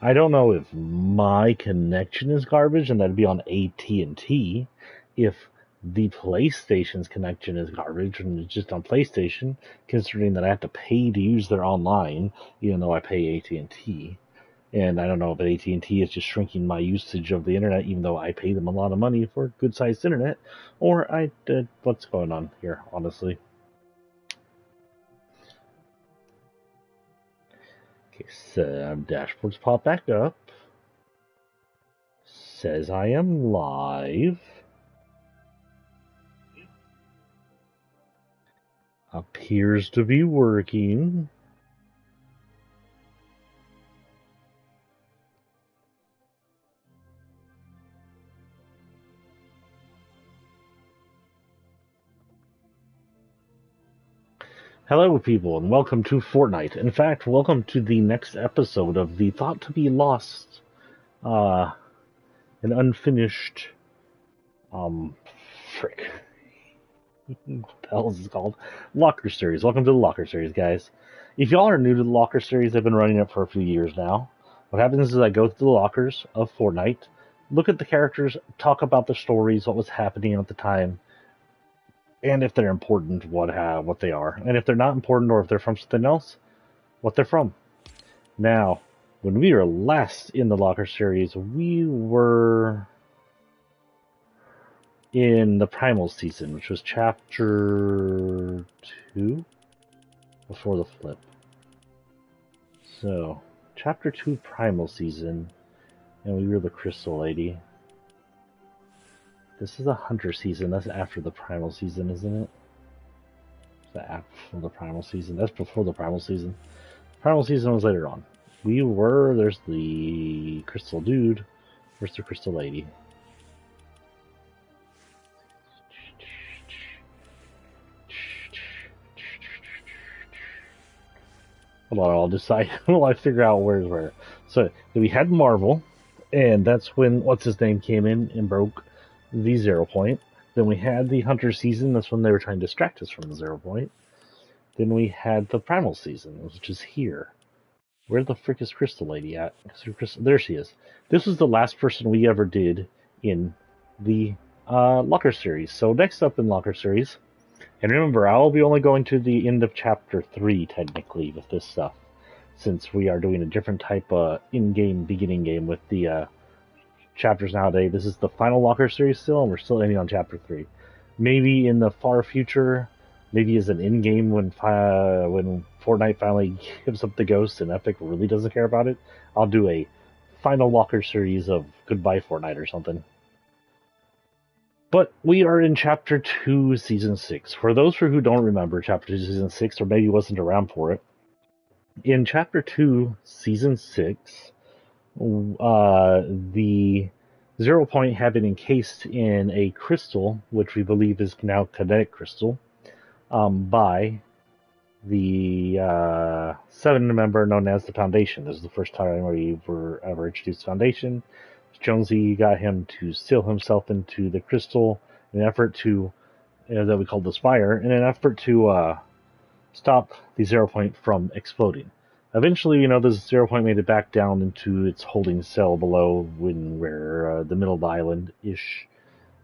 I don't know if my connection is garbage and that'd be on AT&T. If the PlayStation's connection is garbage and it's just on PlayStation, considering that I have to pay to use their online, even though I pay AT&T. And I don't know if AT&T is just shrinking my usage of the internet, even though I pay them a lot of money for good-sized internet, or what's going on here, honestly. Okay, so dashboards pop back up. Says I am live. Appears to be working. Hello, people, and welcome to Fortnite. In fact, welcome to the next episode of the thought-to-be-lost, and unfinished, frick. What the hell is this called? Locker Series. Welcome to the Locker Series, guys. If y'all are new to the Locker Series, I've been running it for a few years now. What happens is I go through the lockers of Fortnite, look at the characters, talk about the stories, what was happening at the time, and if they're important, what they are, and if they're not important or if they're from something else, what they're from. Now, when we were last in the Locker Series, we were in the primal season, which was chapter 2 before the flip. So, chapter 2 primal season, and we were the crystal lady. This is a hunter season. That's after the primal season, isn't it? Is that after the primal season? That's before the primal season. Primal season was later on. There's the crystal dude. Where's the crystal lady? Hold on, I'll decide while I figure out where's where. So, we had Marvel, and that's when, what's his name, came in and broke the 0 point. Then we had the Hunter season. That's when they were trying to distract us from the 0 point. Then we had the Primal season, which is here. Where the frick is Crystal Lady at? There she is. This was the last person we ever did in the Locker Series. So next up in Locker Series, and remember, I'll be only going to the end of Chapter 3, technically, with this stuff, since we are doing a different type of in-game, beginning game with the chapters nowadays. This is the final Locker Series still, and we're still ending on Chapter 3. Maybe in the far future, maybe as an in-game when Fortnite finally gives up the ghost and Epic really doesn't care about it, I'll do a final Locker Series of Goodbye Fortnite or something. But we are in Chapter 2, Season 6. For those who don't remember Chapter 2, Season 6, or maybe wasn't around for it, in Chapter 2, Season 6, the 0 point had been encased in a crystal, which we believe is now kinetic crystal, by the 7 member known as the Foundation. This is the first time we were ever introduced to Foundation. Jonesy got him to seal himself into the crystal in an effort to, that we called the Spire, in an effort to stop the 0 point from exploding. Eventually, the 0 point made it back down into its holding cell below where the middle of the island-ish,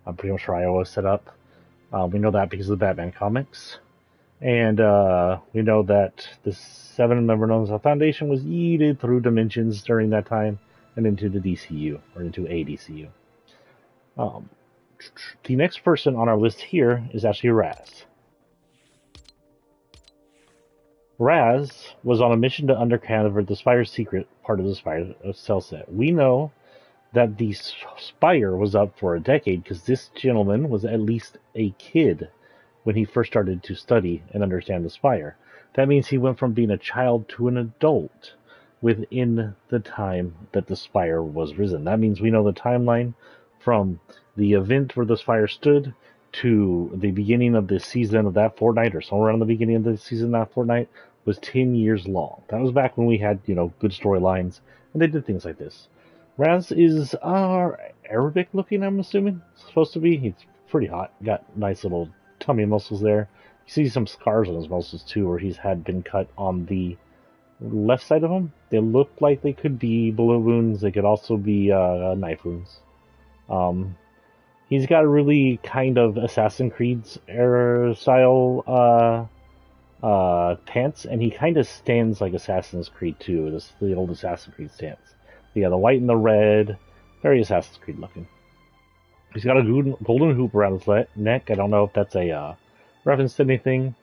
I'm pretty much where I was set up. We know that because of the Batman comics. And we know that the 7 member known as the Foundation was yeeted through dimensions during that time and into the DCU, or into a DCU. The next person on our list here is actually Raz. Raz was on a mission to uncover the Spire's secret part of the Spire cell set. We know that the Spire was up for a decade because this gentleman was at least a kid when he first started to study and understand the Spire. That means he went from being a child to an adult within the time that the Spire was risen. That means we know the timeline from the event where the Spire stood to the beginning of the season of that Fortnite, or somewhere around the beginning of the season of that Fortnite, was 10 years long. That was back when we had, good storylines, and they did things like this. Raz is Arabic looking, I'm assuming. It's supposed to be. He's pretty hot. Got nice little tummy muscles there. You see some scars on his muscles too, where he's had been cut on the left side of him, they look like they could be bullet wounds. They could also be knife wounds. Um, he's got a really kind of Assassin's Creed era style pants, and he kind of stands like Assassin's Creed 2, the old Assassin's Creed stance. Yeah, the white and the red, very Assassin's Creed looking. He's got a golden hoop around his neck. I don't know if that's a reference to anything.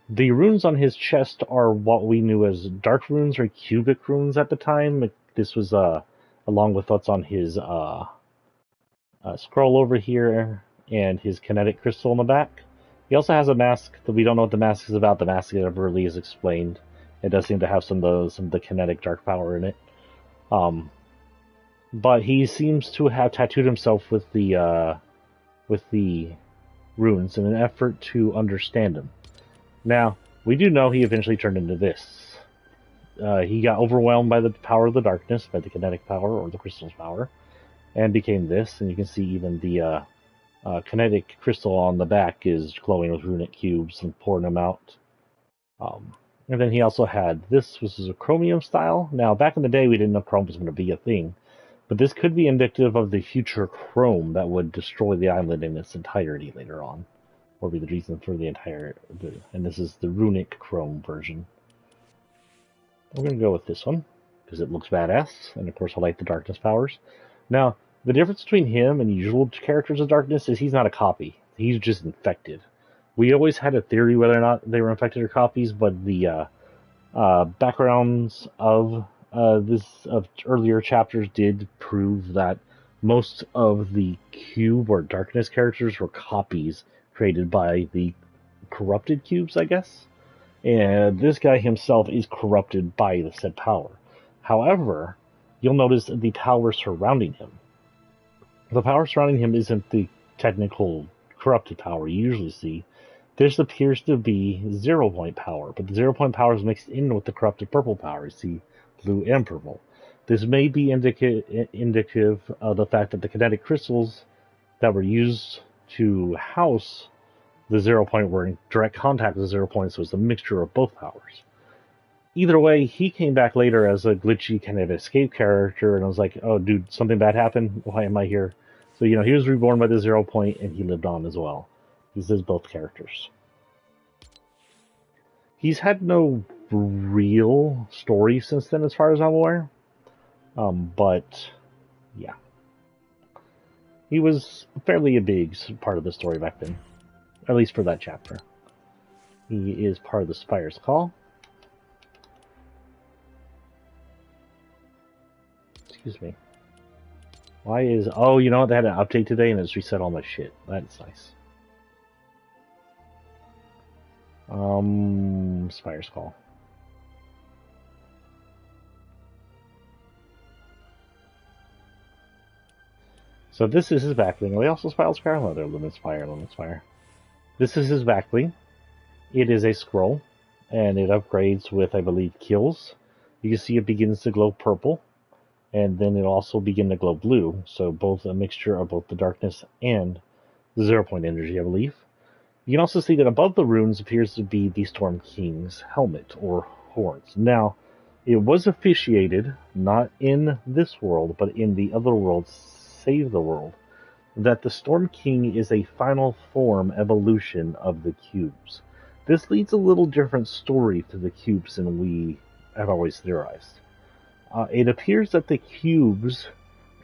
The runes on his chest are what we knew as dark runes or cubic runes at the time. This was along with what's on his scroll over here and his kinetic crystal in the back. He also has a mask that we don't know what the mask is about. The mask never really is explained. It does seem to have some of the kinetic dark power in it. But he seems to have tattooed himself with the runes in an effort to understand them. Now, we do know he eventually turned into this. He got overwhelmed by the power of the darkness, by the kinetic power or the crystal's power, and became this. And you can see even the kinetic crystal on the back is glowing with runic cubes and pouring them out. And then he also had this, which is a chromium style. Now, back in the day, we didn't know chrome was going to be a thing, but this could be indicative of the future chrome that would destroy the island in its entirety later on, or be the reason for the entire. And this is the runic chrome version. We're going to go with this one because it looks badass, and of course, I like the darkness powers. Now, the difference between him and usual characters of darkness is he's not a copy. He's just infected. We always had a theory whether or not they were infected or copies, but the backgrounds of earlier chapters did prove that most of the cube or darkness characters were copies created by the corrupted cubes, I guess. And this guy himself is corrupted by the said power. However, you'll notice the power surrounding him. The power surrounding him isn't the technical corrupted power you usually see. This appears to be 0 point power, but the 0 point power is mixed in with the corrupted purple power. You see blue and purple. This may be indicative of the fact that the kinetic crystals that were used to house the 0 point were in direct contact with the 0 point, so it's a mixture of both powers. Either way, he came back later as a glitchy kind of escape character, and I was like, oh, dude, something bad happened? Why am I here? So, he was reborn by the 0 point, and he lived on as well. This is both characters. He's had no real story since then, as far as I'm aware. But, yeah. He was fairly a big part of the story back then. At least for that chapter. He is part of the Spire's Call. Excuse me. Why is... Oh, you know what? They had an update today and it's reset all my shit. That's nice. Spire's Call. So this is his backbling. Are they also Spire Spire? Oh, they're Limit Spire. This is his backbling. It is a scroll, and it upgrades with, I believe, kills. You can see it begins to glow purple, and then it'll also begin to glow blue. So both a mixture of both the darkness and the 0 point energy, I believe. You can also see that above the runes appears to be the Storm King's helmet, or horns. Now, it was officiated, not in this world, but in the other world, Save the World, that the Storm King is a final form evolution of the cubes. This leads a little different story to the cubes than we have always theorized. It appears that the cubes,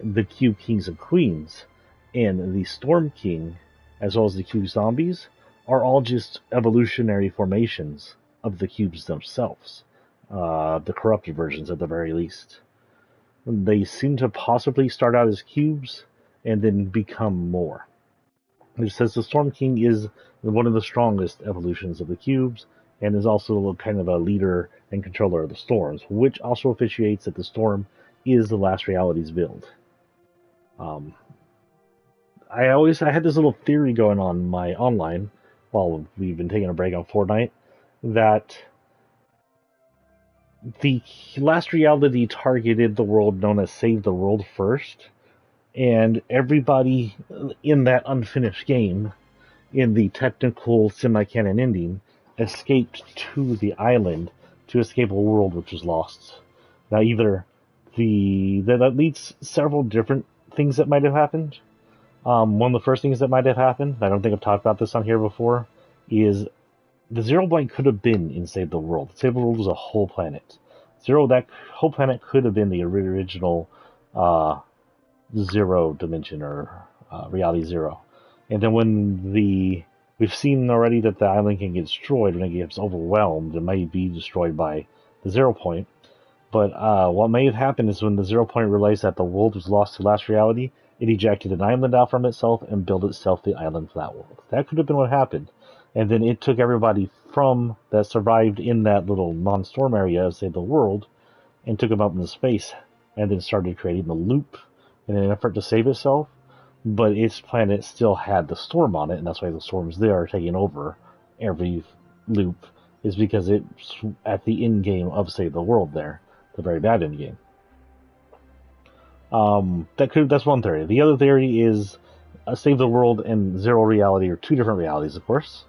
the Cube Kings and Queens, and the Storm King, as well as the Cube Zombies, are all just evolutionary formations of the cubes themselves. The corrupted versions at the very least. They seem to possibly start out as cubes and then become more. It says the Storm King is one of the strongest evolutions of the cubes and is also kind of a leader and controller of the storms, which also officiates that the storm is the Last Realities build. I had this little theory going on my online while we've been taking a break on Fortnite that the Last Reality targeted the world known as Save the World first, and everybody in that unfinished game, in the technical semi-canon ending, escaped to the island to escape a world which was lost. Now, either that leads several different things that might have happened. One of the first things that might have happened, I don't think I've talked about this on here before, is the Zero Point could have been in Save the World. Save the World was a whole planet. That whole planet could have been the original Zero dimension, or Reality Zero. And then when we've seen already that the island can get destroyed when it gets overwhelmed, it might be destroyed by the Zero Point. But what may have happened is when the Zero Point realized that the world was lost to last reality, it ejected an island out from itself and built itself the island for that world. That could have been what happened. And then it took everybody from that survived in that little non-storm area of Save the World and took them up into space and then started creating the loop in an effort to save itself. But its planet still had the storm on it, and that's why the storms there are taking over every loop, is because it's at the end game of Save the World there, the very bad end game. That's one theory. The other theory is Save the World and Zero Reality are two different realities, of course,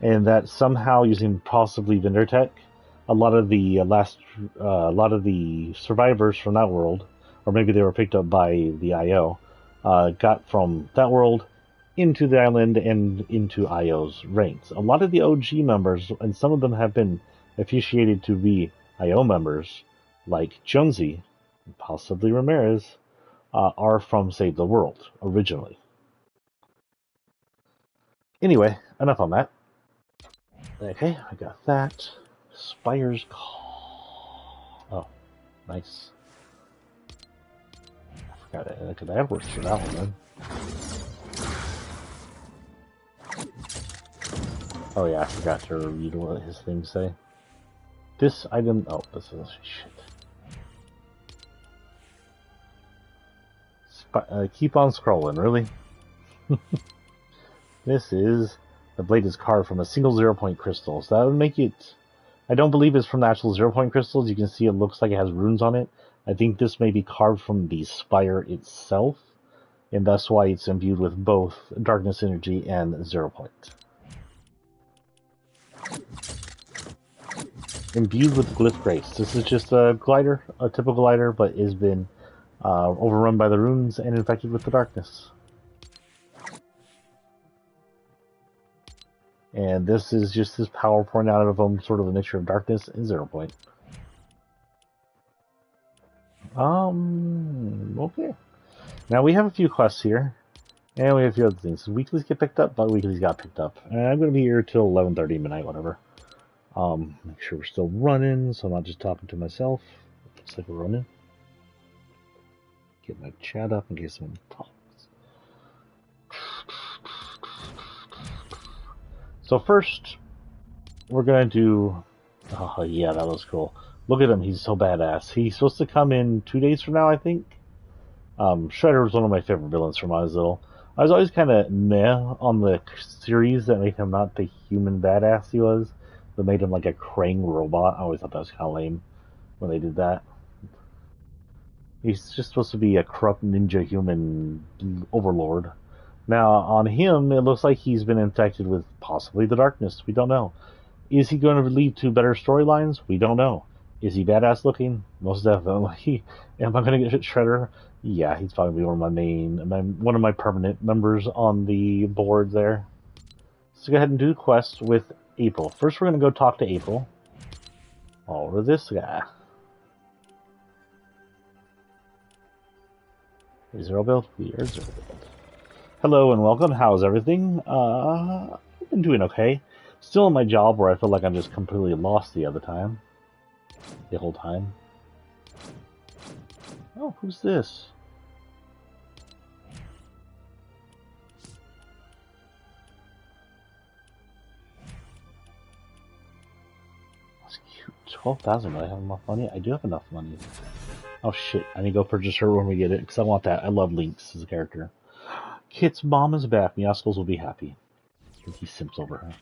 and that somehow using possibly vendor tech, a lot of the survivors from that world, or maybe they were picked up by the IO, got from that world into the island and into IO's ranks. A lot of the OG members, and some of them have been officiated to be IO members, like Jonesy, possibly Ramirez, are from Save the World originally. Anyway, enough on that. Okay, I got that. Spire's Call. Oh, nice. I forgot that had works for that one then. Oh yeah, I forgot to read what his things say. This item. Oh, this is shit. Keep on scrolling, really? This is... The blade is carved from a single 0-point crystal, so that would make it... I don't believe it's from the actual 0-point crystals. You can see it looks like it has runes on it. I think this may be carved from the spire itself, and that's why it's imbued with both darkness energy and 0-point. Imbued with glyph grace. This is just a glider, a typical glider, but has been overrun by the runes and infected with the darkness. And this is just this power pouring out of them, sort of a mixture of darkness and 0-point. Okay. Now we have a few quests here, and we have a few other things. Weeklies get picked up, but weeklies got picked up. And I'm going to be here till 11:30 midnight, whatever. Make sure we're still running, so I'm not just talking to myself. Looks like we're running. Get my chat up in case someone talks. So first, we're going to do... Oh, yeah, that was cool. Look at him, he's so badass. He's supposed to come in 2 days from now, I think. Shredder was one of my favorite villains from when I was little. I was always kind of meh on the series that made him not the human badass he was, but made him like a Krang robot. I always thought that was kind of lame when they did that. He's just supposed to be a corrupt ninja human overlord. Now, on him, it looks like he's been infected with possibly the darkness. We don't know. Is he going to lead to better storylines? We don't know. Is he badass looking? Most definitely. Am I going to get Shredder? Yeah, he's probably one of my permanent members on the board there. So go ahead and do quests with April. First, we're going to go talk to April. Over this guy. Is Zero Build? We are Zero Build. Hello and welcome. How's everything? I've been doing okay. Still in my job where I feel like I'm just completely lost the whole time. Oh, who's this? That's cute. 12,000. Do I have enough money? I do have enough money. Oh shit, I need to go purchase her when we get it, because I want that. I love Lynx as a character. Kit's mom is back. Meowscles will be happy. He simps over her.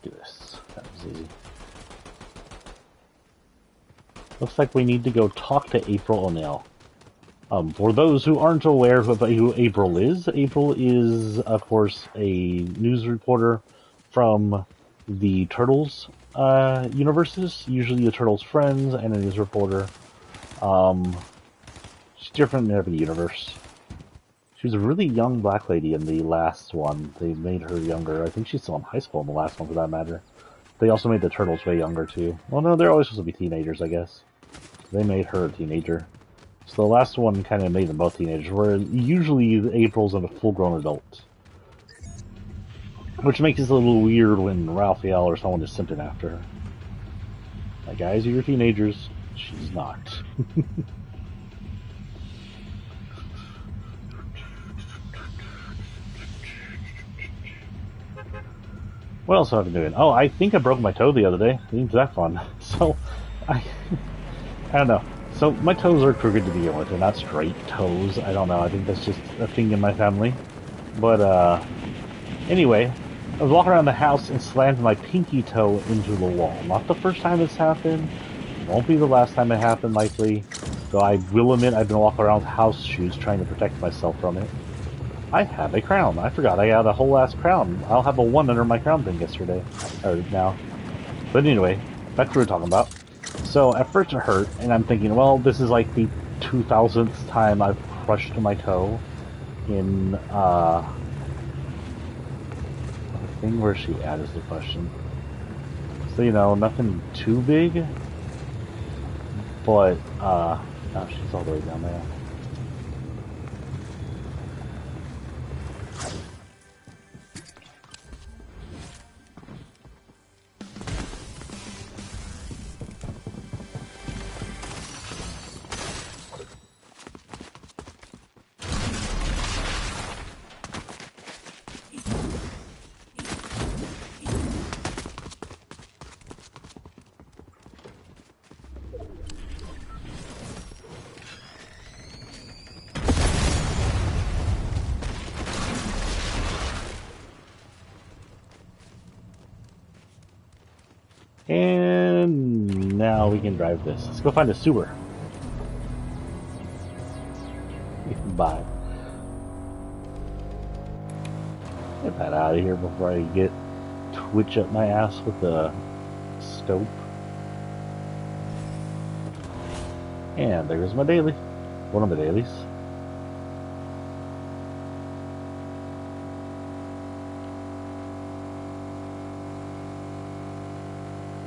Do this. That was easy. Looks like we need to go talk to April O'Neil. For those who aren't aware of who April is, of course, a news reporter from the Turtles universes, usually the Turtles' friends, and a news reporter. She's different in every universe. She was a really young black lady in the last one. They made her younger. I think she's still in high school in the last one, for that matter. They also made the Turtles way younger, too. Well, no, they're always supposed to be teenagers, I guess. They made her a teenager. So the last one kind of made them both teenagers, where usually April's a full-grown adult. Which makes it a little weird when Raphael or someone is simping after her. Like, guys, you're teenagers. She's not. What else have I been doing? Oh, I think I broke my toe the other day. Ain't that fun? So, I don't know. So, my toes are crooked to begin with. They're not straight toes. I don't know. I think that's just a thing in my family. But, anyway, I was walking around the house and slammed my pinky toe into the wall. Not the first time it's happened. Won't be the last time it happened, likely. Though I will admit I've been walking around with house shoes trying to protect myself from it. I have a crown. I forgot I had a whole ass crown. I'll have a 1 under my crown thing yesterday. Or now. But anyway, back to what we were talking about. So at first it hurt, and I'm thinking, well, this is like the 2000th time I've crushed my toe in, the thing where she at is the question. So, you know, nothing too big. But, oh, she's all the way down there. And now we can drive this. Let's go find a sewer. Bye. Get that out of here before I get twitch up my ass with the scope. And there's my daily. One of my dailies.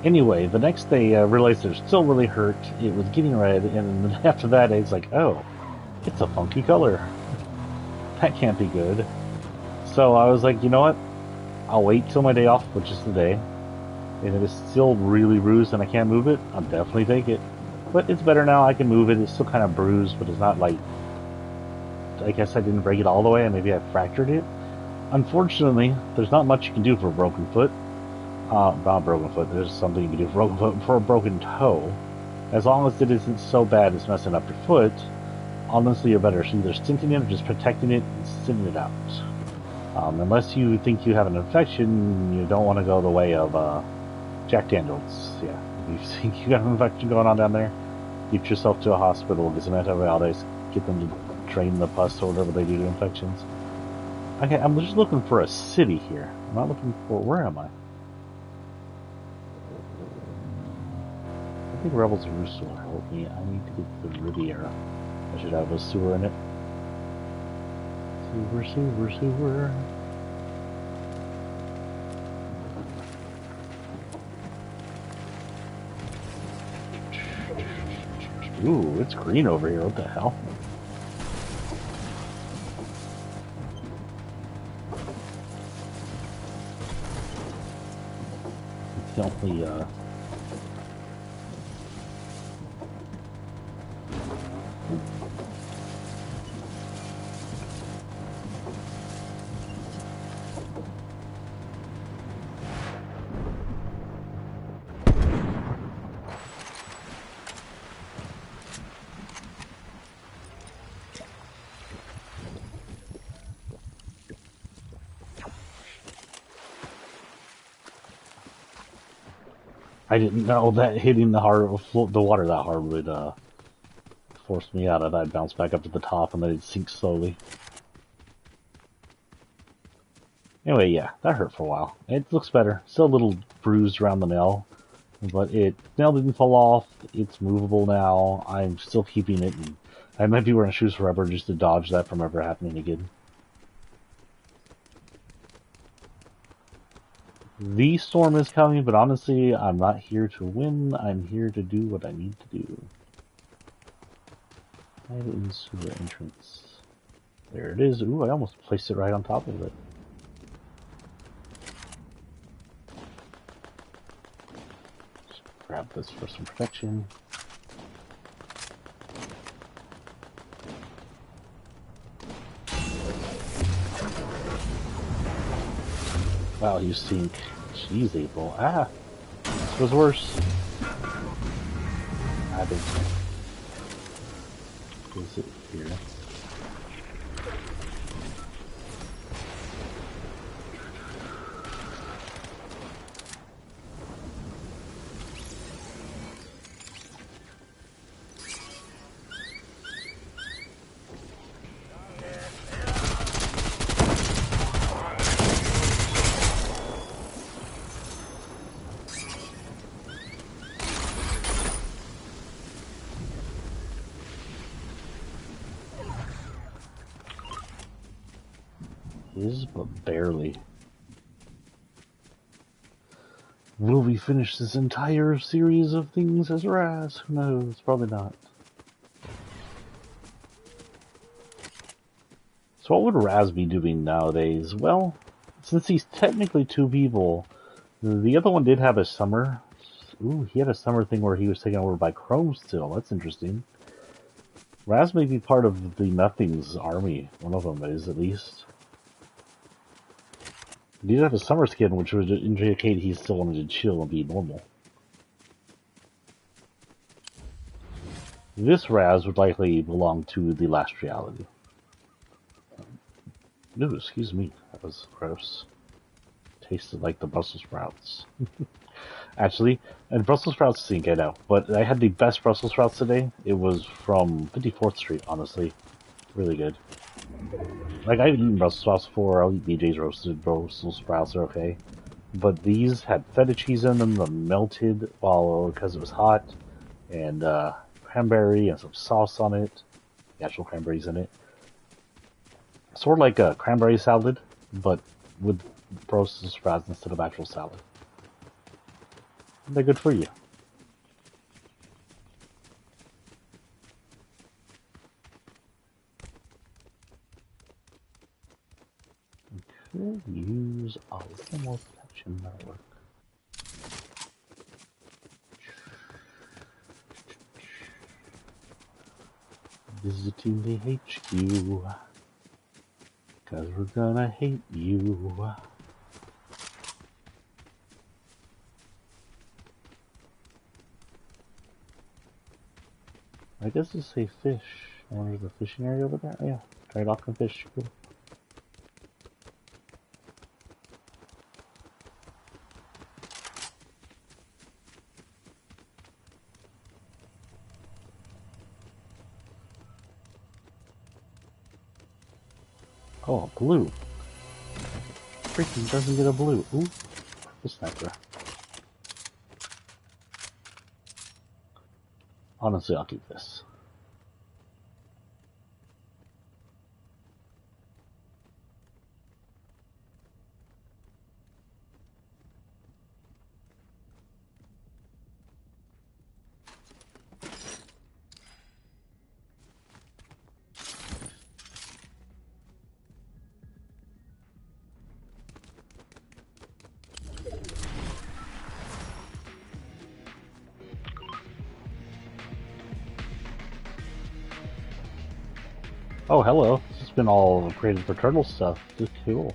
Anyway, the next day I realized it was still really hurt. It was getting red, and then after that it's like, oh, it's a funky color. That can't be good. So I was like, you know what? I'll wait till my day off, which is today. And if it's still really bruised and I can't move it, I'll definitely take it. But it's better now, I can move it. It's still kind of bruised, but it's not like... I guess I didn't break it all the way, and maybe I fractured it. Unfortunately, there's not much you can do for a broken foot. Not broken foot, there's something you can do for a broken foot, for a broken toe. As long as it isn't so bad it's messing up your foot, honestly you're better either stinting it or just protecting it and sitting it out. Unless you think you have an infection, you don't want to go the way of Jack Daniels. Yeah, if you think you got an infection going on down there, get yourself to a hospital, get some antibiotics, get them to drain the pus or whatever they do to infections. Okay, I'm just looking for a city here. I'm not looking for... Where am I? I think Rebels Roost will help me. I need to get the Riviera. I should have a sewer in it. Sewer, sewer, sewer. Ooh, it's green over here. What the hell? It's definitely, I didn't know that hitting the water that hard would forced me out, and I'd bounce back up to the top, and then it'd sink slowly. Anyway, yeah, that hurt for a while. It looks better. Still a little bruised around the nail, but nail didn't fall off. It's movable now. I'm still keeping it, and I might be wearing shoes forever just to dodge that from ever happening again. The storm is coming, but honestly, I'm not here to win. I'm here to do what I need to do. Hide in sewer entrance. There it is. Ooh, I almost placed it right on top of it. Just grab this for some protection. Wow, you sink. Jeez, April. Ah! This was worse. I think so. Is it here? Is, but barely. Will we finish this entire series of things as Raz? Who knows? Probably not. So what would Raz be doing nowadays? Well, since he's technically two people, the other one did have a summer. Ooh, he had a summer thing where he was taken over by Chrome still. That's interesting. Raz may be part of the Nothing's army. One of them is, at least. He did have a summer skin, which would indicate he still wanted to chill and be normal. This Raz would likely belong to the last reality. No, excuse me. That was gross. Tasted like the Brussels sprouts. Actually, and Brussels sprouts stink, I know. But I had the best Brussels sprouts today. It was from 54th Street, honestly. Really good. Like, I've eaten Brussels sprouts before. I'll eat BJ's roasted Brussels sprouts. They're okay. But these had feta cheese in them, melted because it was hot, and cranberry and some sauce on it. The actual cranberries in it. Sort of like a cranberry salad, but with Brussels sprouts instead of actual salad. They're good for you. Could use a little more protection network. Visiting the HQ, cause we're gonna hate you. I guess it's a fish. I wonder if there's a fishing area over there. Oh, yeah, try docking fish. Cool. Oh, blue. Freaking doesn't get a blue. Ooh, the sniper. Honestly, I'll keep this. Oh, hello. It's been all upgraded for turtle stuff. Just cool.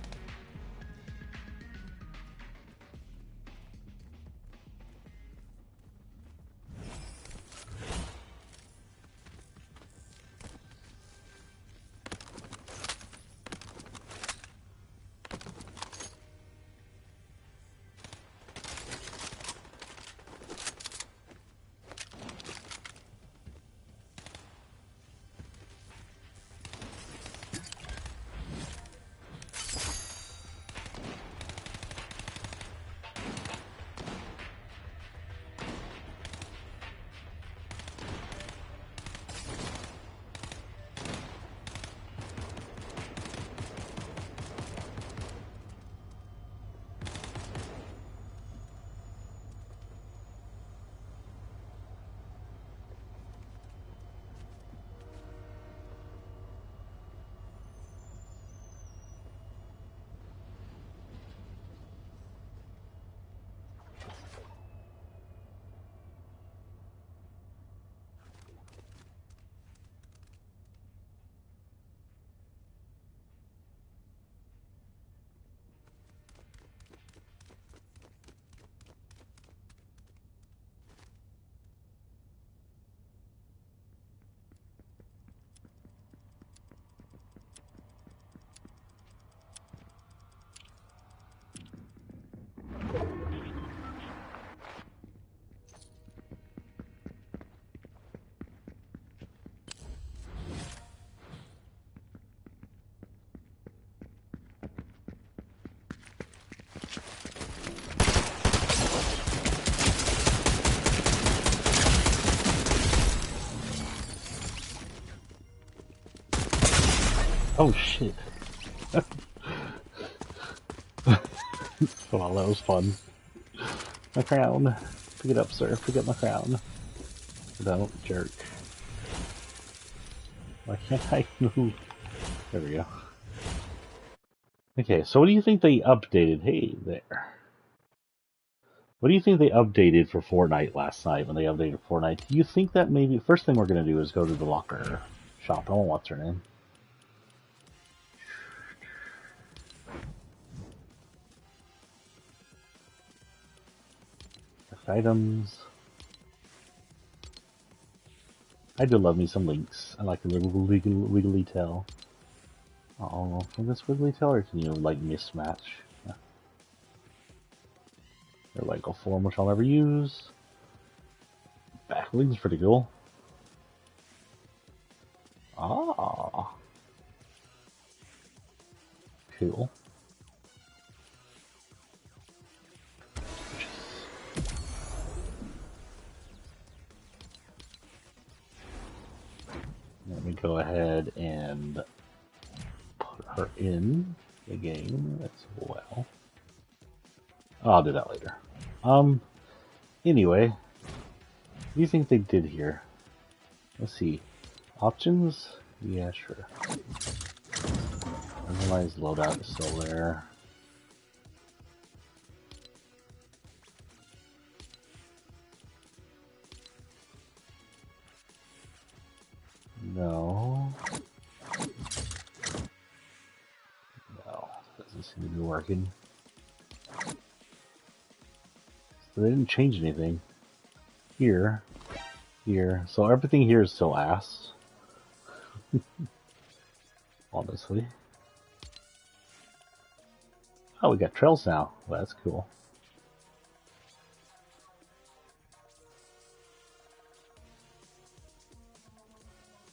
Oh shit. Well, that was fun. My crown. Pick it up, sir. Pick up my crown. Don't, jerk. Why can't I move? There we go. Okay, so what do you think they updated? Hey, there. What do you think they updated for Fortnite last night when they updated Fortnite? Do you think that maybe... First thing we're going to do is go to the locker shop. I don't know what's her name. Items. I do love me some links. I like the little wiggly tail. Oh, can this wiggly tail or can you like mismatch? Yeah. They're like a form which I'll never use. Backling's pretty cool. Ah, cool. Let me go ahead and put her in the game as well. I'll do that later. Anyway, what do you think they did here? Let's see. Options? Yeah, sure. Otherwise, loadout is still there. No. No, doesn't seem to be working. So they didn't change anything. Here. Here. So everything here is still ass. Honestly. Oh, we got trails now. Well, that's cool.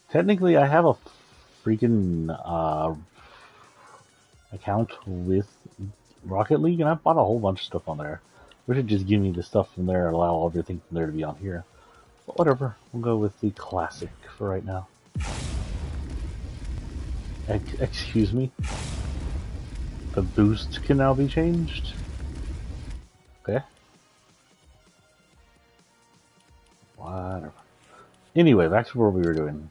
Technically, I have a freaking account with Rocket League, and I bought a whole bunch of stuff on there. We should just give me the stuff from there and allow everything from there to be on here. But whatever, we'll go with the classic for right now. Excuse me? The boost can now be changed? Okay. Whatever. Anyway, back to what we were doing.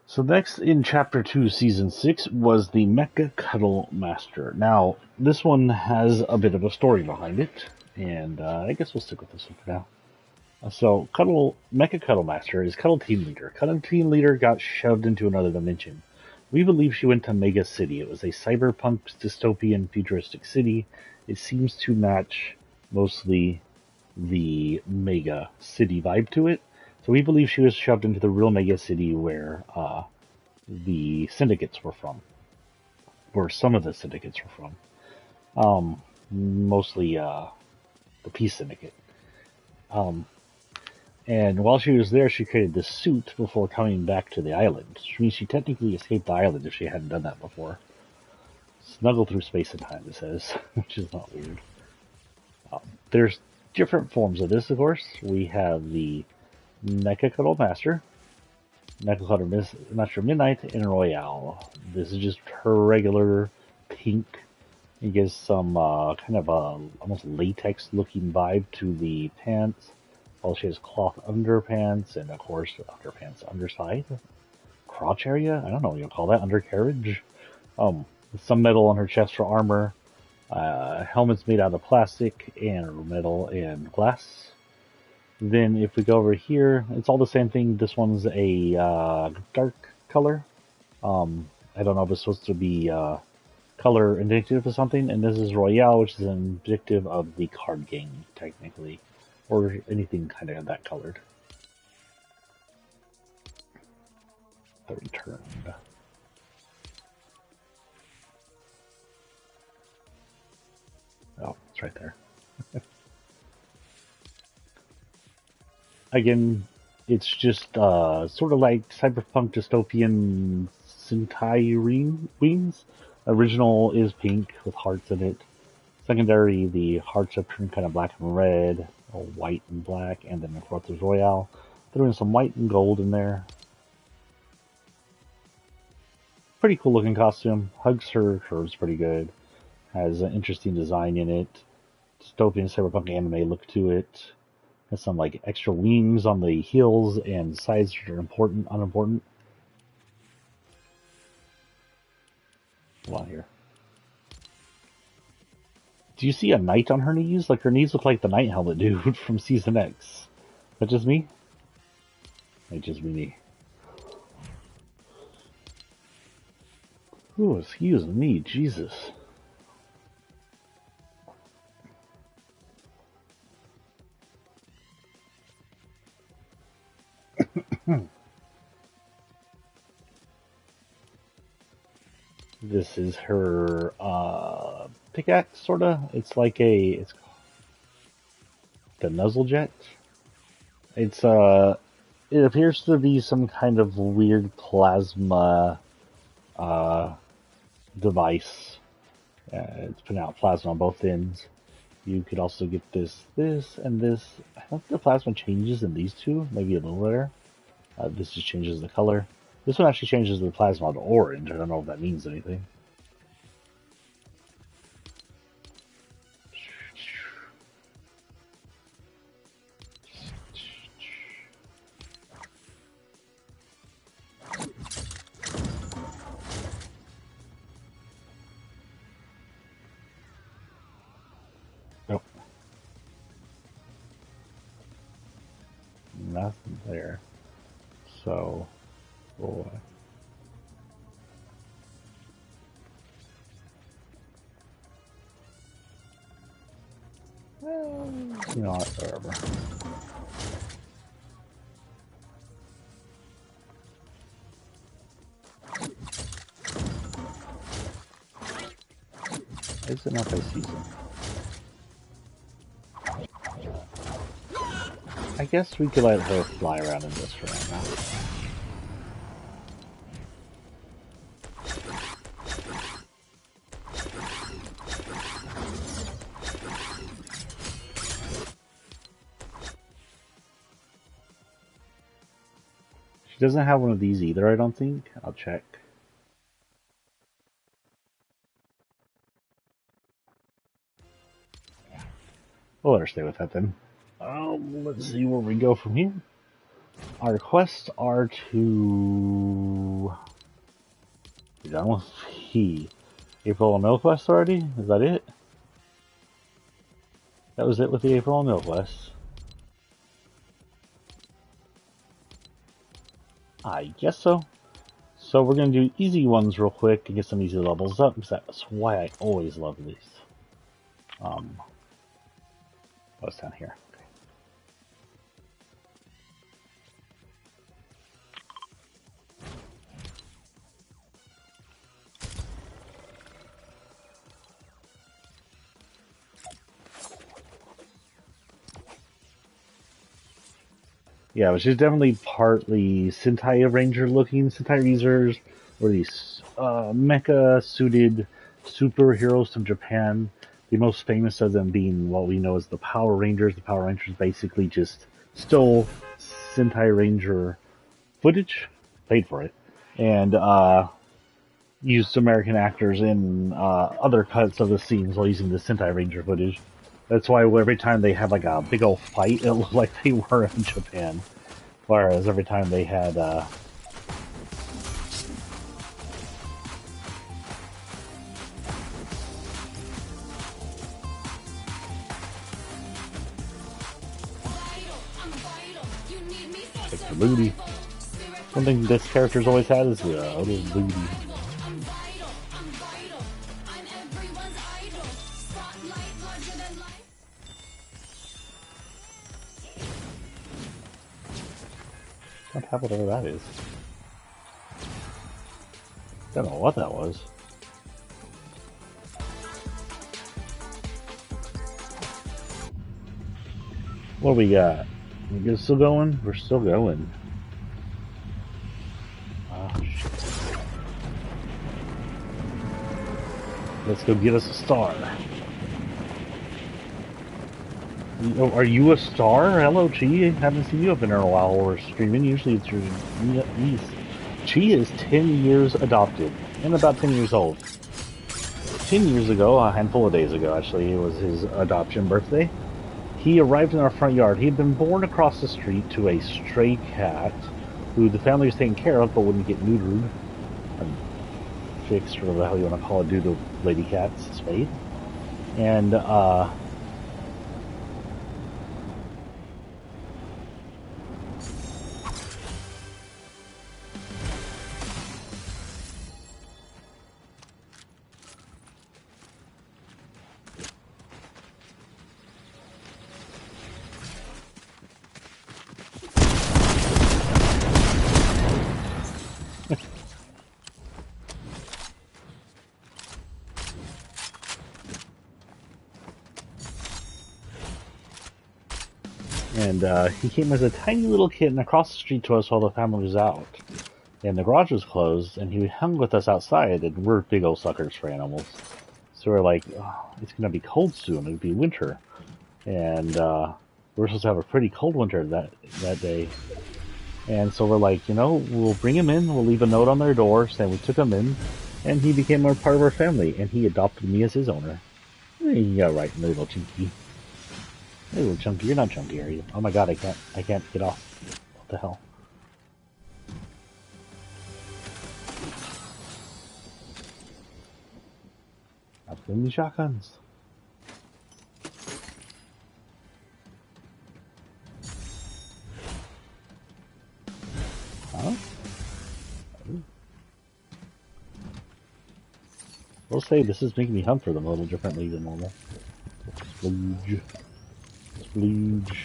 So next in Chapter 2, Season 6, was the Mecha Cuddle Master. Now, this one has a bit of a story behind it, and I guess we'll stick with this one for now. So, Mecha Cuddle Master is Cuddle Team Leader. Cuddle Team Leader got shoved into another dimension. We believe she went to Mega City. It was a cyberpunk dystopian futuristic city. It seems to match mostly the Mega City vibe to it. So we believe she was shoved into the real Mega City where the syndicates were from. Where some of the syndicates were from. Mostly the Peace Syndicate. And while she was there, she created this suit before coming back to the island. Which means she technically escaped the island if she hadn't done that before. Snuggle through space and time, it says, which is not weird. There's different forms of this, of course. We have the Mecha Cuddle Master, Mecha Cuddle Master Midnight, and Royale. This is just her regular pink. It gives some kind of a almost latex-looking vibe to the pants. Well, she has cloth underpants, and of course, underpants underside. Crotch area? I don't know what you'll call that. Undercarriage? Some metal on her chest for armor. Helmet's made out of plastic and metal and glass. Then if we go over here, it's all the same thing. This one's a dark color. I don't know if it's supposed to be color indicative of something. And this is Royale, which is indicative of the card game, technically. Or anything kind of that colored. The Returned. Oh, it's right there. Again, it's just sort of like cyberpunk dystopian Sentai wings. Original is pink with hearts in it. Secondary, the hearts have turned kind of black and red, or white and black, and then of course there's Royale. Throwing some white and gold in there. Pretty cool looking costume. Hugs her curves pretty good. Has an interesting design in it. Dystopian cyberpunk anime look to it. Has some like extra wings on the heels and sides that are important, unimportant. Hold on here. Do you see a knight on her knees? Like her knees look like the knight helmet dude from Season X. Is that just me? Might just be me. Ooh, excuse me, Jesus. This is her pickaxe, sorta. It's like it's the nuzzle jet. It's it appears to be some kind of weird plasma device. It's putting out plasma on both ends. You could also get this, and this. I think the plasma changes in these two, maybe a little there. This just changes the color. This one actually changes the plasma to orange. I don't know if that means anything. Nope. Nothing there. So, boy. Well, you know what, whatever. Is it not by season? I guess we could let her fly around in this for right now. She doesn't have one of these either, I don't think. I'll check. We'll let her stay with that then. Let's see where we go from here. Our quests are to... We're done with P. April and Mill quest already? Is that it? That was it with the April and Mill quest. I guess so. So we're going to do easy ones real quick and get some easy levels up, because that's why I always love these. What's down here? Okay. Yeah, which is definitely partly Sentai Ranger looking Sentai users, or these mecha suited superheroes from Japan. The most famous of them being what we know as the Power Rangers. The Power Rangers basically just stole Sentai Ranger footage, paid for it, and used American actors in other cuts of the scenes while using the Sentai Ranger footage. That's why every time they had like a big old fight, it looked like they were in Japan. Whereas every time they had like the booty. One thing this character's always had is the little booty. Don't have whatever that is. Don't know what that was. What do we got? We still going? We're still going. Oh shit. Let's go get us a star. Are you a star? Hello, Chi. Haven't seen you up in there in a while or streaming. Usually it's your niece. Chi is 10 years adopted. and about 10 years old. 10 years ago, a handful of days ago actually, it was his adoption birthday. He arrived in our front yard. He had been born across the street to a stray cat who the family was taking care of but wouldn't get neutered and fixed, or whatever the hell you want to call it, due to lady cat's spade. And he came as a tiny little kitten across the street to us while the family was out. And the garage was closed, and he hung with us outside, and we're big old suckers for animals. So we're like, oh, it's going to be cold soon. It'll be winter. And we're supposed to have a pretty cold winter that day. And so we're like, we'll bring him in. We'll leave a note on their door saying we took him in, and he became a part of our family, and he adopted me as his owner. Yeah, right, little chunky. Hey, little chunky, you're not chunky, are you? Oh my god, I can't get off. What the hell? I've been the shotguns. Huh? We'll say this is making me hunt for them a little differently than normal. Splooge. Splooge.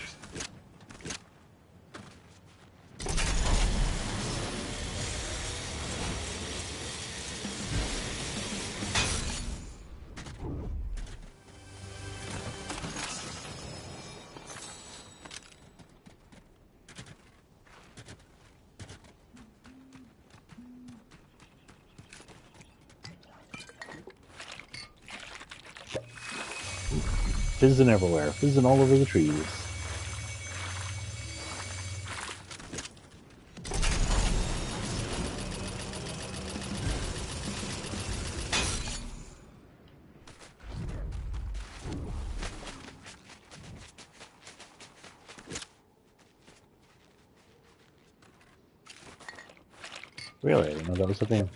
Fizzing everywhere. Fizzing all over the trees. Really? I didn't know that was a thing.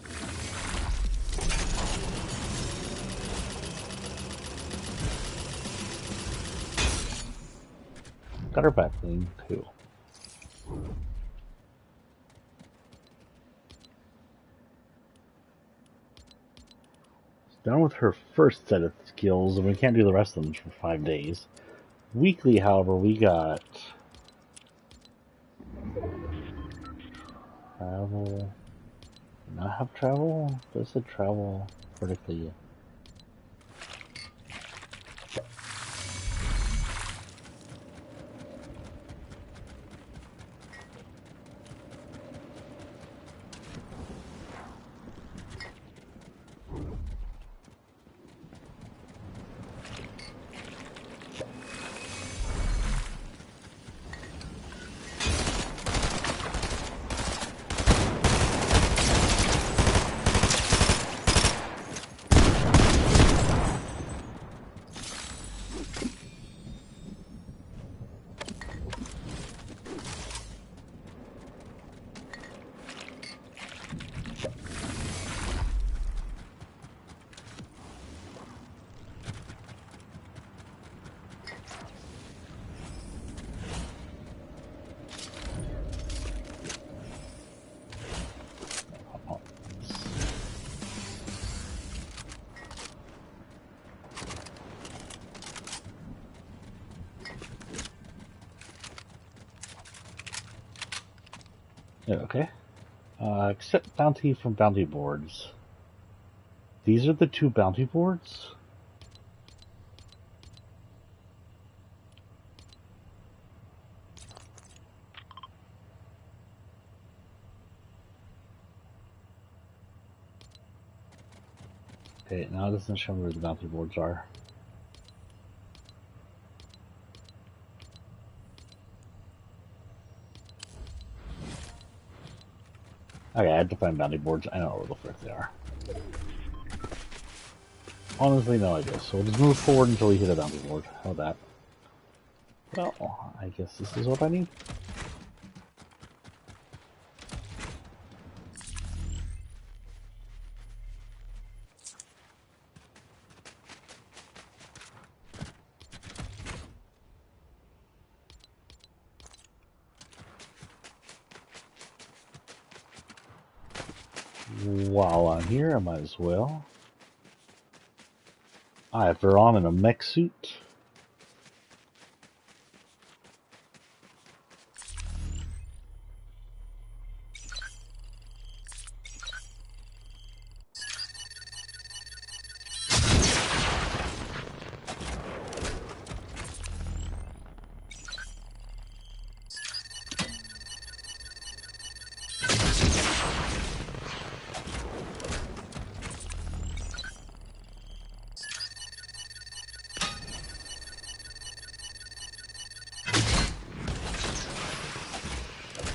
Got her back thing too. Done with her first set of skills, and we can't do the rest of them for 5 days. Weekly, however, we got travel. Not have travel? Does it travel vertically? Okay. Accept bounty from bounty boards. These are the 2 bounty boards? Okay, now it doesn't show me where the bounty boards are. Okay, I had to find bounty boards. I don't know where the frick they are. Honestly, no idea. So we'll just move forward until we hit a bounty board. How about that? Well, I guess this is what I need. While I'm here, I might as well. I have Veron in a mech suit.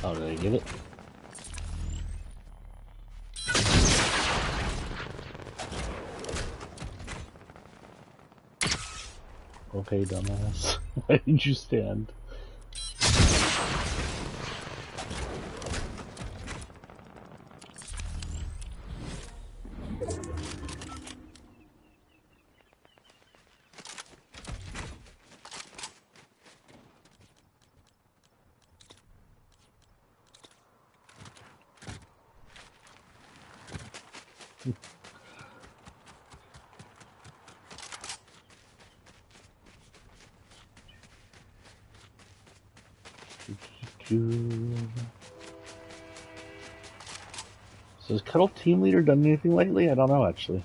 Oh, did I get it? Okay, dumbass. Why did you stand? So has Cuddle Team Leader done anything lately? I don't know, actually.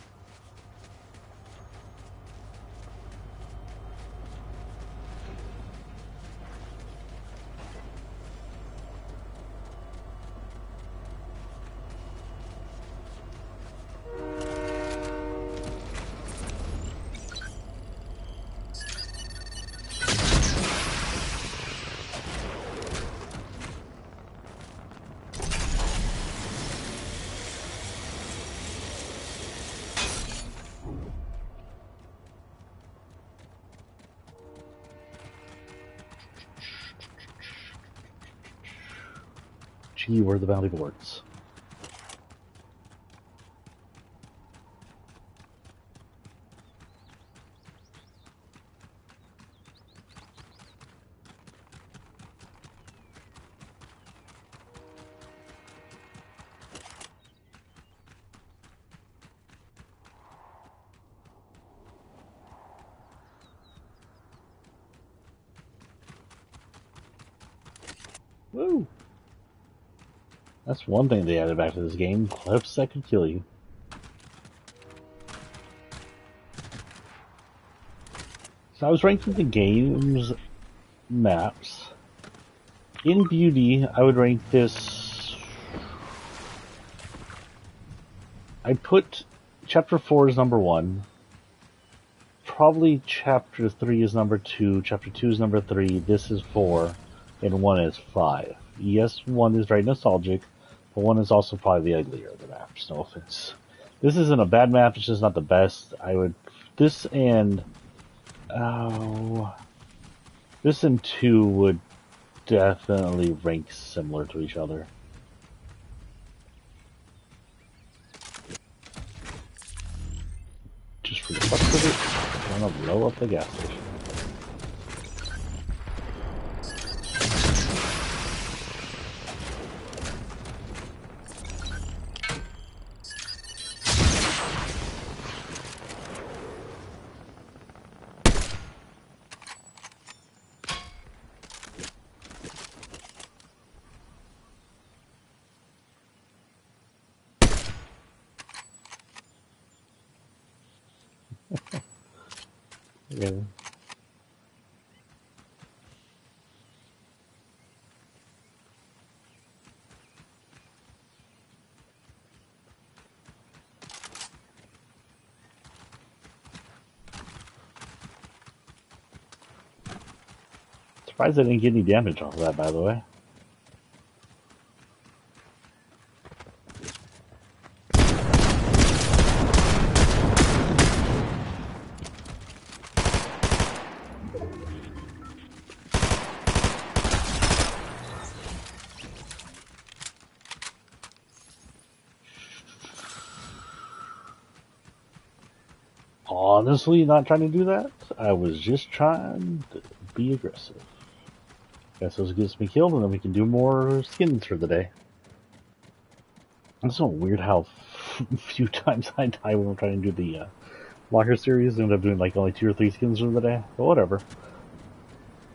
Gee, where are the bounty boards? Woo! That's one thing they added back to this game. Clips that could kill you. So I was ranking the game's maps. In beauty, I would rank this... I'd put Chapter 4 as number 1. Probably Chapter 3 is number 2. Chapter 2 is number 3. This is 4. And 1 is 5. Yes, 1 is very nostalgic. But 1 is also probably the uglier of the maps, no offense. This isn't a bad map, it's just not the best. I would... This and... this and 2 would definitely rank similar to each other. Just for the fuck of it, I'm gonna blow up the gas station. Yeah. Surprised I didn't get any damage off of that, by the way. honestly not trying to do that. I was just trying to be aggressive. Guess this gets me killed, and then we can do more skins for the day. It's so weird how few times I die when we're trying to do the Locker Series. I end up doing like only 2 or 3 skins for the day, but whatever.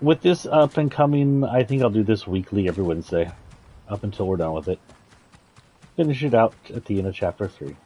With this up and coming, I think I'll do this weekly every Wednesday, up until we're done with it. Finish it out at the end of Chapter 3.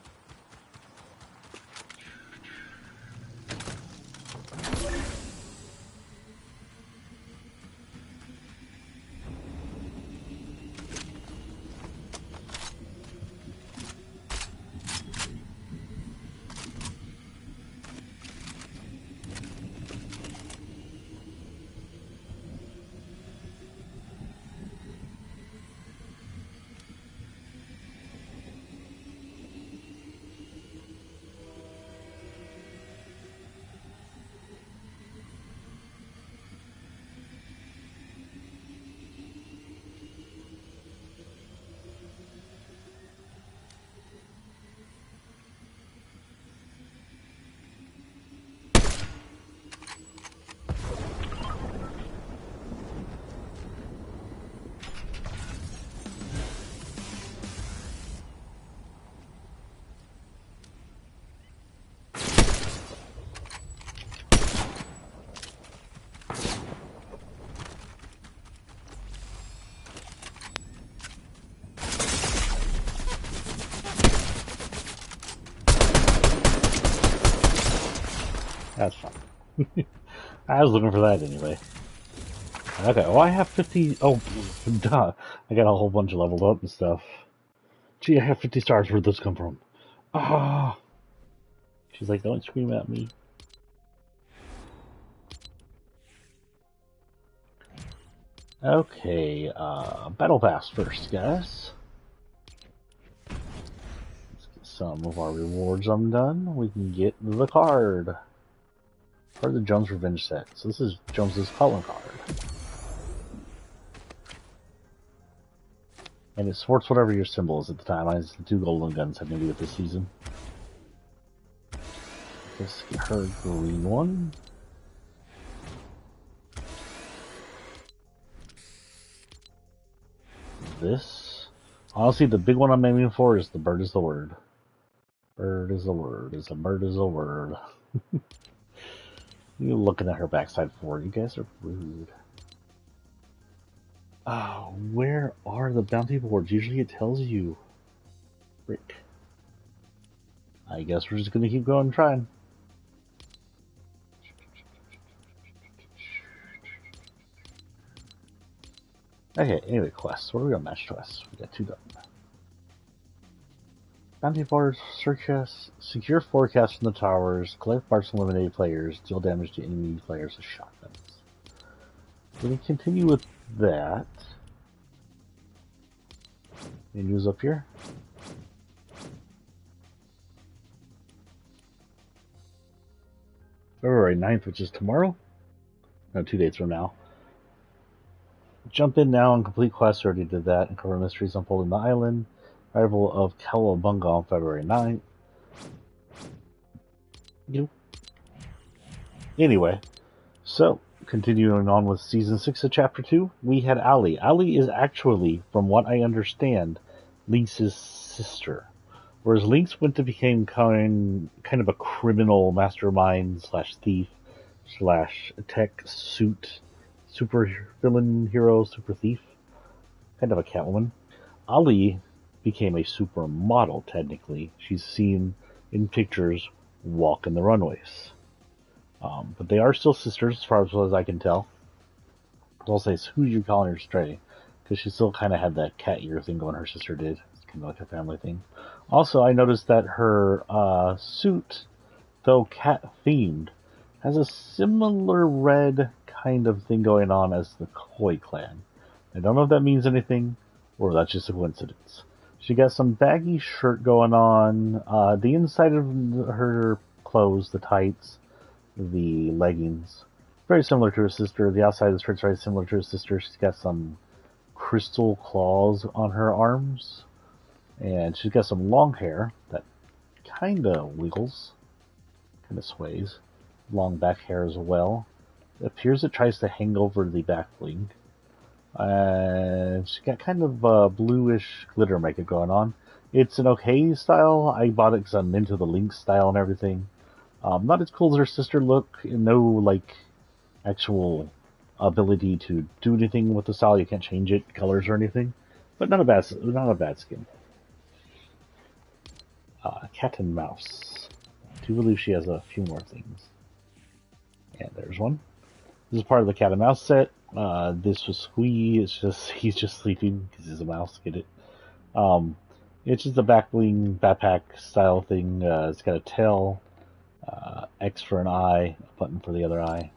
That's fun. I was looking for that anyway. Okay, well I have 50... Oh, duh. I got a whole bunch of leveled up and stuff. Gee, I have 50 stars. Where'd those come from? Ah! She's like, don't scream at me. Okay, Battle Pass first, guys. Let's get some of our rewards undone. We can get the card. Part of the Jones Revenge set. So this is Jones's calling card. And it supports whatever your symbol is at the time. Mine's the 2 golden guns having to do with this season. Let's get her green one. This. Honestly, the big one I'm aiming for is the bird is the word. Bird is a word. Is a bird is a word. You're looking at her backside for. You guys are rude. Oh, where are the bounty boards? Usually it tells you. Frick. I guess we're just gonna keep going and trying. Okay, anyway, quests. What are we on match quests? We got 2 done. Bounty boards, search us, secure forecasts from the towers, collect parts from eliminated players, deal damage to enemy players with shotguns. We're going to continue with that. Any news up here? February 9th, which is tomorrow? No, 2 days from now. Jump in now and complete quests. Already did that. And cover mysteries unfolding the island. Arrival of Cowabunga on February 9th. Anyway, so continuing on with Season 6 of Chapter 2, we had Allie. Allie is actually, from what I understand, Lynx's sister. Whereas Lynx went to become kind of a criminal mastermind slash thief slash tech suit super villain hero, super thief, kind of a Catwoman. Allie became a supermodel, technically. She's seen in pictures walking the runways. But they are still sisters, as far as I can tell. I'll say, who you calling her stray? Because she still kind of had that cat ear thing going her sister did. It's kind of like a family thing. Also, I noticed that her suit, though cat-themed, has a similar red kind of thing going on as the Koi clan. I don't know if that means anything, or that's just a coincidence. She got some baggy shirt going on. The inside of her clothes, the tights, the leggings, very similar to her sister. The outside of the shirt's very similar to her sister. She's got some crystal claws on her arms. And she's got some long hair that kind of wiggles. Kind of sways. Long back hair as well. It appears it tries to hang over the back bling. She's got kind of bluish glitter makeup going on. It's an okay style. I bought it because I'm into the Link style and everything. Not as cool as her sister look. No, like, actual ability to do anything with the style. You can't change it, colors or anything. But not a bad skin. Cat and mouse. I do believe she has a few more things. And there's one. This is part of the cat and mouse set. This was Squee. He's just sleeping because he's a mouse. Get it? It's just a back bling backpack style thing. It's got a tail, X for an eye, a button for the other eye.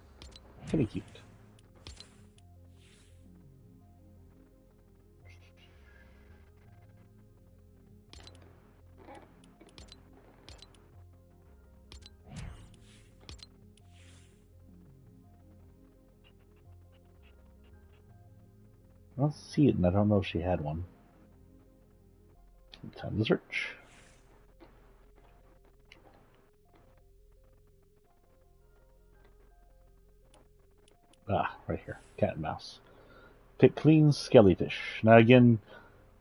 Pretty cute. I'll see it, and I don't know if she had one. Time to search. Right here. Cat and mouse. Pick clean skellyfish. Now again,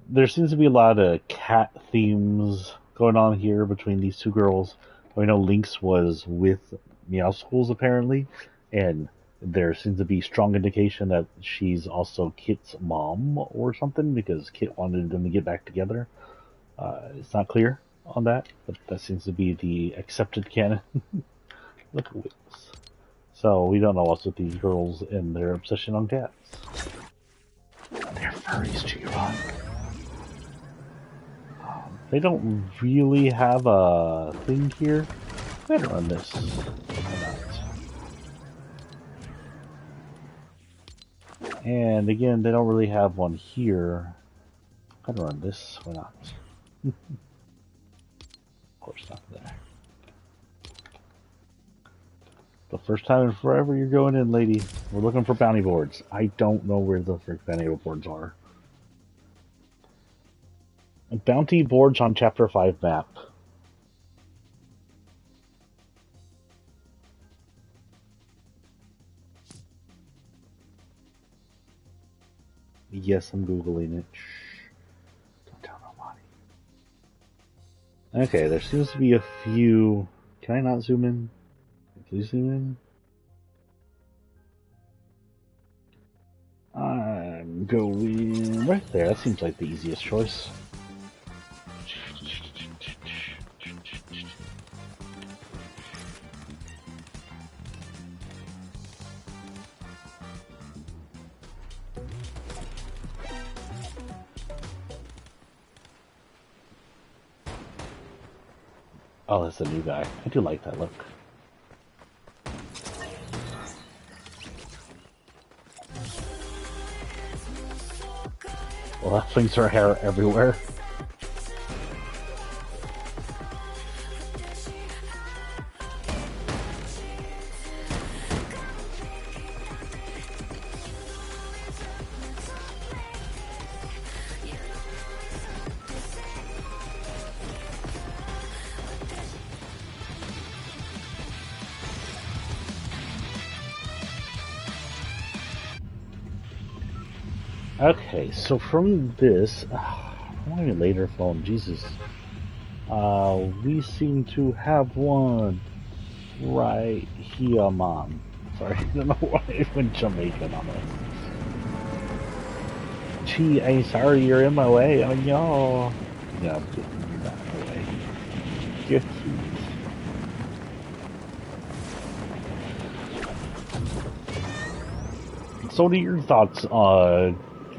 there seems to be a lot of cat themes going on here between these two girls. I know Lynx was with Meow Schools apparently, and there seems to be strong indication that she's also Kit's mom or something because Kit wanted them to get back together. It's not clear on that, but that seems to be the accepted canon. Look at wings. So we don't know what's with these girls and their obsession on cats. They're furries, G-Rock. They don't really have a thing here. Better run this. Why not? And again, they don't really have one here. Better run this. Why not? Of course not there. The first time in forever you're going in, lady. We're looking for bounty boards. I don't know where the frick bounty boards are. Bounty boards on Chapter 5 map. Yes, I'm Googling it. Shh. Don't tell nobody. Okay, there seems to be a few... Can I not zoom in? Please zoom in. I'm going right there. That seems like the easiest choice. Oh, that's a new guy. I do like that look. Well, that flings her hair everywhere. Okay, so from this, why a later phone? Jesus. We seem to have one right here, Mom. Sorry, I don't know why I went Jamaican on this. Gee, I'm sorry you're in my way. Oh no. Yeah, I'm getting that away. You're cute. So what are your thoughts,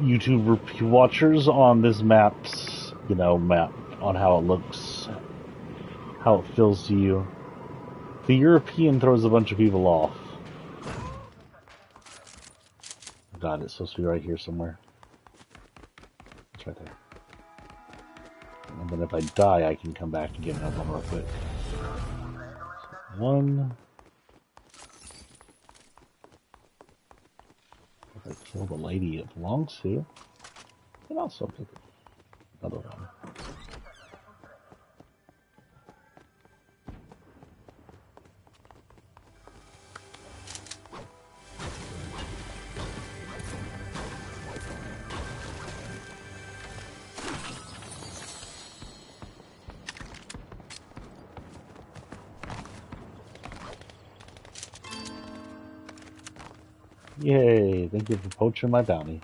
YouTube watchers on this map's, map, on how it looks, how it feels to you? The European throws a bunch of people off. God, it's supposed to be right here somewhere. It's right there. And then if I die, I can come back and get another one real quick. So one. If I kill the lady it belongs to, then also pick another one. Yay, thank you for poaching my bounty.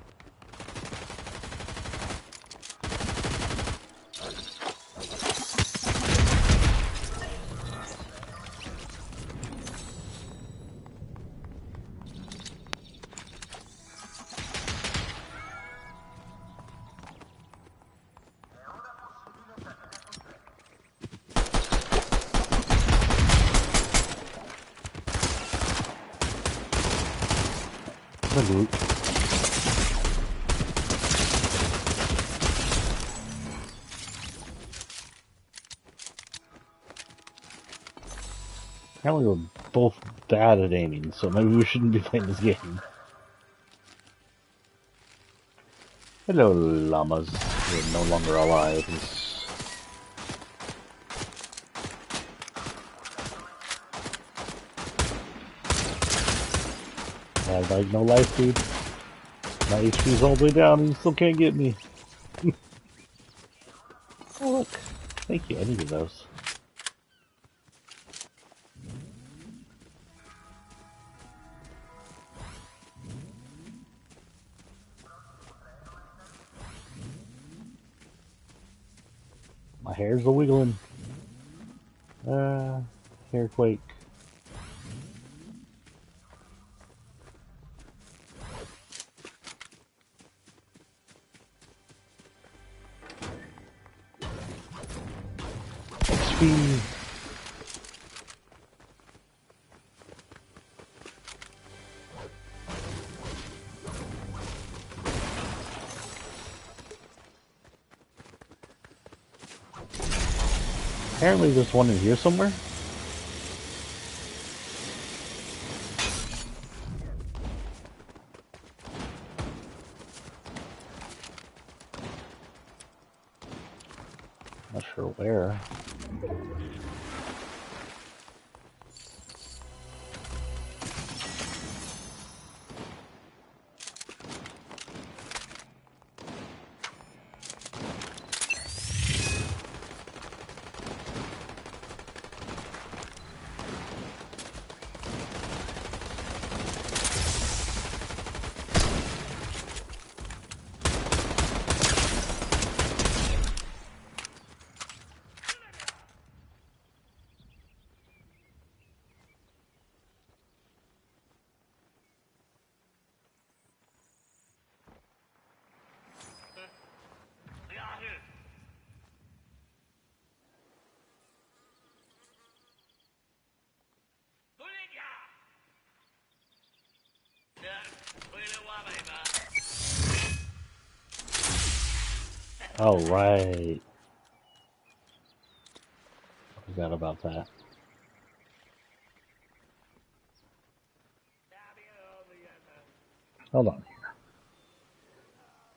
The loot. Apparently we're both bad at aiming, so maybe we shouldn't be playing this game. Hello, llamas. You're no longer alive. I have like no life, dude. My HP's all the way down and you still can't get me. Oh look. Thank you, I needed those. My hair's a wiggling. Hair quake. XP. Apparently there's one in here somewhere. Not sure where. Oh, right. Forgot about that. Hold on.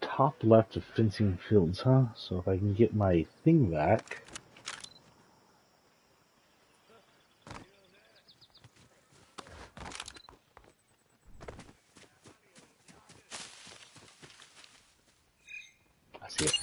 Top left of fencing fields, huh? So if I can get my thing back. I see it.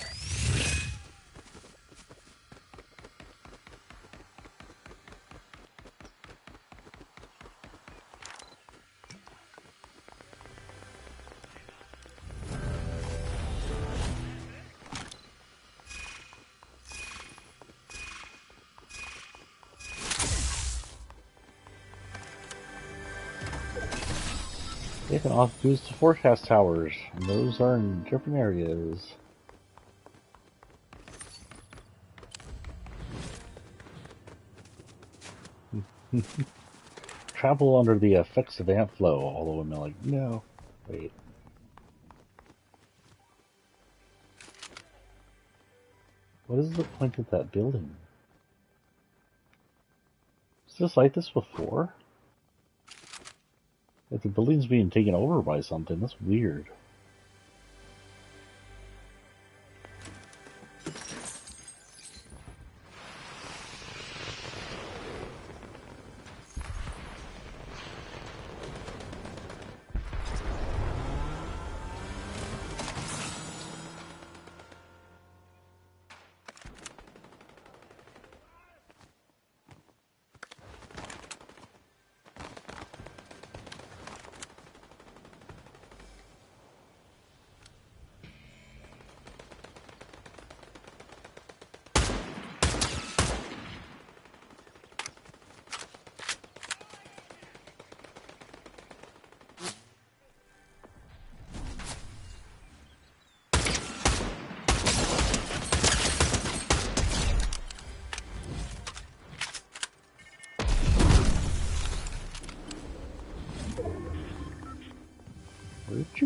They can also use the forecast towers, and those are in different areas. Travel under the effects of ant flow, all the women are like, no. Wait. What is the point of that building? Is this like this before? If the building's being taken over by something, that's weird.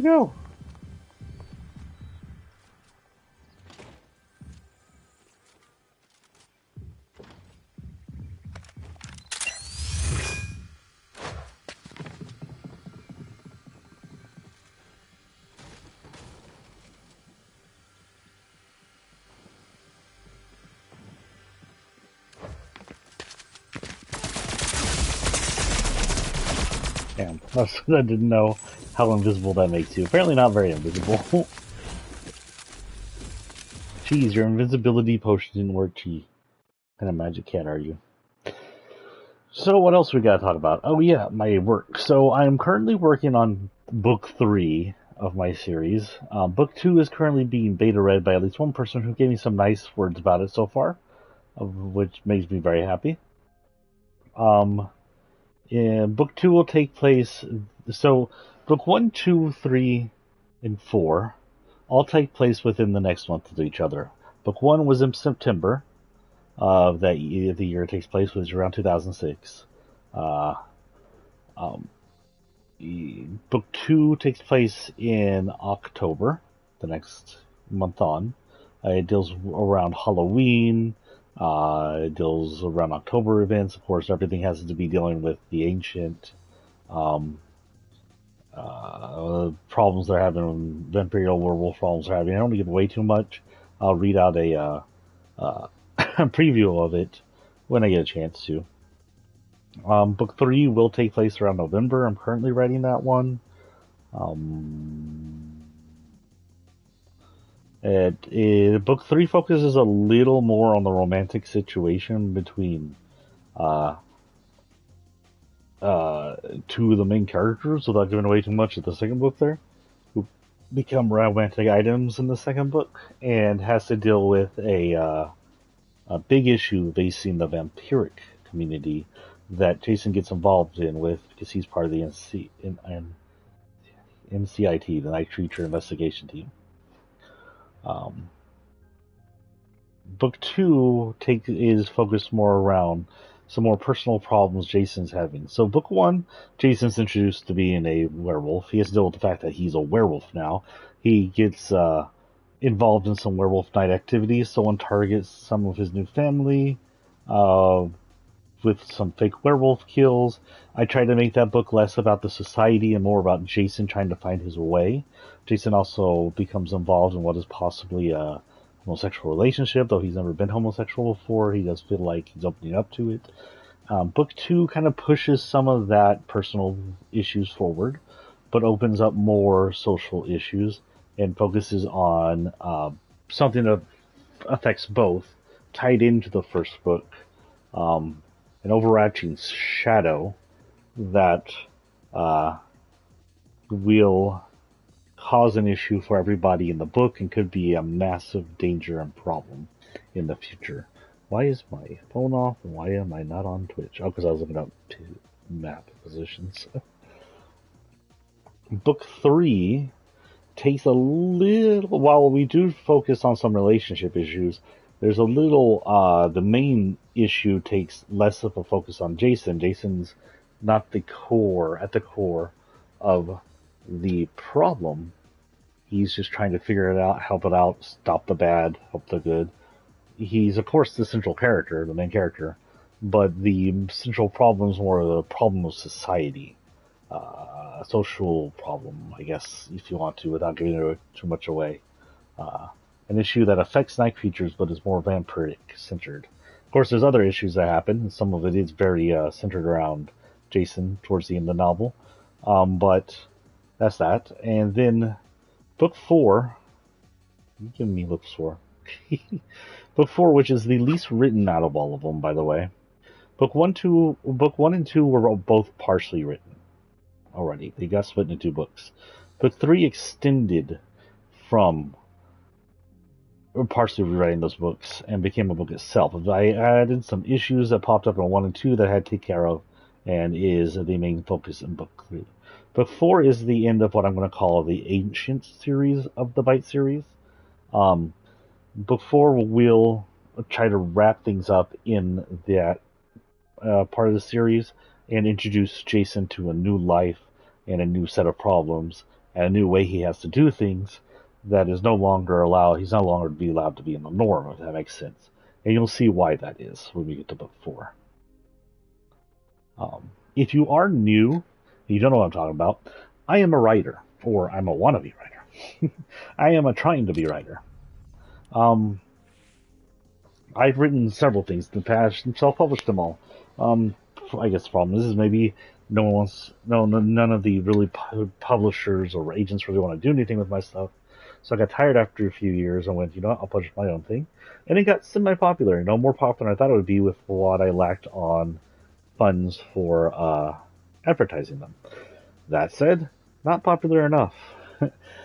you go? Damn, I didn't know how invisible that makes you. Apparently not very invisible. Jeez, your invisibility potion didn't work, gee. What kind of magic cat are you? So what else we gotta talk about? Oh yeah, my work. So I'm currently working on book 3 of my series. Book 2 is currently being beta read by at least one person who gave me some nice words about it so far, which makes me very happy. Book 2 will take place. So book 1, 2, 3, and 4 all take place within the next month of each other. Book 1 was in September. The year it takes place was around 2006. Book 2 takes place in October, the next month on. It deals around Halloween. It deals around October events. Of course, everything has to be dealing with the ancient problems they're having, Vampirial werewolf problems they're having. I don't want to give away too much. I'll read out a preview of it when I get a chance to. Book 3 will take place around November. I'm currently writing that one. Book 3 focuses a little more on the romantic situation between two of the main characters, without giving away too much of the second book there, who become romantic items in the second book, and has to deal with a big issue facing the vampiric community that Jason gets involved in with because he's part of the NCIT, the Night Creature Investigation Team. Book 2 is focused more around some more personal problems Jason's having. So book 1, Jason's introduced to being a werewolf. He has to deal with the fact that he's a werewolf now. He gets involved in some werewolf night activities. Someone targets some of his new family with some fake werewolf kills. I tried to make that book less about the society and more about Jason trying to find his way. Jason also becomes involved in what is possibly a homosexual relationship, though he's never been homosexual before. He does feel like he's opening up to it. Book 2 kind of pushes some of that personal issues forward, but opens up more social issues and focuses on something that affects both, tied into the first book. An overarching shadow that will cause an issue for everybody in the book and could be a massive danger and problem in the future. Why is my phone off and why am I not on Twitch? Oh, because I was looking up map positions. Book 3 takes a little, while we do focus on some relationship issues, there's a little, the main issue takes less of a focus on Jason. Jason's not at the core of the problem. He's just trying to figure it out, help it out, stop the bad, help the good. He's, of course, the central character, the main character, but the central problem is more the problem of society. A social problem, I guess, if you want to, without giving too much away. An issue that affects night creatures, but is more vampiric-centered. Of course, there's other issues that happen, and some of it is very centered around Jason towards the end of the novel. But that's that. And then book 4, you giving me looks for. Book 4, which is the least written out of all of them, by the way. Book 1 and 2 were both partially written already. They got split into 2 books. Book 3 extended from partially rewriting those books and became a book itself. I added some issues that popped up in 1 and 2 that I had to take care of, and is the main focus in book 3. Book 4 is the end of what I'm going to call the ancient series of the Bite series. Book 4 will try to wrap things up in that part of the series and introduce Jason to a new life and a new set of problems and a new way he has to do things that is no longer allowed. He's no longer be allowed to be in the norm, if that makes sense. And you'll see why that is when we get to book 4. If you are new, you don't know what I'm talking about, I am a writer, or I'm a wannabe writer. I am a trying to be writer. I've written several things in the past and self-published them all. I guess the problem is maybe none of the really publishers or agents really want to do anything with my stuff. So I got tired after a few years and went, you know what, I'll publish my own thing. And it got semi-popular, more popular than I thought it would be with what I lacked on funds for advertising them. That said, not popular enough.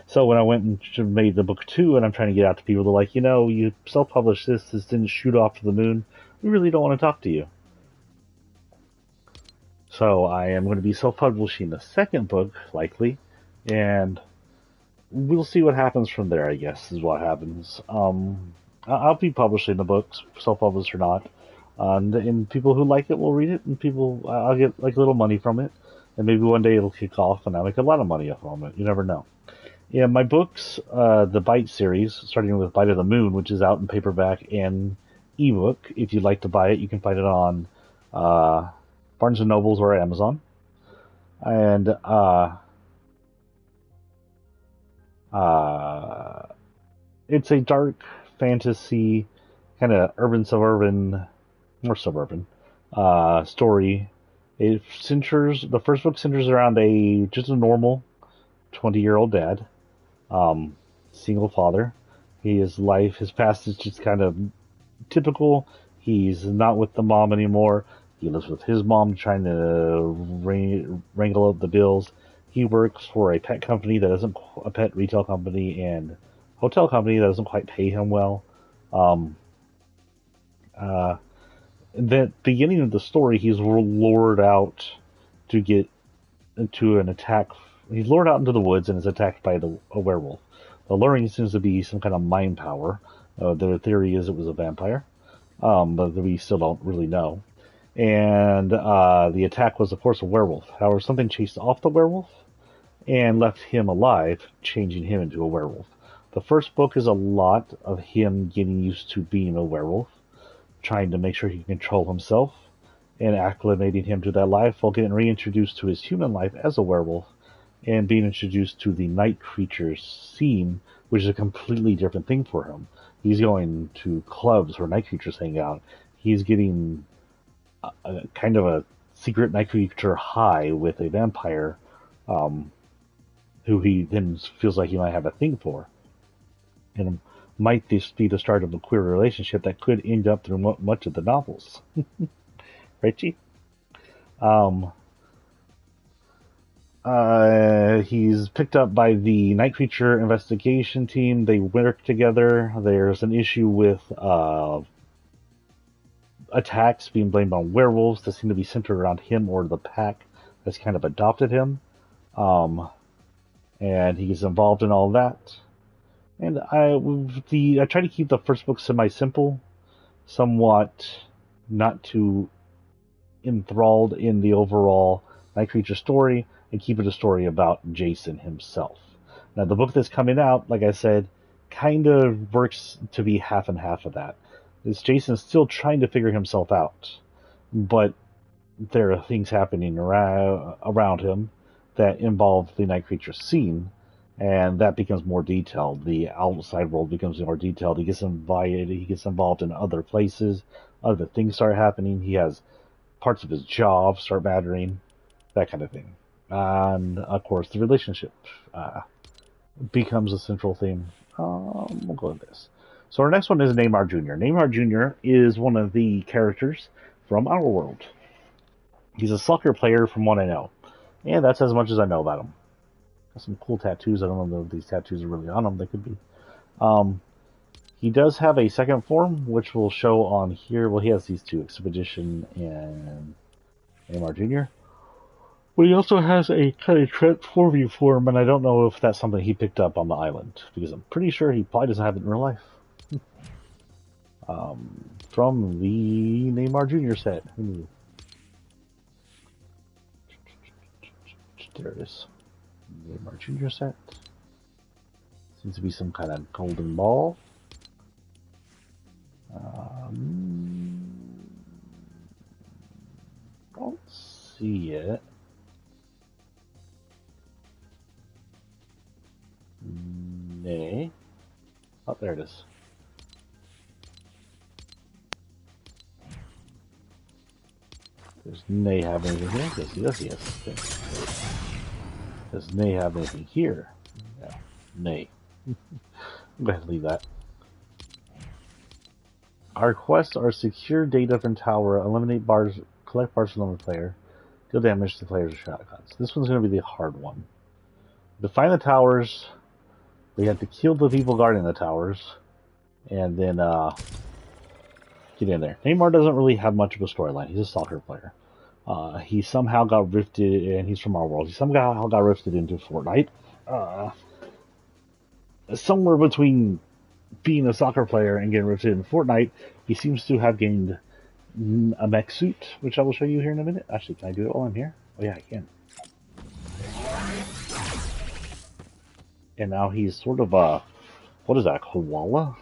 So when I went and made the book 2 and I'm trying to get out to people, they're like, you self-published this didn't shoot off to the moon. We really don't want to talk to you. So I am going to be self-publishing the second book, likely, and we'll see what happens from there, I guess, is what happens. I'll be publishing the books, self-published or not, and people who like it will read it, and I'll get like a little money from it, and maybe one day it'll kick off and I'll make a lot of money from it. You never know. Yeah, my books, the Bite series, starting with Bite of the Moon, which is out in paperback and ebook. If you'd like to buy it, you can find it on Barnes & Nobles or Amazon. And it's a dark fantasy, kind of more suburban story. The first book centers around just a normal 20-year-old dad, single father. His past is just kind of typical. He's not with the mom anymore. He lives with his mom, trying to wrangle up the bills. He works for a pet retail company and hotel company that doesn't quite pay him well. The beginning of the story, he's lured out to get into an attack. He's lured out into the woods and is attacked by a werewolf. The luring seems to be some kind of mind power. The theory is it was a vampire, but we still don't really know. And the attack was, of course, a werewolf. However, something chased off the werewolf and left him alive, changing him into a werewolf. The first book is a lot of him getting used to being a werewolf, trying to make sure he can control himself, and acclimating him to that life while getting reintroduced to his human life as a werewolf, and being introduced to the night creatures scene, which is a completely different thing for him. He's going to clubs where night creatures hang out. He's getting kind of a secret night creature high with a vampire, who he then feels like he might have a thing for. And might this be the start of a queer relationship that could end up through much of the novels? Richie? He's picked up by the night creature investigation team. They work together. There's an issue with attacks being blamed on werewolves that seem to be centered around him or the pack that's kind of adopted him. And he gets involved in all that. And I try to keep the first book semi-simple, somewhat not too enthralled in the overall night creature story, and keep it a story about Jason himself. Now, the book that's coming out, like I said, kind of works to be half and half of that. It's Jason still trying to figure himself out, but there are things happening around him that involve the night creature scene, and that becomes more detailed. The outside world becomes more detailed. He gets involved in other places. Other things start happening. He has parts of his job start mattering, that kind of thing. And, of course, the relationship becomes a central theme. We'll go with this. So our next one is Neymar Jr. Neymar Jr. is one of the characters from our world. He's a soccer player from what I know. And that's as much as I know about him. Got some cool tattoos. I don't know if these tattoos are really on him. They could be. He does have a second form, which we'll show on here. Well, he has these two, Expedition and Neymar Jr. But he also has a kind of transforming form, and I don't know if that's something he picked up on the island, because I'm pretty sure he probably doesn't have it in real life. From the Neymar Jr. set. There it is. Neymar Junior set. Seems to be some kind of golden ball. Don't see it. Nay. Oh, there it is. Does Nay have anything here? Yes, he does. Yes. Okay. Does Nay have anything here? No. Nay. I'm going to leave that. Our quests are secure data from tower, eliminate bars, collect bars from the player, deal damage to players with shotguns. This one's going to be the hard one. To find the towers, we have to kill the people guarding the towers, and then get in there. Neymar doesn't really have much of a storyline. He's a soccer player. He somehow got rifted, and he's from our world. He somehow got rifted into Fortnite. Somewhere between being a soccer player and getting rifted in Fortnite, he seems to have gained a mech suit, which I will show you here in a minute. Actually, can I do it while I'm here? Oh yeah, I can. And now he's sort of what is that, koala?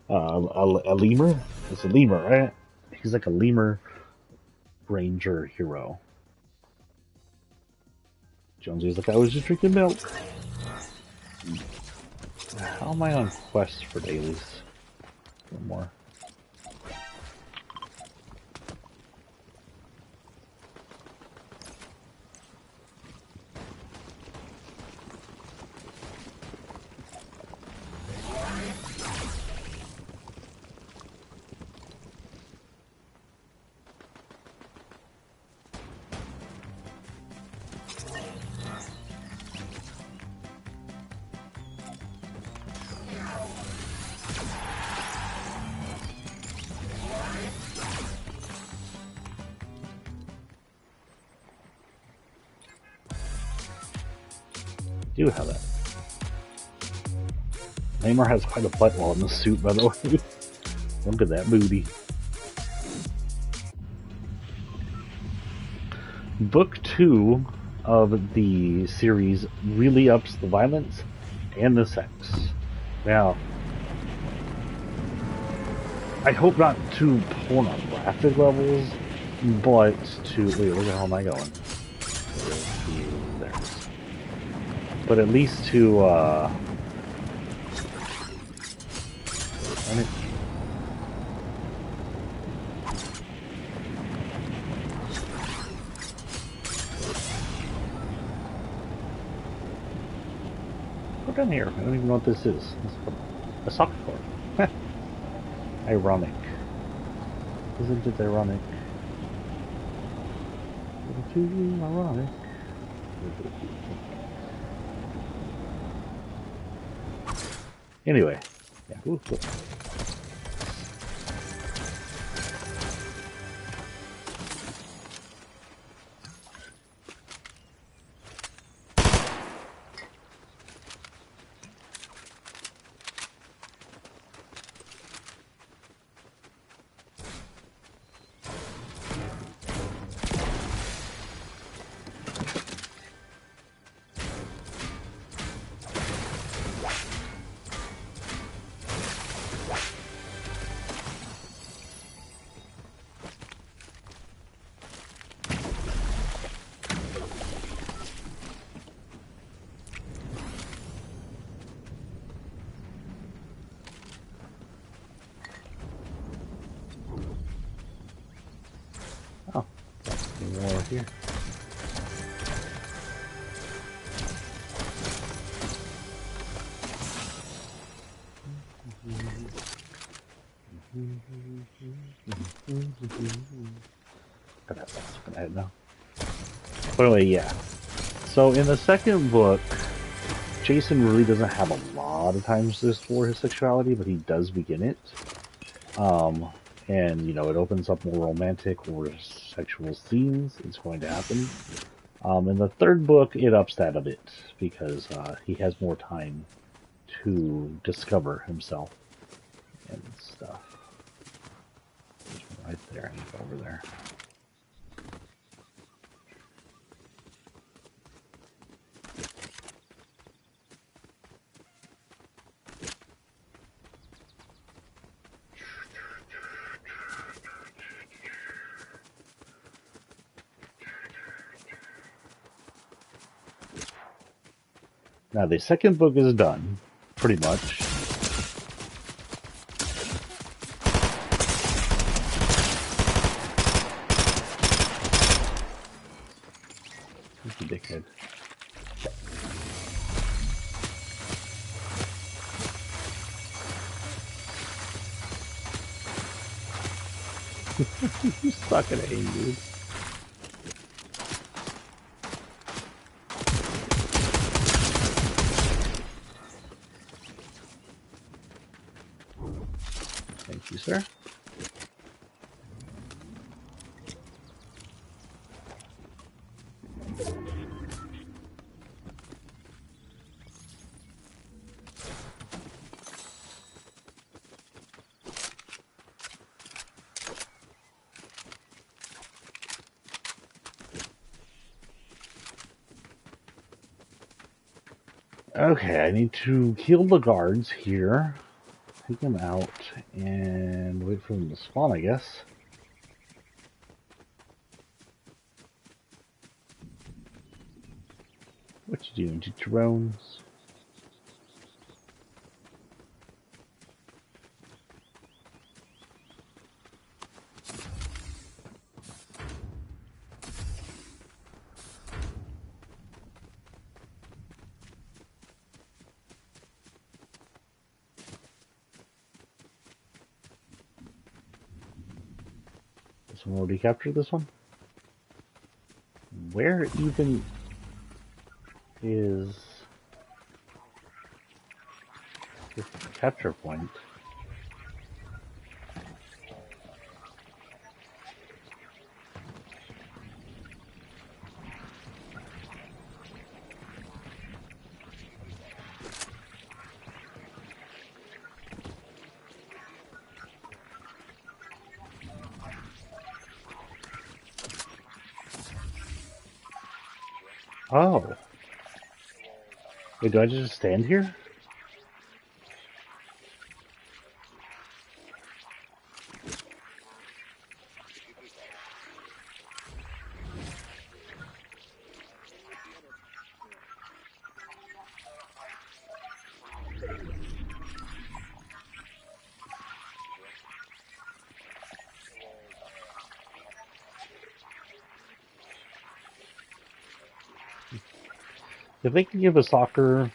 A lemur? It's a lemur, right? He's like a lemur ranger hero. Jonesy's like, I was just drinking milk. How am I on quest for dailies? One more. Do have that. Neymar has quite a butt wall in the suit, by the way. Look at that booty. Book 2 of the series really ups the violence and the sex. Now, I hope not to pornographic levels, but to... Wait, where the hell am I going? There. But at least to, Go down here. I don't even know what this is. A soccer court. Ironic. Isn't it ironic? Too ironic. Anyway, yeah. Ooh, cool. Oh, more here. That's looking at it now. But anyway, yeah. So in the second book, Jason really doesn't have a lot of times to explore his sexuality, but he does begin it. And you know, it opens up more romantic or sexual scenes. It's going to happen. In the third book, it ups that a bit because he has more time to discover himself and stuff. There's one right there. I need to go over there. Now the second book is done, pretty much. You dickhead. You suck at aim, dude. Thank you, sir. Okay, I need to kill the guards here, take them out, and wait for them to spawn, I guess. What you doing, drones? Someone already captured this one? Where even is this capture point? Oh. Wait, do I just stand here? If they can give a soccer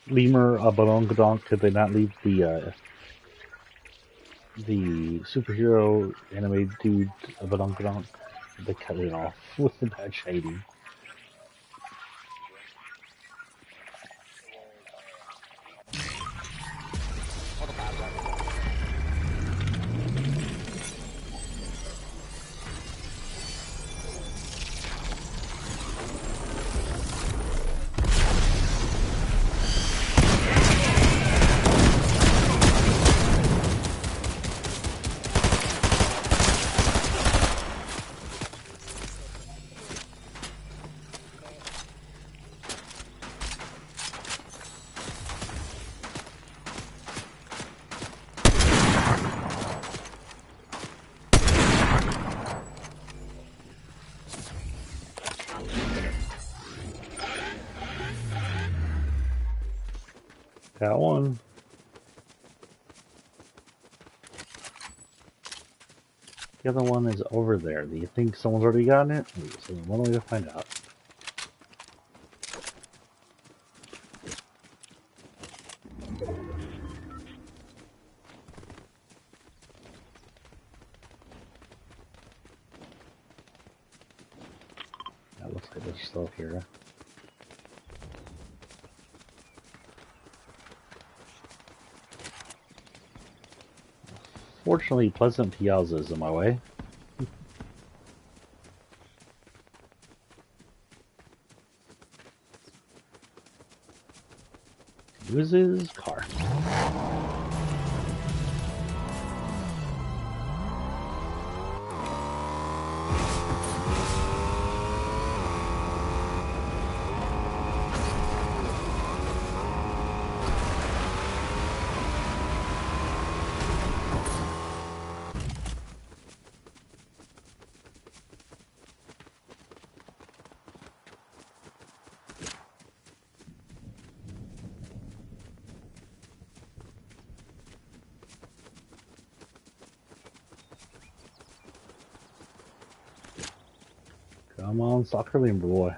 lemur a balongadonk, could they not leave the superhero anime dude a balongadonk? They cut it off with the bad shading. Got one. The other one is over there. Do you think someone's already gotten it? So one way to find out. That looks like they're still here. Fortunately, Pleasant Piazza is in my way. Uses car. Come on, soccer lane, boy.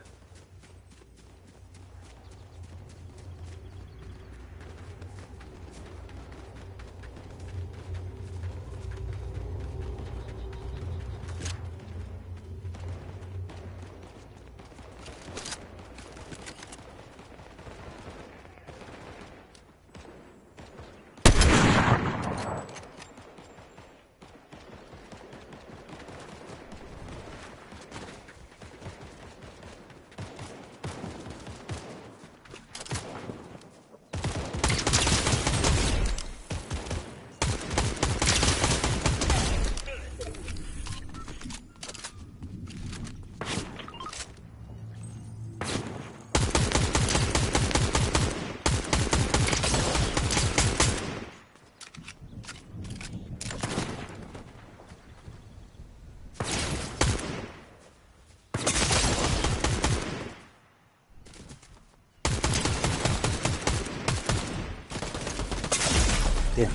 Yeah.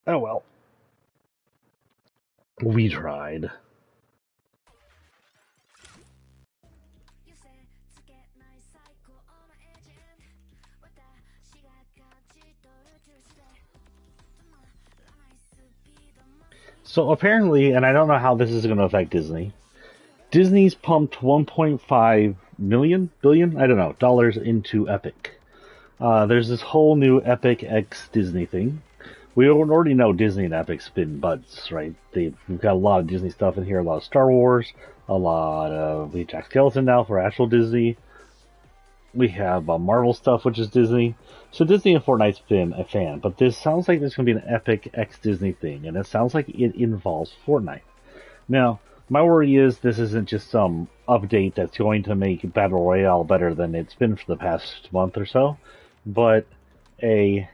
Oh well. We tried. So apparently, and I don't know how this is going to affect Disney. Disney's pumped 1.5 million, billion, I don't know, dollars into Epic. There's this whole new Epic X Disney thing. We already know Disney and Epic's been buds, right? We've got a lot of Disney stuff in here, a lot of Star Wars, a lot of Jack Skeleton now for actual Disney. We have Marvel stuff, which is Disney. So Disney and Fortnite's been a fan, but this sounds like there's going to be an Epic X Disney thing, and it sounds like it involves Fortnite. Now, my worry is this isn't just some update that's going to make Battle Royale better than it's been for the past month or so, but a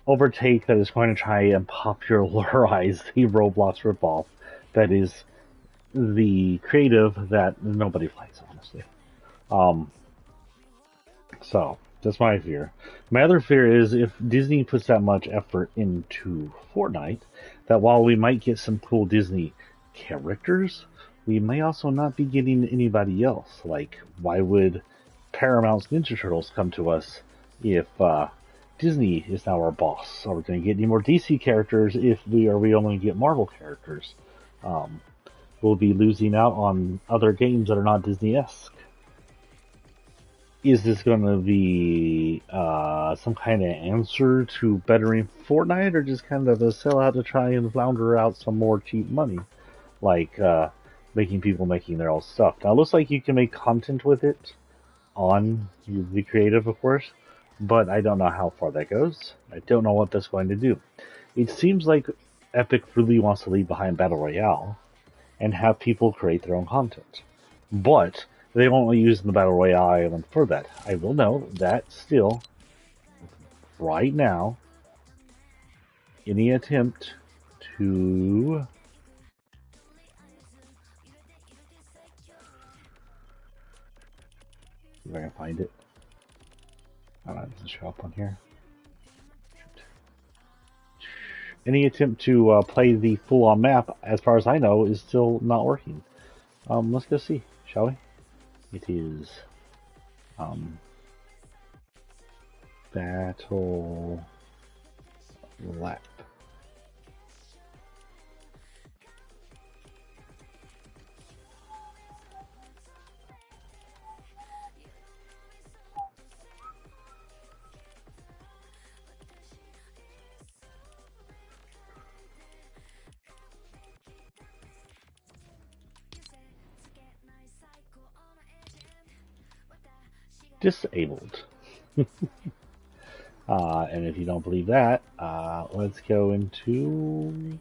overtake that is going to try and popularize the Roblox ripoff that is the creative that nobody likes, honestly. Um, so, that's my fear. My other fear is if Disney puts that much effort into Fortnite, that while we might get some cool Disney characters, we may also not be getting anybody else. Like, why would Paramount's Ninja Turtles come to us if Disney is now our boss? Are we going to get any more DC characters if we only get Marvel characters? We'll be losing out on other games that are not Disney-esque. Is this going to be some kind of answer to bettering Fortnite, or just kind of a sellout to try and flounder out some more cheap money, like making people making their own stuff? Now, it looks like you can make content with it on the creative, of course, but I don't know how far that goes. I don't know what that's going to do. It seems like Epic really wants to leave behind Battle Royale and have people create their own content, but they won't use the Battle Royale island for that. I will note that still, right now, any attempt to see if I can find it. I don't know, it doesn't show up on here. Any attempt to play the full-on map, as far as I know, is still not working. Let's go see, shall we? It is Battle Lap. Disabled. And if you don't believe that, let's go into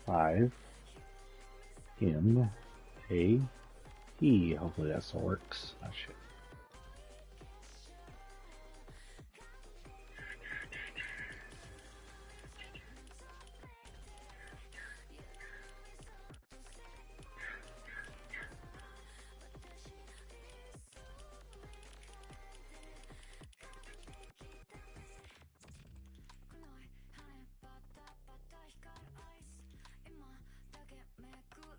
five M-A-E. Hopefully that still works. Oh shit.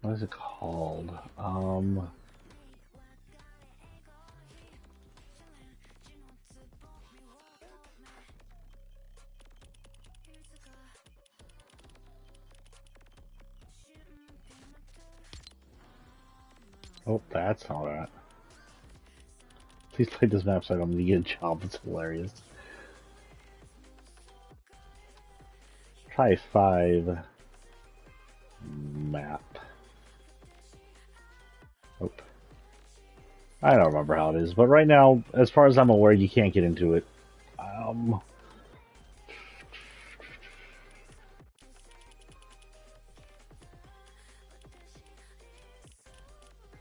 What is it called? Oh, that's not that. Please play this map so I'm gonna get a job. It's hilarious. Try 5 map. Oh. I don't remember how it is, but right now, as far as I'm aware, you can't get into it.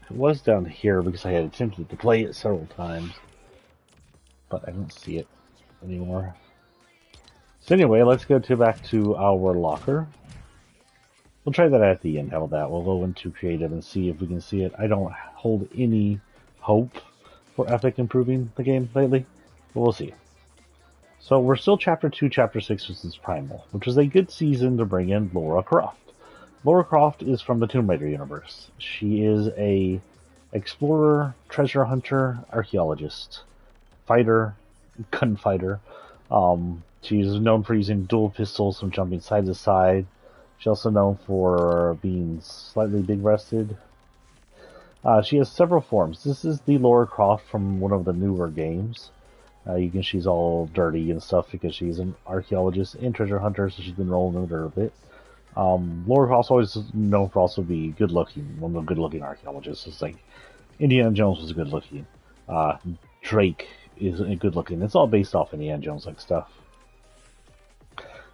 It was down here because I had attempted to play it several times, but I don't see it anymore. So anyway, let's go back to our locker. We'll try that at the end. How about that? We'll go into creative and see if we can see it. I don't hold any hope for Epic improving the game lately, but we'll see. So we're still Chapter 2, Chapter 6, which is Primal, which is a good season to bring in Lara Croft. Lara Croft is from the Tomb Raider universe. She is a explorer, treasure hunter, archaeologist, fighter, gunfighter. She's known for using dual pistols from jumping side to side. She's also known for being slightly big-breasted. She has several forms. This is the Lara Croft from one of the newer games. She's all dirty and stuff because she's an archaeologist and treasure hunter, so she's been rolling in the dirt a bit. Lara Croft's always known for also be good looking, one of the good looking archaeologists. It's like Indiana Jones was good looking. Drake is good looking. It's all based off Indiana Jones like stuff.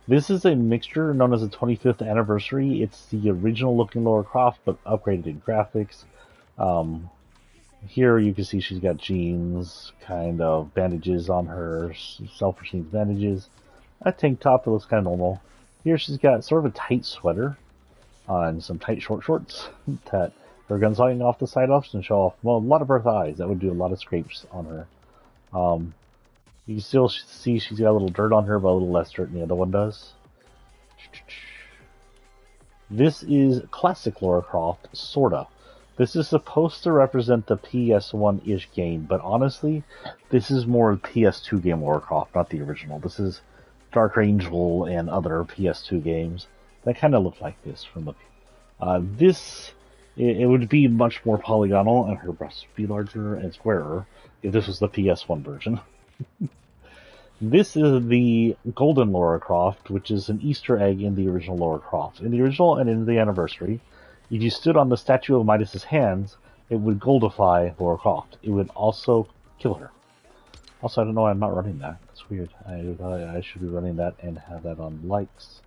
This is a mixture known as the 25th anniversary. It's the original looking Lara Croft, but upgraded in graphics. Here you can see she's got jeans, kind of bandages on her, self-received bandages, a tank top that looks kind of normal. Here she's got sort of a tight sweater and some tight short shorts that her gun's hanging off the side off and show off, well, a lot of her thighs. That would do a lot of scrapes on her. You can still see she's got a little dirt on her, but a little less dirt than the other one does. This is classic Lara Croft, sorta. This is supposed to represent the PS1-ish game, but honestly, this is more PS2 game Lara Croft, not the original. This is Dark Angel and other PS2 games that kind of look like this from the. It would be much more polygonal, and her breasts would be larger and squarer if this was the PS1 version. This is the Golden Lara Croft, which is an Easter egg in the original Lara Croft. In the original and in the anniversary, if you stood on the statue of Midas's hands, it would goldify Lara Croft. It would also kill her. Also, I don't know why I'm not running that. It's weird. I should be running that and have that on likes.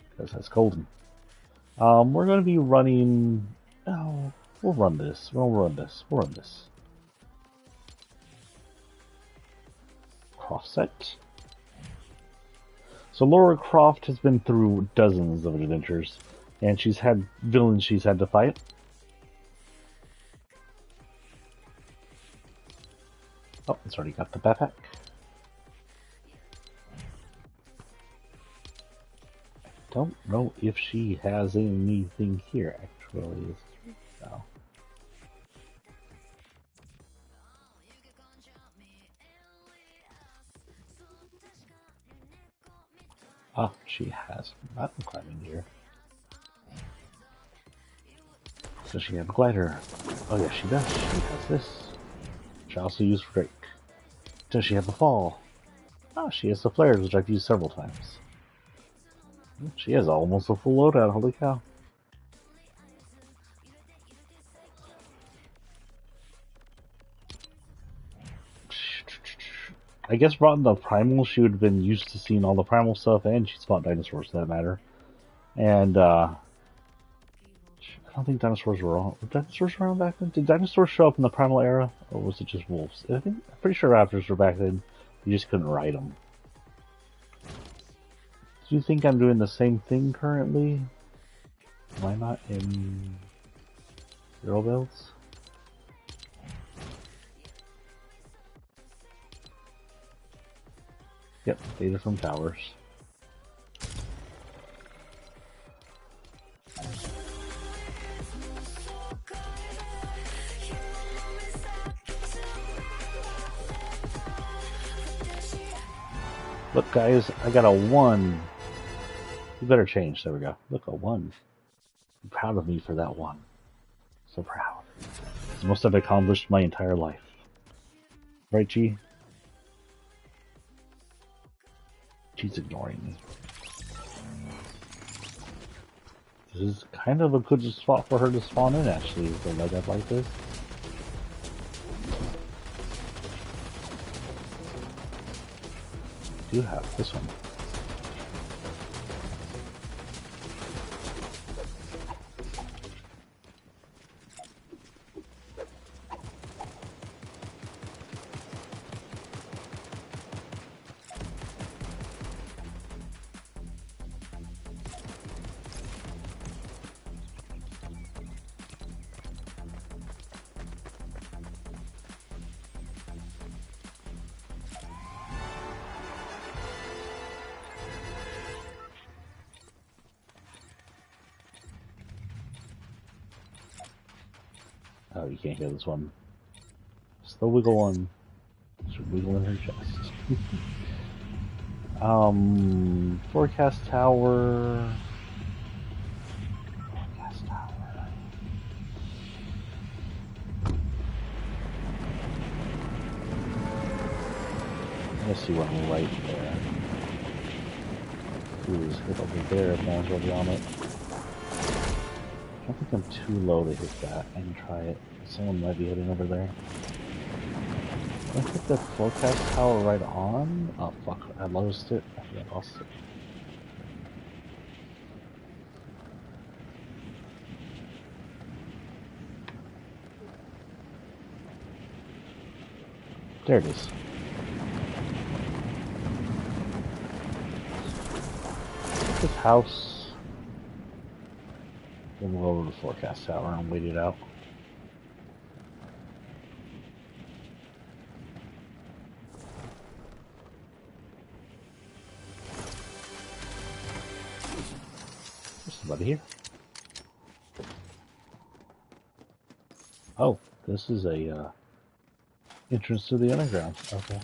Because that's golden. We're going to be running... Oh, we'll run this. We'll run this. Croft set. So Lara Croft has been through dozens of adventures. And she's had villains she's had to fight. Oh, it's already got the backpack. I don't know if she has anything here, actually. No. Oh, she has mountain climbing gear. Does she have a glider? Oh yeah, she does. She has this. She also used for Drake. Does she have a fall? Oh, she has the flares, which I've used several times. She has almost a full loadout, holy cow. I guess brought in the primal, she would have been used to seeing all the primal stuff, and she's fought dinosaurs, for that matter. And, I don't think dinosaurs were around. Were dinosaurs around back then? Did dinosaurs show up in the primal era, or was it just wolves? I'm pretty sure raptors were back then. You just couldn't ride them. Do you think I'm doing the same thing currently? Am I not in Zero Bells? Yep, data from towers. Look, guys, I got a 1. You better change. There we go. Look, a 1. I'm proud of me for that 1. So proud. It's the most I've accomplished my entire life. Right, G? She's ignoring me. This is kind of a good spot for her to spawn in, actually, if they let that like this. I do have this one. Oh, you can't hear this one. Still wiggle one. Should wiggle in her chest. Forecast tower. Forecast tower. Let's see one right there. Ooh, hit over there if no one's already on it. I don't think I'm too low to hit that. I can try it. Someone might be hitting over there. I hit the forecast tower right on. Oh fuck, I lost it. I think I lost it. There it is. Hit this house. Then we'll go over to the forecast tower and wait it out. There's somebody here. Oh, this is a entrance to the underground. Okay.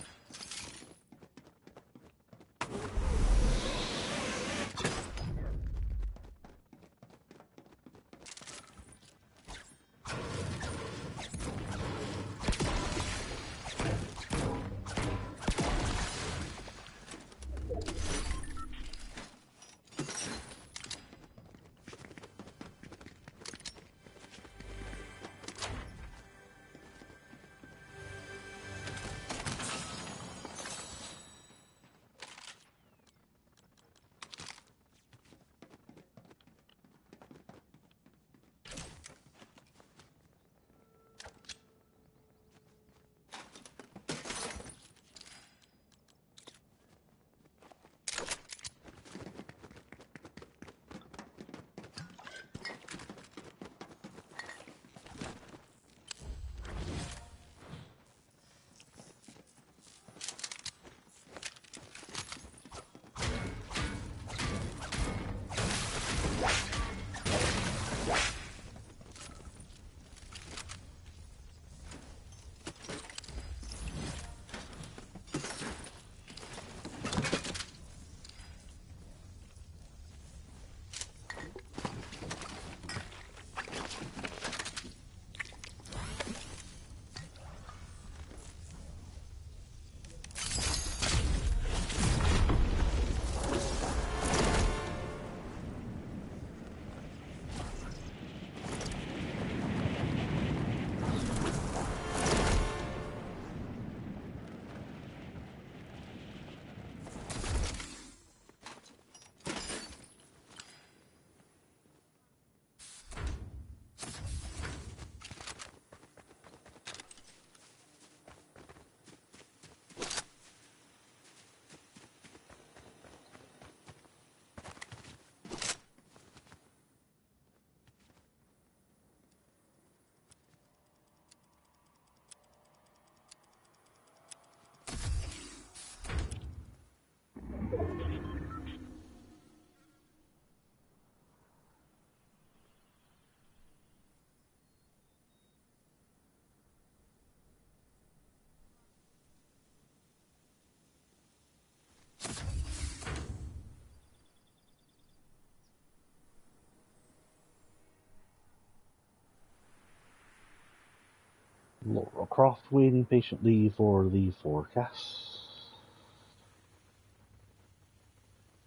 Laura Croft waiting patiently for the forecast.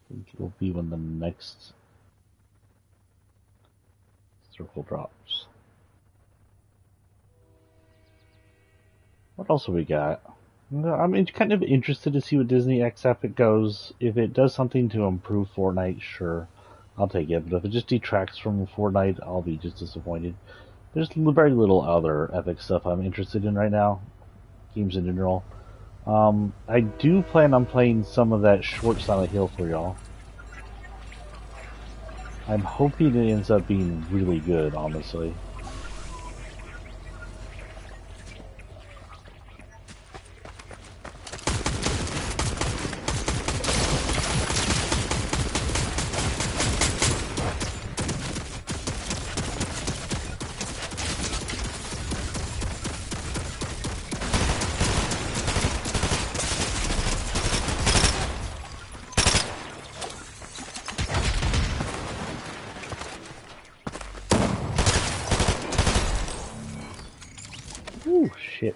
I think it'll be when the next circle drops. What else have we got? I'm kind of interested to see what Disney XF it goes. If it does something to improve Fortnite, sure, I'll take it. But if it just detracts from Fortnite, I'll be just disappointed. There's very little other Epic stuff I'm interested in right now. Games in general. I do plan on playing some of that short Silent Hill for y'all. I'm hoping it ends up being really good, honestly. Ooh, shit.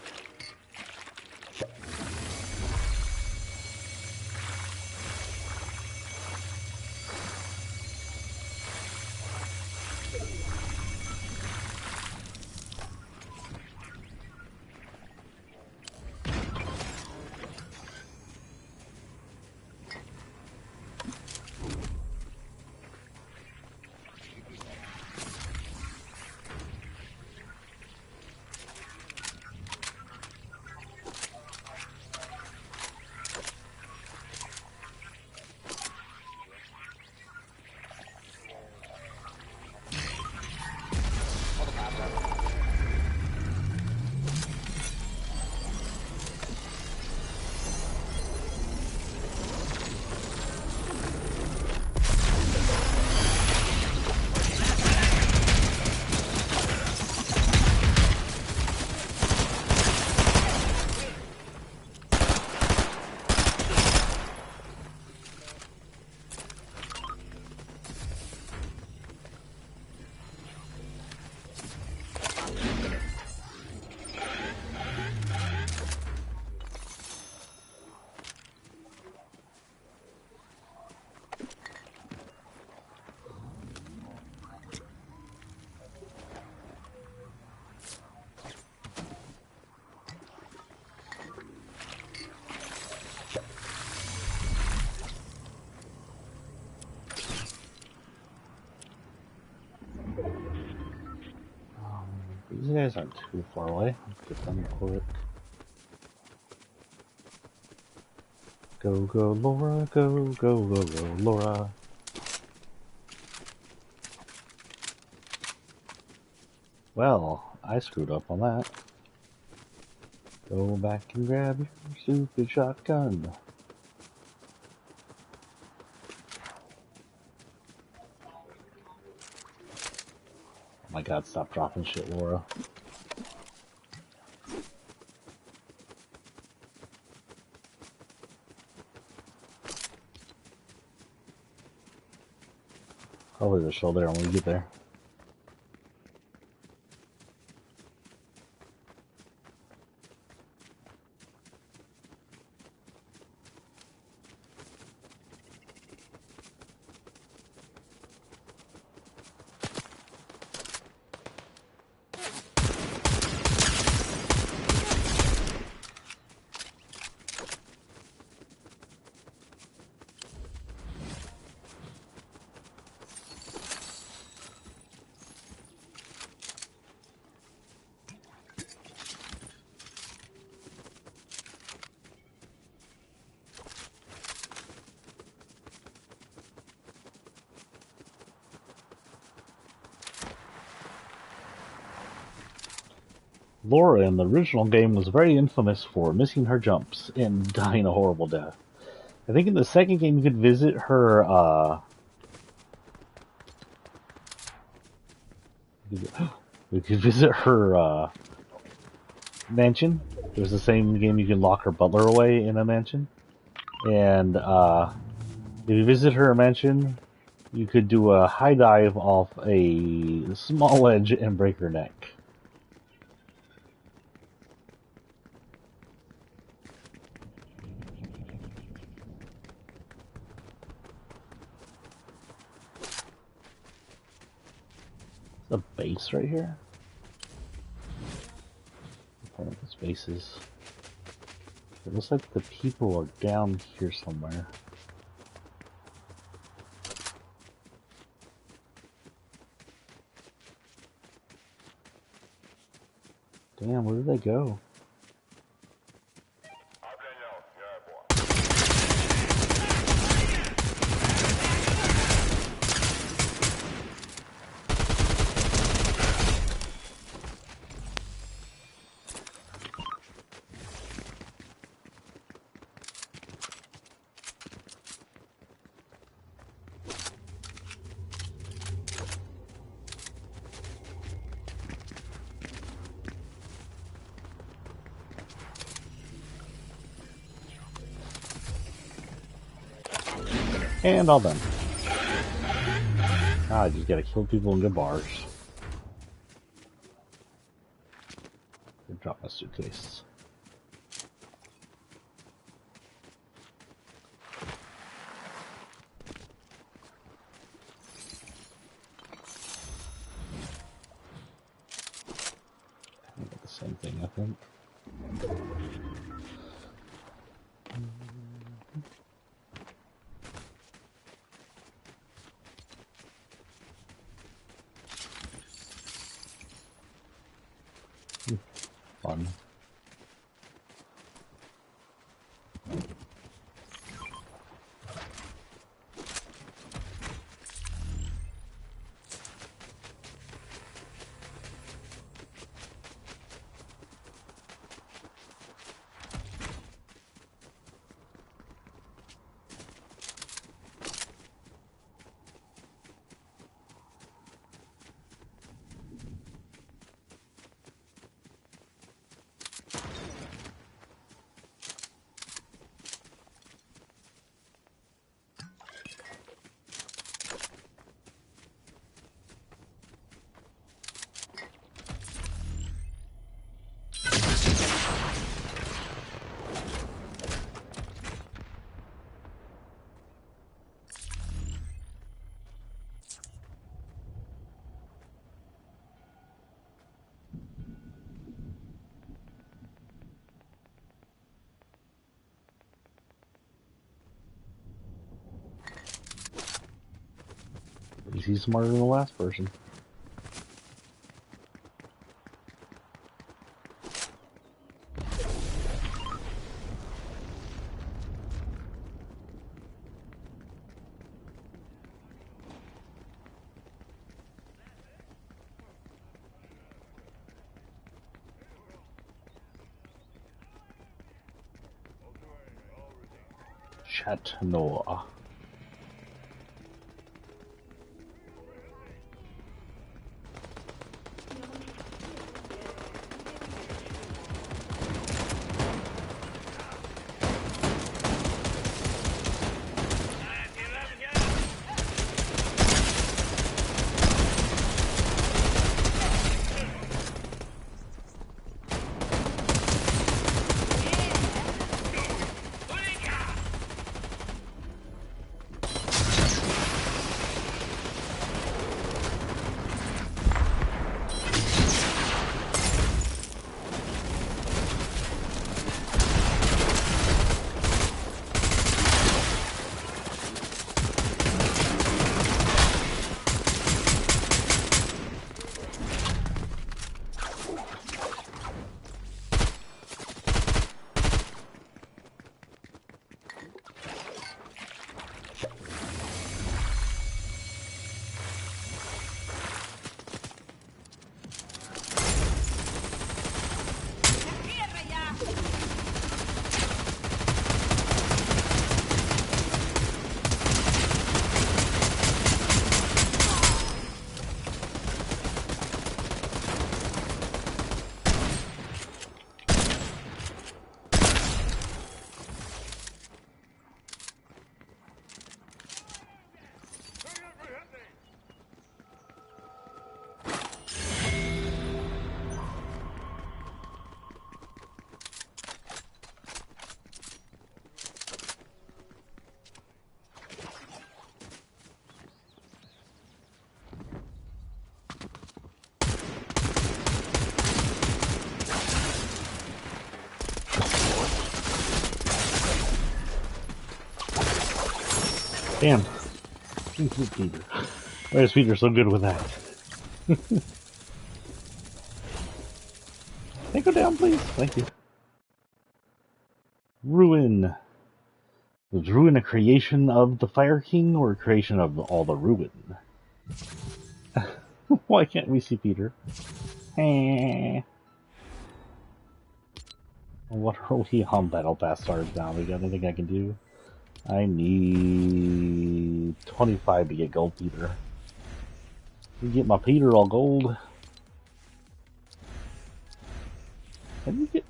These guys aren't too far away. Let's get them quick. Go, go, Laura, go, go, go, go, Laura. Well, I screwed up on that. Go back and grab your stupid shotgun. Oh my god, stop dropping shit, Laura. Probably the shoulder when we get there. Laura in the original game was very infamous for missing her jumps and dying a horrible death. I think in the second game you could visit her, we could visit her, mansion. It was the same game you could lock her butler away in a mansion. And, if you visit her mansion, you could do a high dive off a small ledge and break her neck. base right here? I don't know what this base is. It looks like the people are down here somewhere. Damn, where did they go? And all done. Ah, I just gotta kill people and get bars. Drop my suitcase. I got the same thing, I think. Fun. He's smarter than the last person. Chattanooga. Damn. Peter. Why is Peter so good with that? Can I go down, please? Thank you. Ruin. Was Ruin a creation of the Fire King or a creation of all the Ruin? Why can't we see Peter? What are we on Battle Pass stars now? We got anything I can do? I need 25 to get gold Peter. You get my Peter all gold. Can you get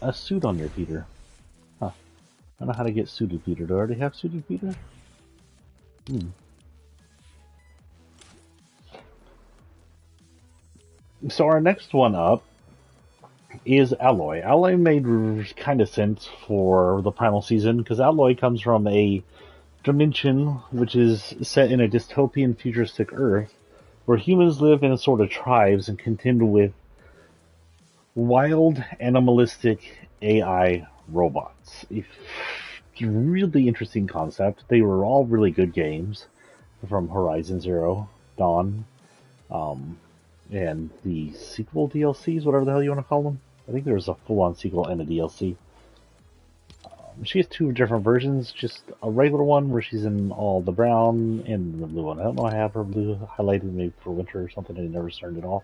a suit on your Peter? Huh. I don't know how to get suited Peter. Do I already have suited Peter? So our next one up is Alloy. Alloy made kind of sense for the Primal season because Alloy comes from a dimension which is set in a dystopian futuristic Earth where humans live in sort of tribes and contend with wild animalistic AI robots. A really interesting concept. They were all really good games from Horizon Zero Dawn, and the sequel DLCs, whatever the hell you want to call them. I think there's a full-on sequel and a DLC. She has two different versions, just a regular one where she's in all the brown and the blue one. I don't know, I have her blue highlighted maybe for winter or something, and I never turned it off.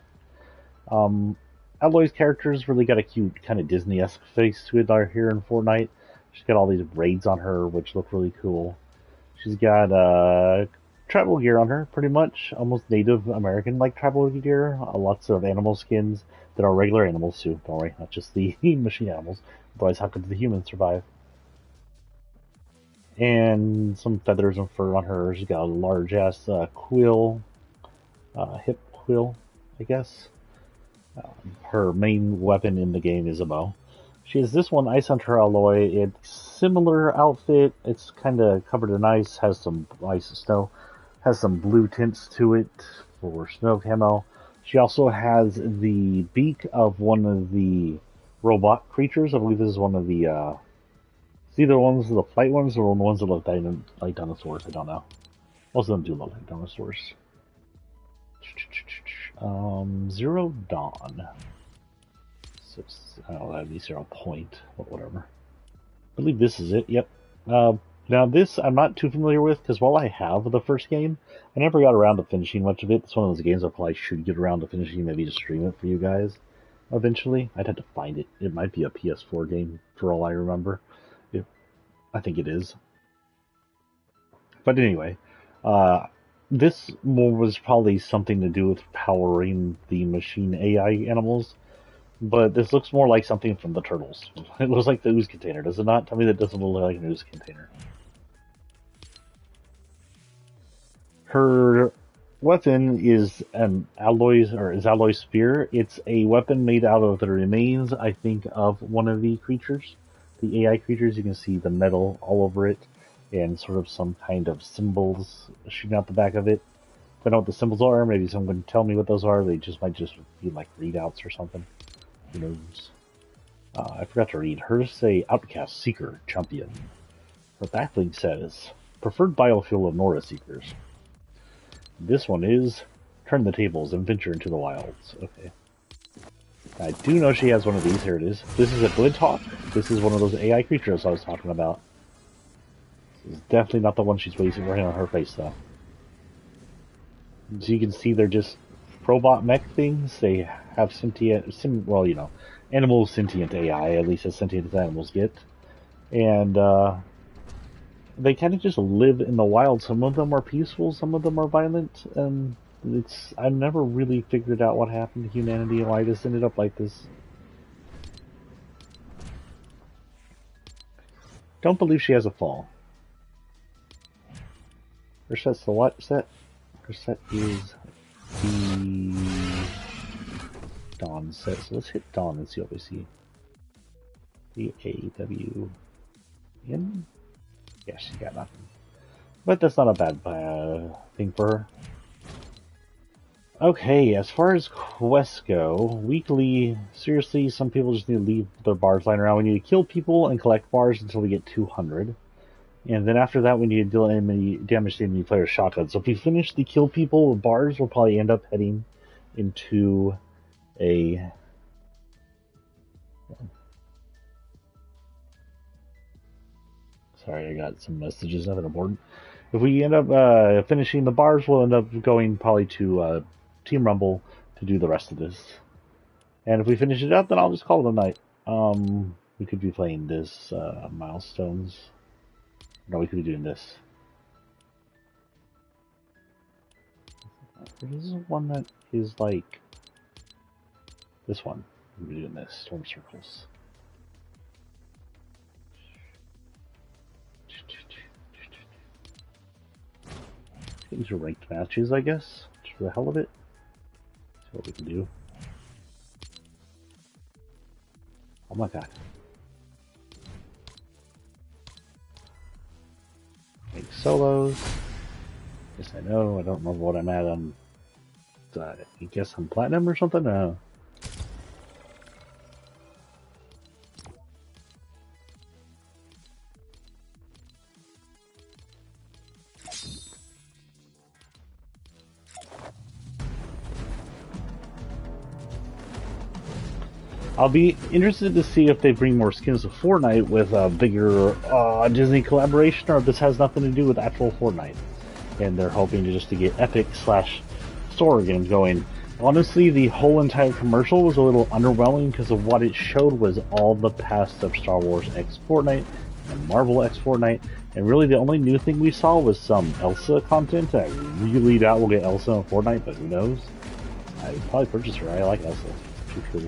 Alloy's character's really got a cute kind of Disney-esque face to it here in Fortnite. She's got all these braids on her, which look really cool. She's got tribal gear on her, pretty much. Almost Native American-like tribal gear. Lots of animal skins that are regular animals too, don't worry, not just the machine animals. Otherwise, how could the humans survive? And some feathers and fur on her. She's got a large-ass quill, hip quill, I guess. Her main weapon in the game is a bow. She has this one, Ice Hunter Alloy. It's similar outfit. It's kind of covered in ice, has some ice and snow, has some blue tints to it for snow camo. She also has the beak of one of the robot creatures. I believe this is one of the, it's either ones of the flight ones or the ones that look like dinosaurs. I don't know. Most of them do look like dinosaurs. Zero Dawn. So, I don't know, that'd be 0 point, but whatever. I believe this is it, yep. Now this I'm not too familiar with, because while I have the first game, I never got around to finishing much of it. It's one of those games I probably should get around to finishing, maybe just stream it for you guys eventually. I'd have to find it. It might be a PS4 game, for all I remember. I think it is. But anyway, this was probably something to do with powering the machine AI animals, but this looks more like something from the Turtles. It looks like the ooze container, does it not? Tell me that doesn't look like an ooze container. Her weapon is an Alloy spear. It's a weapon made out of the remains, I think, of one of the creatures. The AI creatures, you can see the metal all over it, and sort of some kind of symbols shooting out the back of it. If I know what the symbols are, maybe someone can tell me what those are. They might just be like readouts or something. Who knows? I forgot to read. Hers say Outcast Seeker Champion. Her backlink says Preferred Biofuel of Nora Seekers. This one is Turn the Tables and Venture into the Wilds. Okay. I do know she has one of these. Here it is. This is a Glidhawk. This is one of those AI creatures I was talking about. This is definitely not the one she's wasting right on her face, though. So you can see they're just robot mech things. They have sentient, well, you know, animal sentient AI, at least as sentient as animals get. And they kind of just live in the wild. Some of them are peaceful, some of them are violent, and I've never really figured out what happened to humanity and why this ended up like this. Don't believe she has a fall. Her set's the what set? Her set is the Dawn set. So let's hit Dawn and see what we see. D-A-W-N? Yeah, she's got nothing. But that's not a bad thing for her. Okay, as far as quests go, weekly, seriously, some people just need to leave their bars lying around. We need to kill people and collect bars until we get 200. And then after that, we need to deal enemy damage to enemy player's shotgun. So if we finish the kill people with bars, we'll probably end up heading into a... Sorry, I got some messages, nothing important. If we end up finishing the bars, we'll end up going probably to Team Rumble to do the rest of this. And if we finish it up, then I'll just call it a night. We could be playing this milestones. No, we could be doing this. This is one that is like this one. We're doing this storm circles. These are ranked matches, I guess, just for the hell of it. See what we can do. Oh my god. Make solos. Yes, I know. I don't remember what I'm at on. I guess I'm platinum or something? No. I'll be interested to see if they bring more skins to Fortnite with a bigger Disney collaboration, or if this has nothing to do with actual Fortnite. And they're hoping to get Epic/store games going. Honestly, the whole entire commercial was a little underwhelming because of what it showed was all the past of Star Wars X Fortnite and Marvel X Fortnite, and really the only new thing we saw was some Elsa content. I really doubt we'll get Elsa in Fortnite, but who knows? I'd probably purchase her. I like Elsa. She's cool.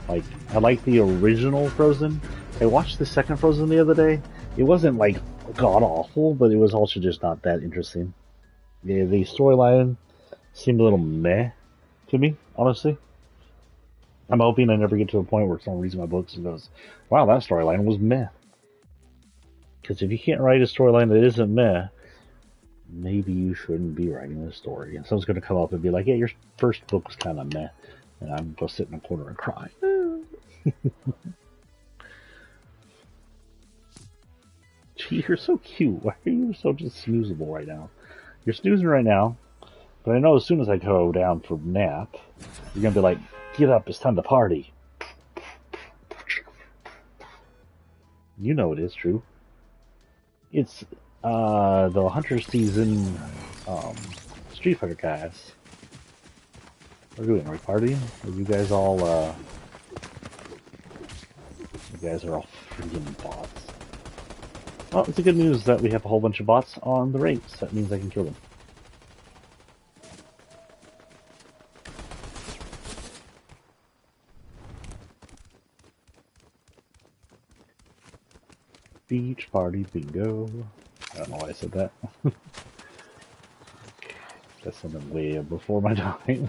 Like, I like the original Frozen. I watched the second Frozen the other day. It wasn't like god awful, but it was also just not that interesting. Yeah, the storyline seemed a little meh to me, honestly. I'm hoping I never get to a point where someone reads my books and goes, wow, that storyline was meh. Because if you can't write a storyline that isn't meh, maybe you shouldn't be writing a story. And someone's going to come up and be like, yeah, your first book was kind of meh. And I'm going to sit in a corner and cry. Gee, you're so cute. Why are you so just snoozable right now? You're snoozing right now, but I know as soon as I go down for nap, you're going to be like, get up, it's time to party. You know it is true. It's the Hunter season Street Fighter guys. What are we doing? Are we partying? Are you guys all, you guys are all freaking bots. Well, it's a good news that we have a whole bunch of bots on the ranks. That means I can kill them. Beach party bingo. I don't know why I said that. That's something way before my time.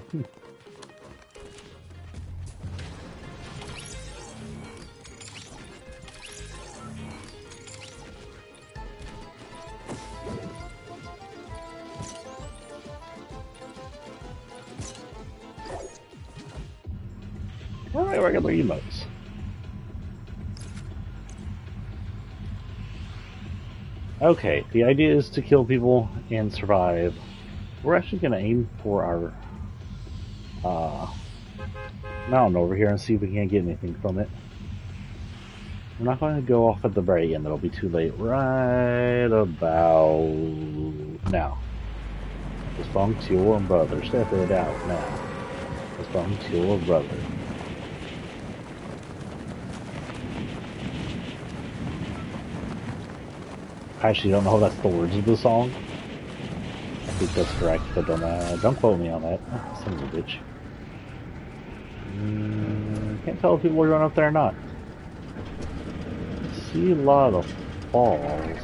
Alright, regular emotes. Okay, the idea is to kill people and survive. We're actually going to aim for our mountain over here and see if we can't get anything from it. We're not going to go off at the very end. That'll be too late. Right about now. Respond to your brother. Step it out now. Respond to your brother. I actually don't know if that's the words of the song. I think that's correct, but don't quote me on that. Oh, son of a bitch. Can't tell if people are going up there or not. I see a lot of falls.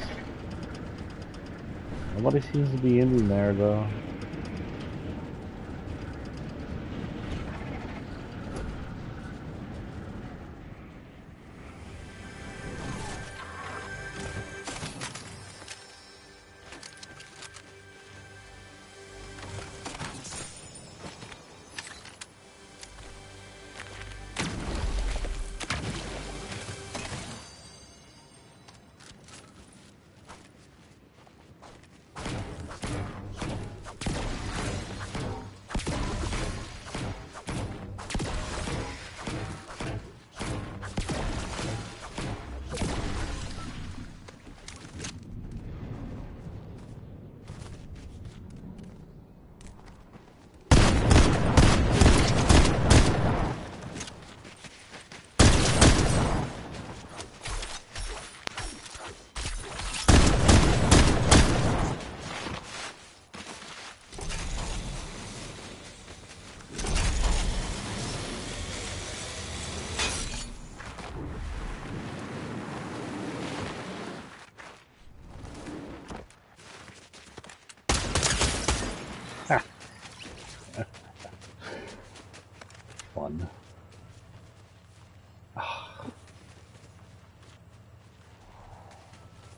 Nobody seems to be in there though.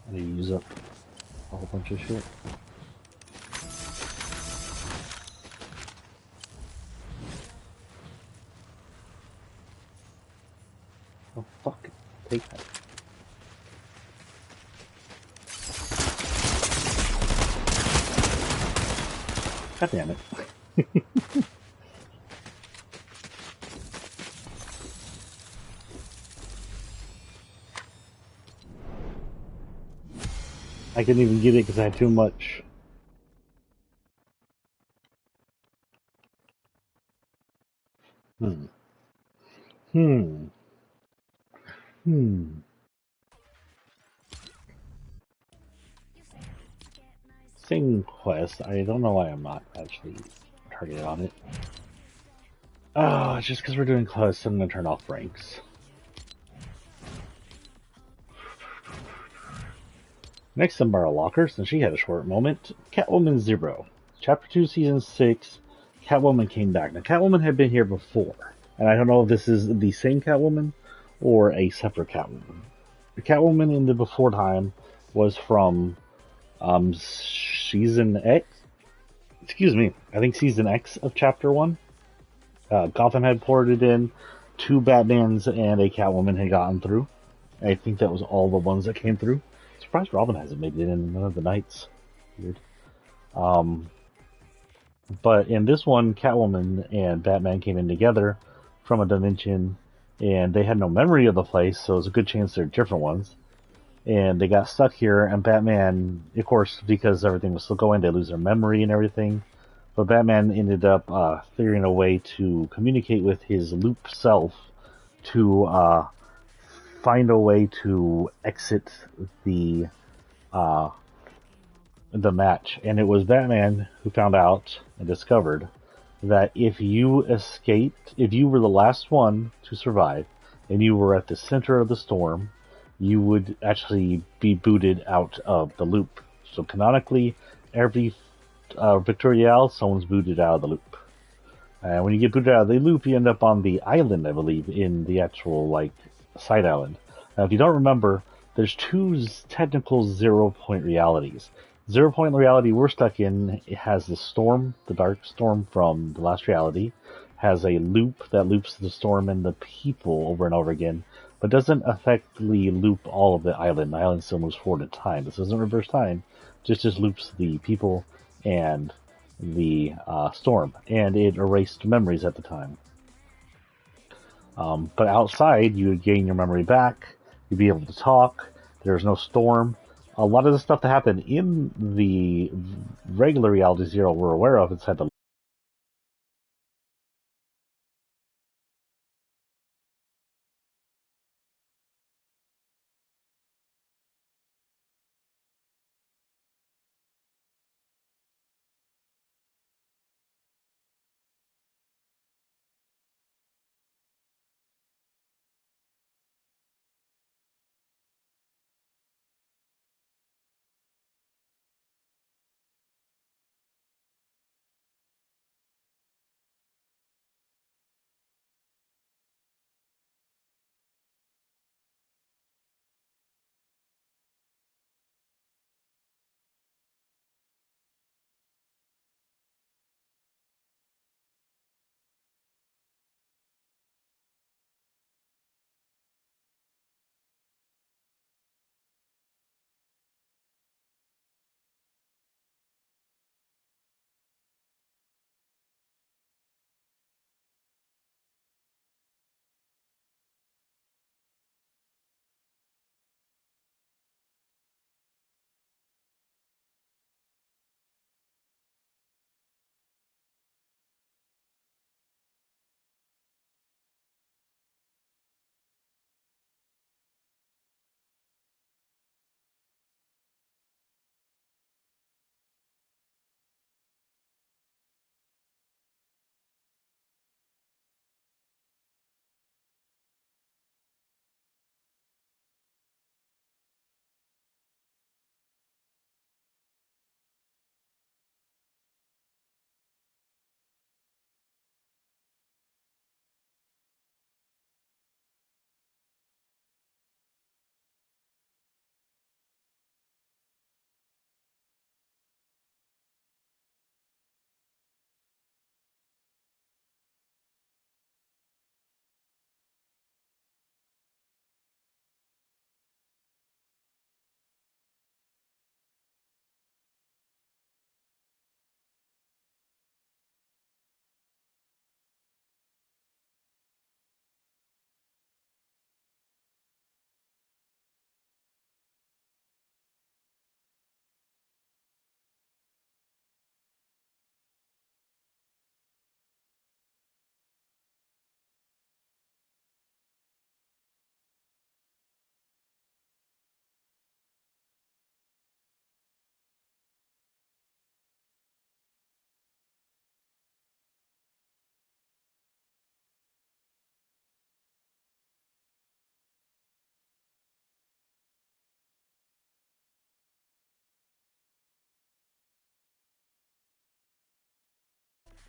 I need to use up a whole bunch of shit. Oh, fuck. Take that. God damn it. I couldn't even get it because I had too much. Hmm. Hmm. Hmm. Same quest. I don't know why I'm not actually targeted on it. Oh, it's just because we're doing quests, I'm gonna turn off ranks. Next on Bar Lockers, and she had a short moment. Catwoman 0. Chapter 2, Season 6. Catwoman came back. Now, Catwoman had been here before, and I don't know if this is the same Catwoman or a separate Catwoman. The Catwoman in the before time was from Season X. Excuse me, I think Season X of Chapter 1. Gotham had ported in, 2 Batmans and a Catwoman had gotten through. I think that was all the ones that came through. Surprised Robin hasn't made it in none of the nights. Weird. Um, but in this one, Catwoman and Batman came in together from a dimension, and they had no memory of the place, so it's a good chance they're different ones. And they got stuck here, and Batman, of course, because everything was still going, they lose their memory and everything. But Batman ended up figuring a way to communicate with his loop self to find a way to exit the uh, the match. And it was Batman who found out and discovered that if you escaped, if you were the last one to survive, and you were at the center of the storm, you would actually be booted out of the loop. So canonically, every Victoriale, someone's booted out of the loop. And when you get booted out of the loop, you end up on the island, I believe, in the actual, like, side island. Now, if you don't remember, there's 2 technical 0-point realities. 0-point reality we're stuck in, it has the storm, the dark storm from the last reality, has a loop that loops the storm and the people over and over again, but doesn't effectively loop all of the island. The island still moves forward in time. This isn't reverse time, just loops the people and the storm, and it erased memories at the time. But outside, you would gain your memory back. You'd be able to talk. There's no storm. A lot of the stuff that happened in the regular Reality Zero we're aware of inside the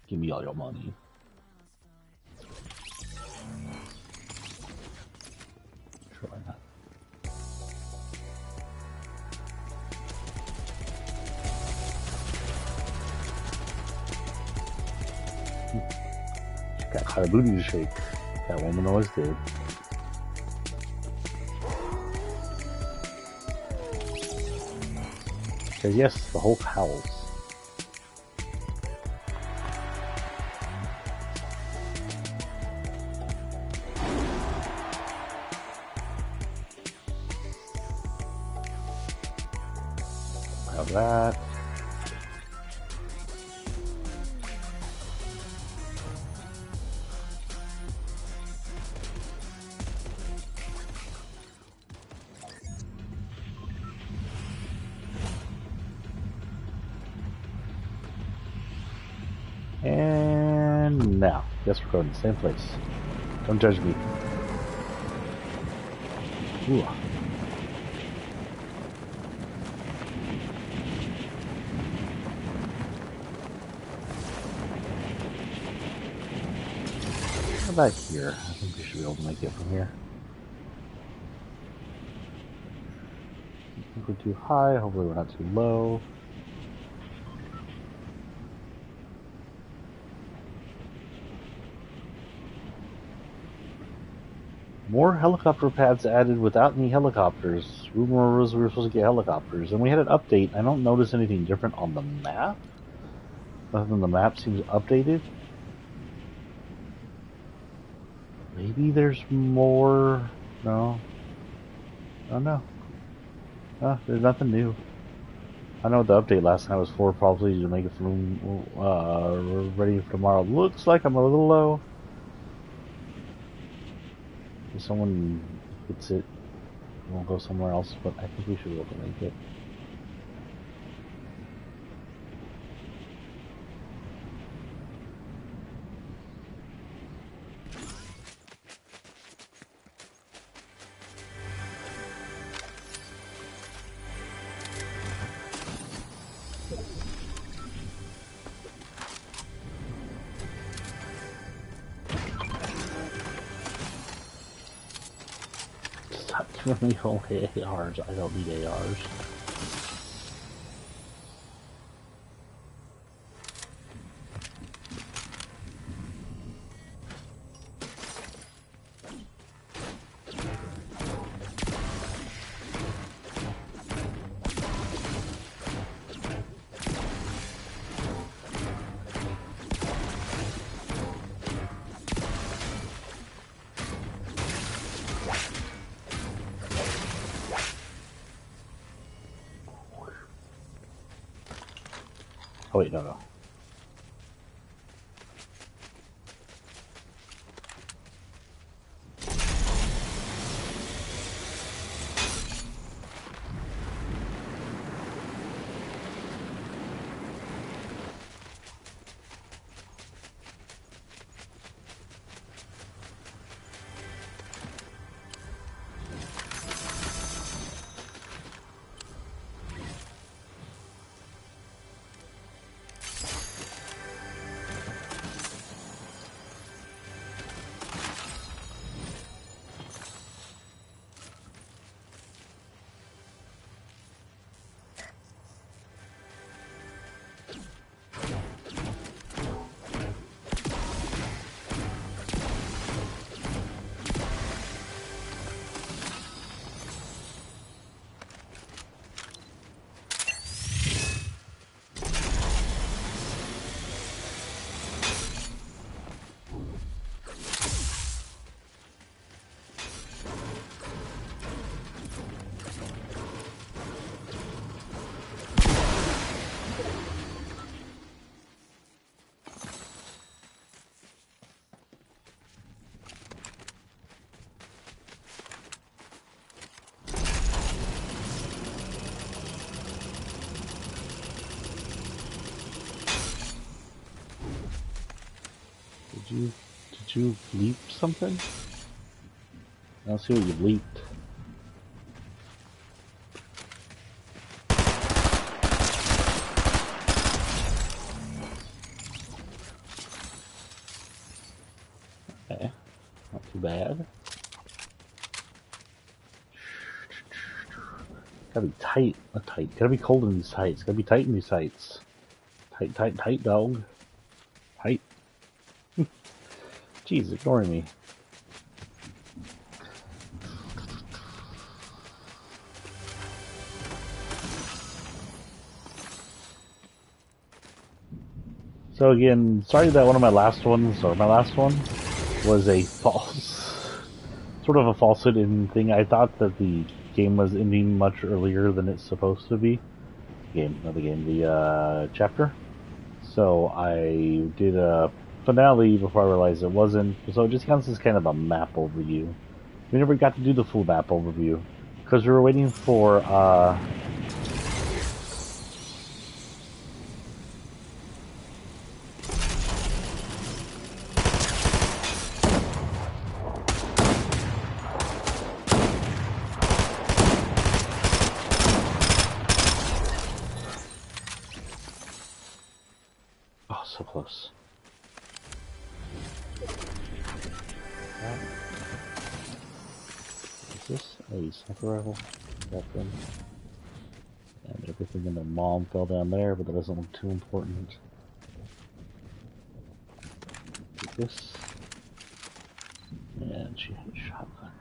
Give me all your money. Sure, why not? Got quite a booty to shake. That woman always did. Because yes, the Hulk howls. Have that. And now, guess we're going to the same place. Don't judge me. Ooh. How about here? I think we should be able to make it from here. I think we're too high. Hopefully we're not too low. More helicopter pads added without any helicopters. Rumor was we were supposed to get helicopters. And we had an update. I don't notice anything different on the map. Other than the map seems updated. Maybe there's more. No. Oh no. There's nothing new. I know what the update last night was for, probably to make it from ready for tomorrow. Looks like I'm a little low. If someone hits it, we'll go somewhere else, but I think we should be able to make it. Stop giving me only ARs. I don't need ARs. Oh wait, no. Did you bleep something? I don't see what you bleeped. Gotta be tight, not tight. Gotta be cold in these tights. Gotta be tight in these tights. Tight, tight, tight, dog. Tight. Jeez, ignoring me. So again, sorry that one of my last ones, or my last one, was a false, sort of a falsehood in thing. I thought that the game was ending much earlier than it's supposed to be. The chapter. So I did a finale before I realized it wasn't. So it just counts as kind of a map overview. We never got to do the full map overview because we were waiting for oh, so close. What's this? A sniper rifle. Weapon. And everything in the mom fell down there, but that doesn't look too important. Take this. And she had a shotgun.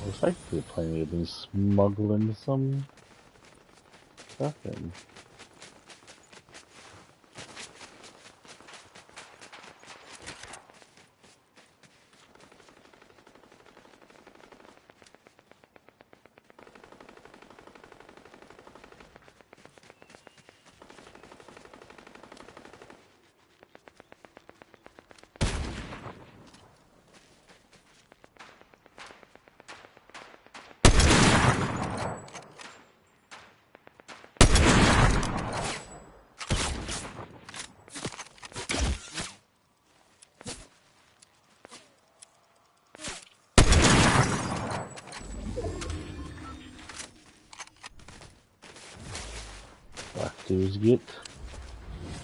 Looks like we're planning to be smuggling some stuff in. Left to is get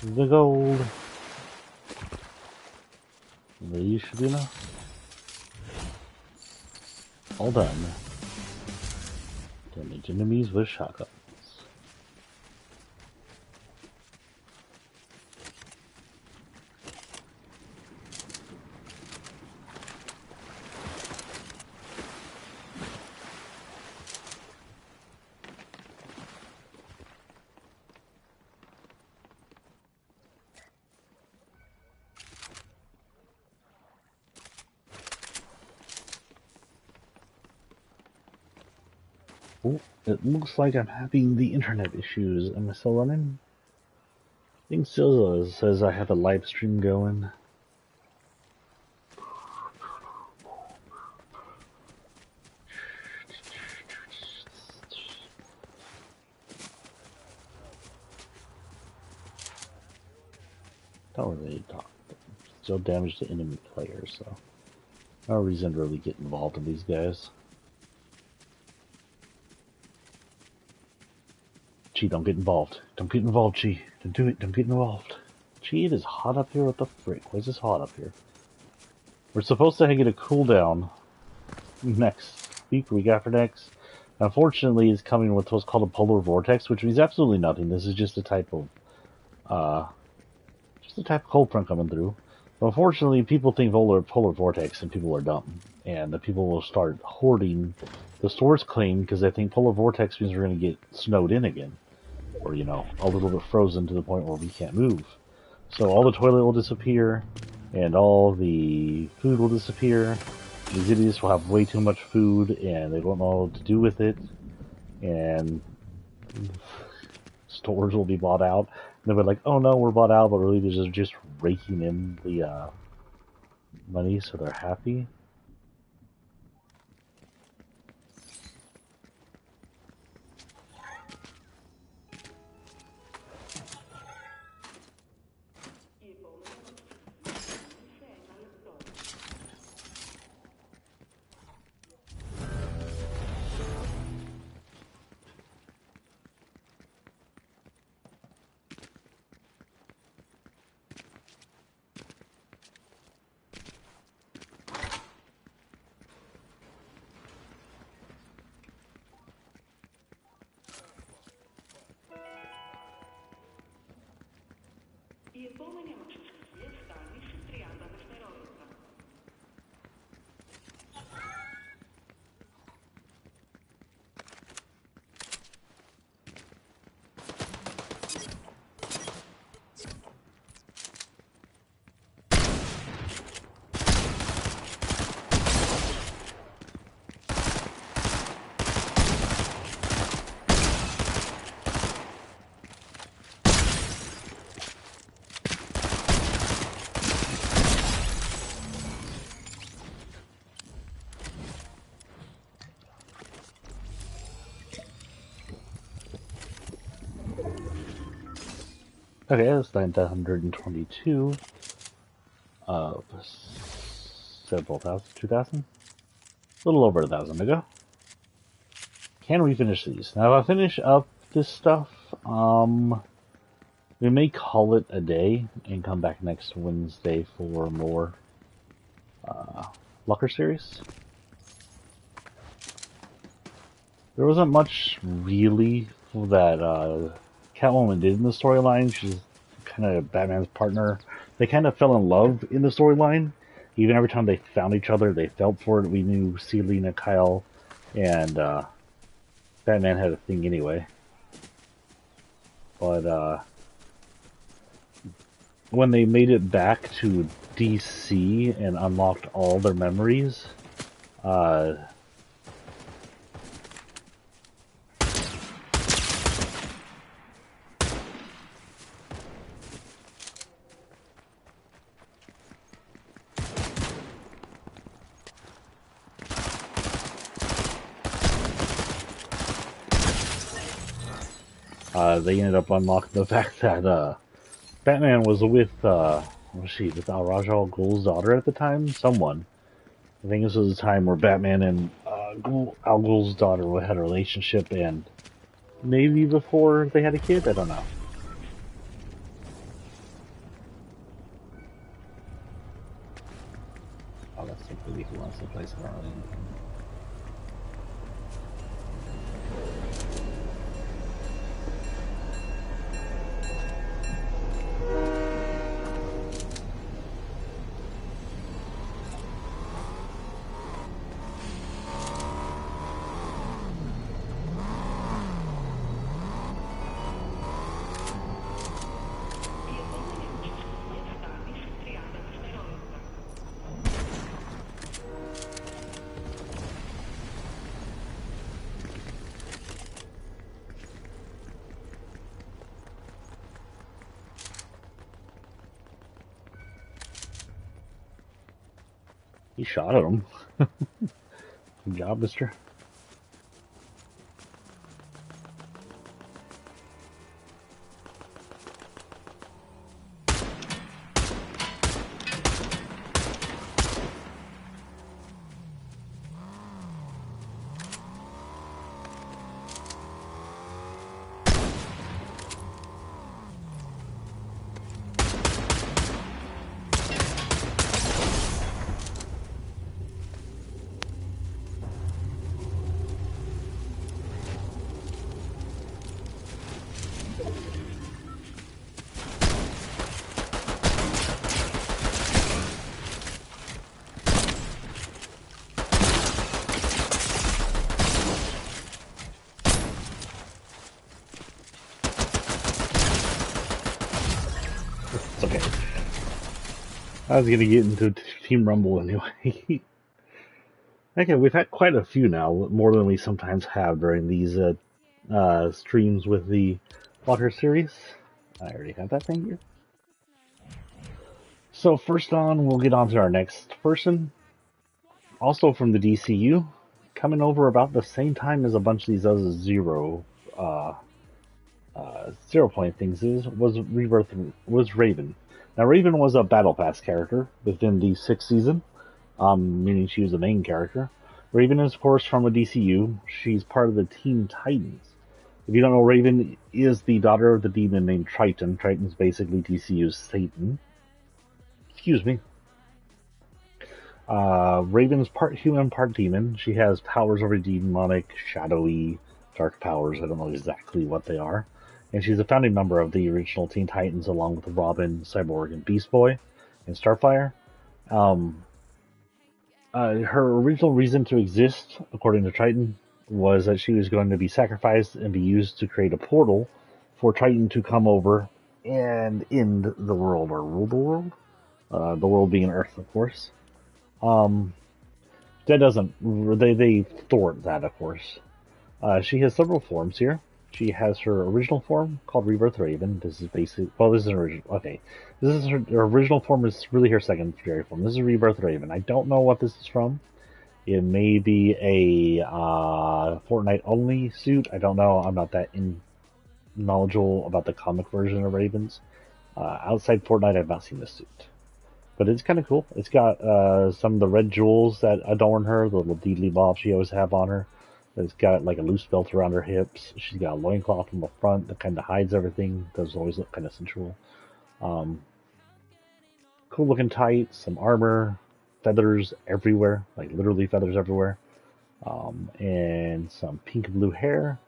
the gold. These should be enough. All done. Damage enemies with shotguns. Oh, it looks like I'm having the internet issues. Am I still running? I think still says I have a live stream going. Don't really talk. Still damage to enemy players, so no reason to really get involved in these guys. Chi, don't get involved. Don't get involved, Chi. Don't do it. Don't get involved. Chi, it is hot up here. What the frick? Why is this hot up here? We're supposed to get a cooldown next week after next. Unfortunately, it's coming with what's called a polar vortex, which means absolutely nothing. This is just a type of cold front coming through. But unfortunately, people think polar vortex, and people are dumb, and the people will start hoarding the stores clean because they think polar vortex means we're going to get snowed in again, or a little bit frozen to the point where we can't move. So all the toilet will disappear, and all the food will disappear. These idiots will have way too much food, and they don't know what to do with it, and stores will be bought out. And they'll be like, oh no, we're bought out, but really they're just raking in the money so they're happy. Okay, that's 922 of several thousand, 2,000? A little over 1,000 to go. Can we finish these? Now, if I finish up this stuff, we may call it a day and come back next Wednesday for more Locker Series. There wasn't much really that Catwoman did in the storyline. She's kind of Batman's partner. They kind of fell in love in the storyline. Even every time they found each other, they felt for it. We knew Selina, Kyle, and Batman had a thing anyway. But when they made it back to DC and unlocked all their memories, they ended up unlocking the fact that Batman was with with Al Raj Al Ghul's daughter at the time. Someone. I think this was the time where Batman and Al Ghul's daughter had a relationship, and maybe before they had a kid. I don't know. Oh, that's so pretty. Who wants to play some Arlene? He shot at him. Good job, mister. It's okay. I was gonna get into Team Rumble anyway. Okay, we've had quite a few now, more than we sometimes have during these streams with the Locker Series. I already have that, thank you. So first on, we'll get on to our next person. Also from the DCU, coming over about the same time as a bunch of these other uh, 0 point things was Raven. Now Raven was a Battle Pass character within the 6th season, meaning she was the main character. Raven is of course from a DCU. She's part of the Teen Titans. If you don't know, Raven is the daughter of the demon named Triton. Triton's basically DCU's Satan. Excuse me. Raven's part human, part demon. She has powers over demonic, shadowy, dark powers. I don't know exactly what they are. and she's a founding member of the original Teen Titans, along with Robin, Cyborg, and Beast Boy, and Starfire. Um, her original reason to exist, according to Triton, was that she was going to be sacrificed and be used to create a portal for Triton to come over and end the world, or rule the world. The world being Earth, of course. Um, that doesn't. They thwart that, of course. She has several forms here. She has her original form called Rebirth Raven. This is basic. Well, this is an original. Okay, this is her original form. Is really her secondary form. This is Rebirth Raven. I don't know what this is from. It may be a Fortnite only suit. I don't know. I'm not that knowledgeable about the comic version of Ravens. Outside Fortnite, I've not seen this suit. But it's kind of cool. It's got some of the red jewels that adorn her, the little deedly bob she always have on her. It's got like a loose belt around her hips. She's got a loincloth on the front that kind of hides everything. Those always look kind of sensual. Cool looking tights, some armor, feathers everywhere, like literally feathers everywhere, and some pink and blue hair.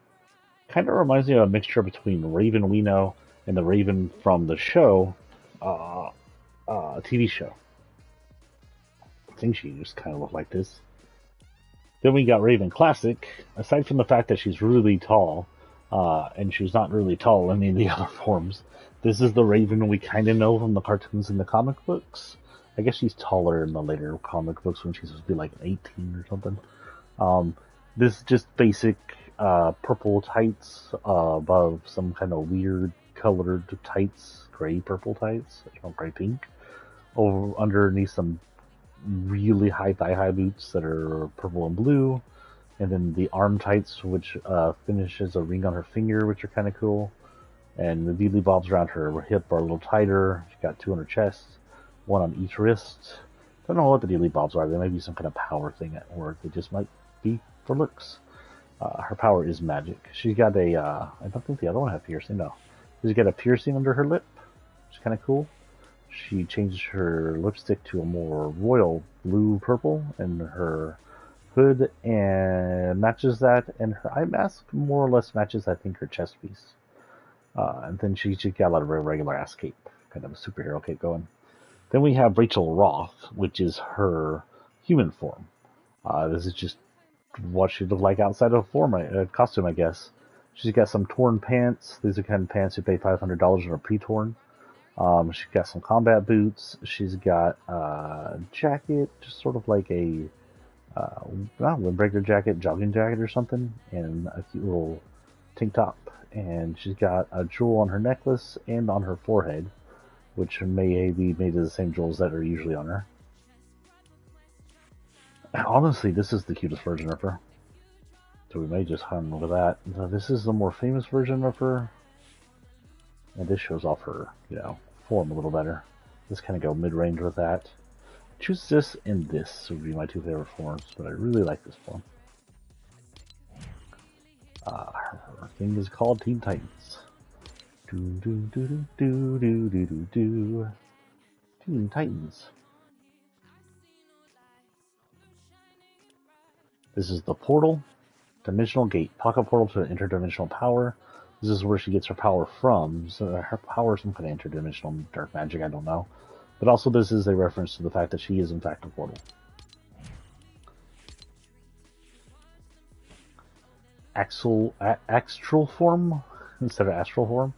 Kind of reminds me of a mixture between Raven we know and the Raven from the show, TV show. I think she just kind of looked like this. Then we got Raven Classic. Aside from the fact that she's really tall, and she's not really tall in any of the other forms, this is the Raven we kind of know from the cartoons and the comic books. I guess she's taller in the later comic books when she's supposed to be like 18 or something. This is just basic purple tights above some kind of weird colored tights, gray purple tights, gray pink, over underneath some really high thigh-high boots that are purple and blue, and then the arm tights, which finishes a ring on her finger, which are kind of cool, and the deedly bobs around her hip are a little tighter. She's got two on her chest, one on each wrist. Don't know what the deedly bobs are. They might be some kind of power thing at work. They just might be for looks. Her power is magic. She's got a, I don't think the other one had piercing, no. She's got a piercing under her lip, which is kind of cool. She changed her lipstick to a more royal blue-purple, and her hood and matches that, and her eye mask more or less matches, I think, her chest piece. And then she got a lot of regular ass cape, kind of a superhero cape going. Then we have Rachel Roth, which is her human form. This is just what she looked like outside of a costume, I guess. She's got some torn pants. These are kind of pants you pay $500 and are pre-torn. She's got some combat boots. She's got a jacket, just sort of like a windbreaker jacket, jogging jacket or something, and a cute little tank top. And she's got a jewel on her necklace and on her forehead, which may be made of the same jewels that are usually on her. Honestly, this is the cutest version of her. So we may just hunt over that. This is the more famous version of her. And this shows off her, form a little better. Let's kind of go mid-range with that. Choose this and this would be my two favorite forms, but I really like this form. Her thing is called Teen Titans. Teen Titans. This is the portal, dimensional gate, pocket portal to an interdimensional power. This is where she gets her power from. So her power is some kind of interdimensional dark magic, I don't know. But also this is a reference to the fact that she is in fact a portal. Astral form instead of astral form.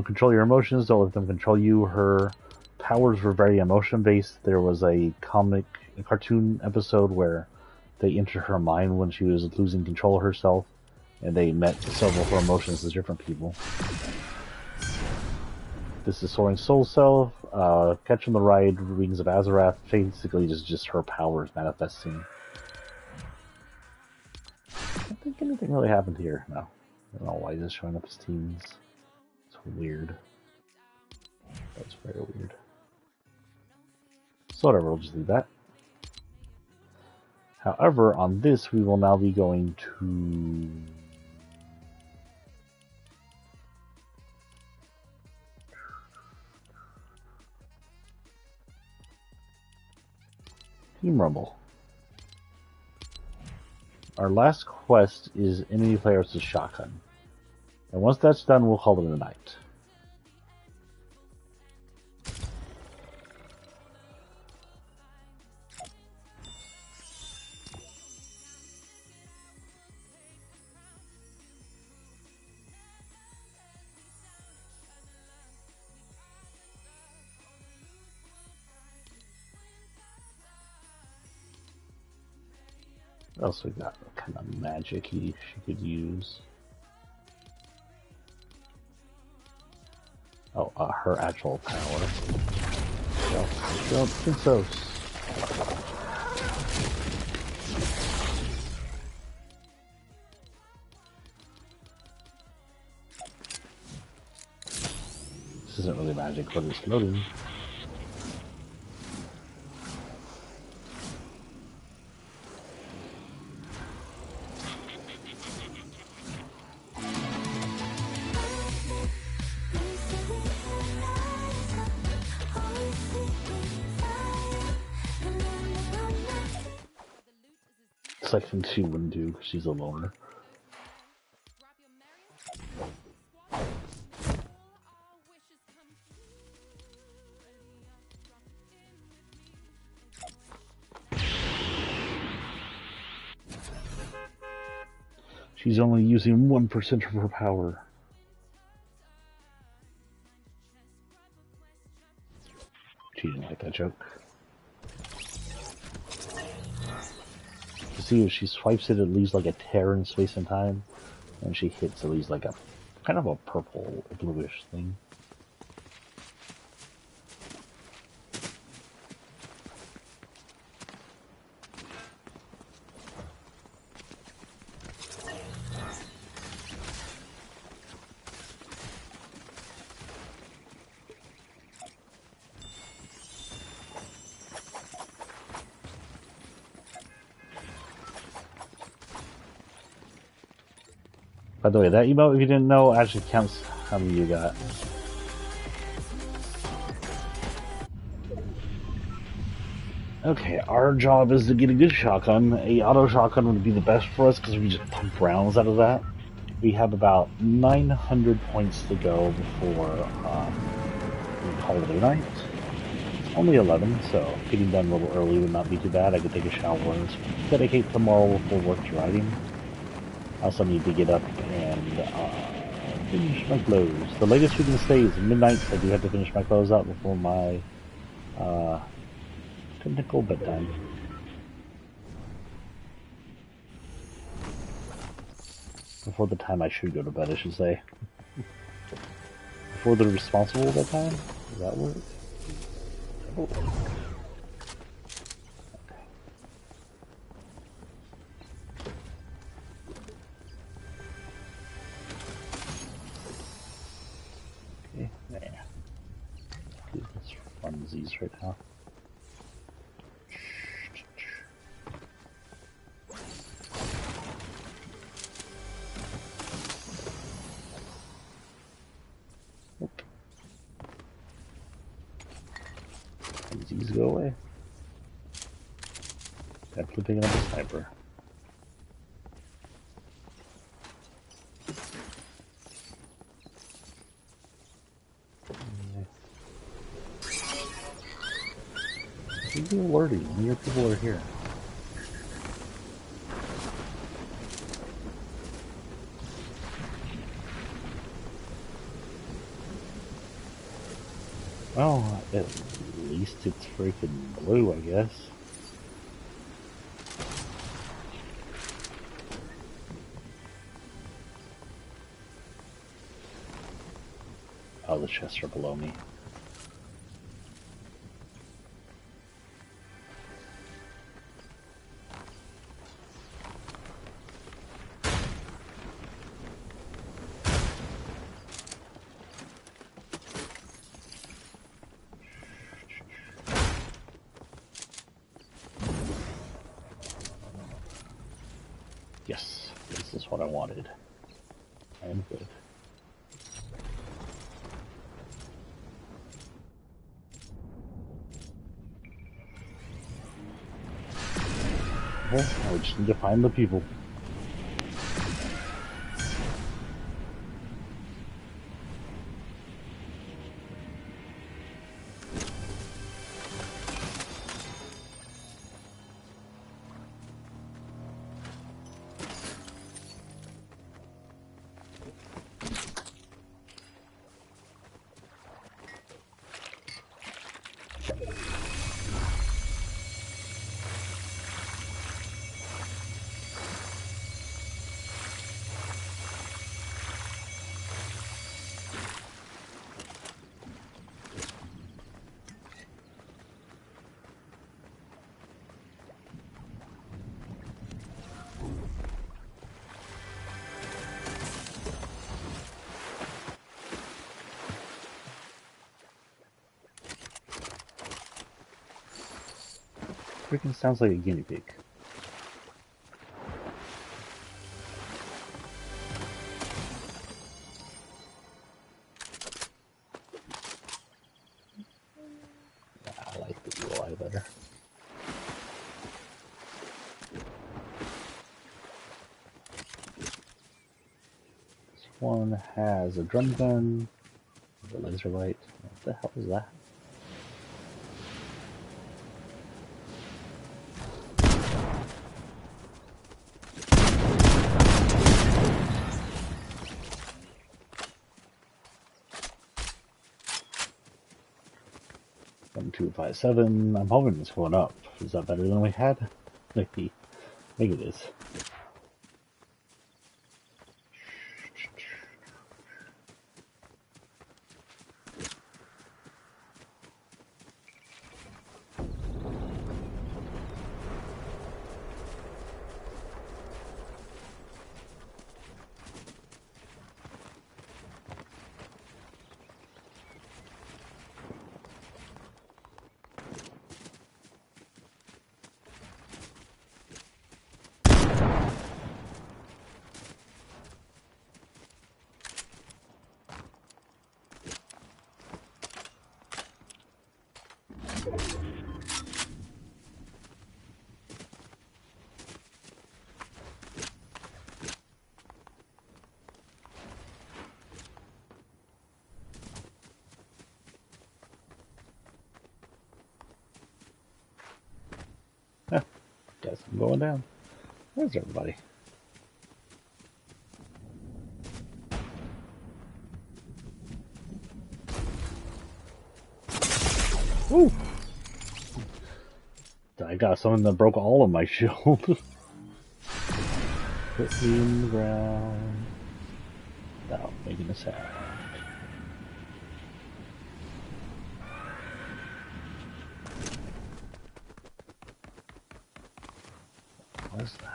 Control your emotions, don't let them control you. Her powers were very emotion based. There was a cartoon episode where they entered her mind when she was losing control of herself, and they met several of her emotions as different people. This is Soaring Soul Self, Catching the Ride, Rings of Azarath, basically just her powers manifesting. I don't think anything really happened here, no. I don't know why he's showing up as teens. It's weird. That's very weird. So whatever, we'll just leave that. However, on this, we will now be going to Team Rumble. Our last quest is enemy players to shotgun. And once that's done, we'll call it a night. What else we got? What kind of magic-y she could use? Oh, her actual power. Well, Princess. This isn't really magic, but it's loading. Section she wouldn't do because she's a loner. She's only using 1% of her power. She didn't like that joke. You see, if she swipes it, it leaves like a tear in space and time. And she hits, it leaves like a kind of a purple, bluish thing. By the way, that emote, if you didn't know, actually counts how many you got. Okay, our job is to get a good shotgun. A auto shotgun would be the best for us because we just pump rounds out of that. We have about 900 points to go before we call it a night. It's only 11, so getting done a little early would not be too bad. I could take a shower and dedicate tomorrow before work to writing. I also need to get up and finish my clothes. The latest we can stay is midnight, so I do have to finish my clothes out before my technical bedtime. Before the time I should go to bed, I should say. Before the responsible bedtime? Does that work? Oh. Okay, there. Let's run these right now. These go away. Definitely picking up a sniper. Who's alerting? How many people are here? Well, at least it's freaking blue, I guess. Oh, the chests are below me. Yes, this is what I wanted. I am good. Okay, I just need to find the people. freaking sounds like a guinea pig. I like the UI better. This one has a drum gun, a laser light. What the hell is that? .257. I'm hoping it's going up. Is that better than we had? Maybe. Maybe it is. Guess I'm going down. Where's everybody? Ooh! I got something that broke all of my shield. Put me in the ground without making a sound. What's that?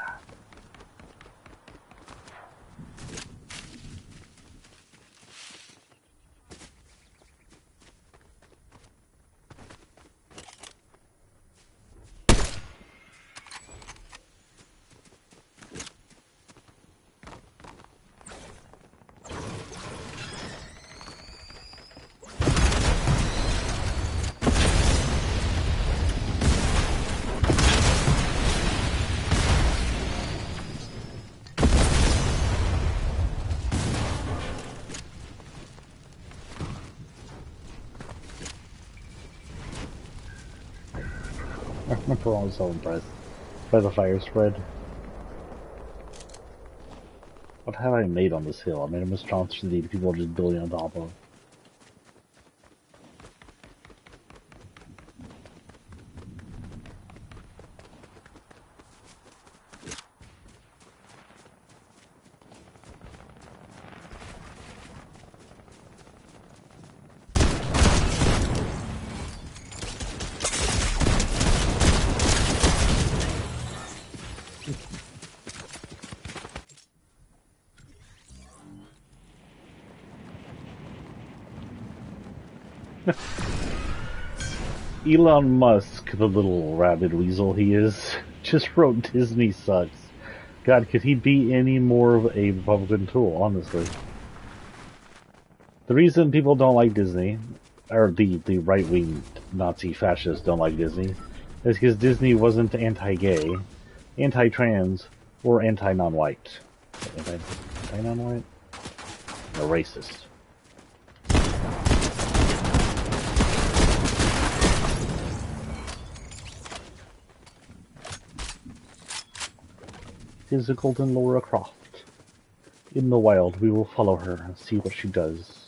My parole was so impressed by the fire spread. What have I made on this hill? I made a monstrosity people are just building on top of. Elon Musk, the little rabid weasel he is, just wrote Disney sucks. God, could he be any more of a Republican tool, honestly? The reason people don't like Disney, or the right-wing Nazi fascists don't like Disney, is because Disney wasn't anti-gay, anti-trans, or anti-non-white. Anti-non-white? Or racist. Is the golden Laura Croft. In the wild, we will follow her and see what she does.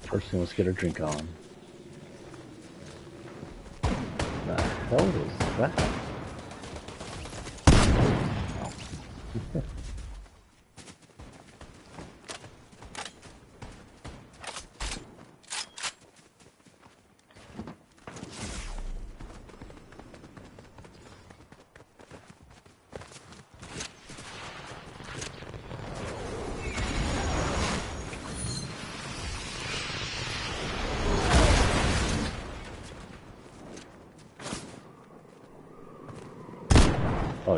First thing, let's get her drink on. The hell is that? Oh.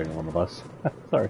following one of us. Sorry.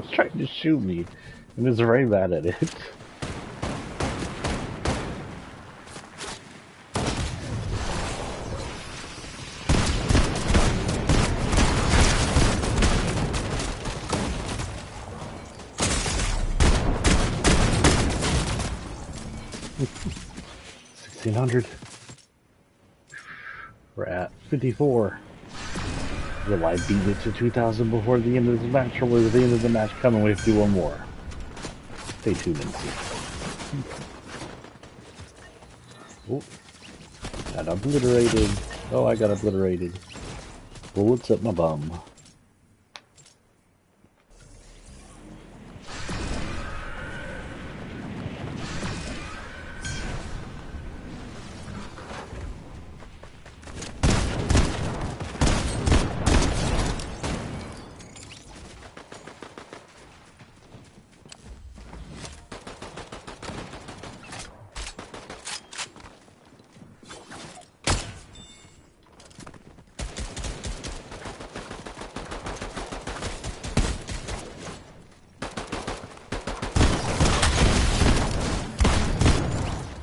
He's trying to shoot me, and is very bad at it. $1,600. We're at 54. Will I beat it to 2,000 before the end of the match, or will the end of the match come and we have to do one more? Stay tuned and see. Oh, got obliterated. Oh, I got obliterated. Bullets up my bum.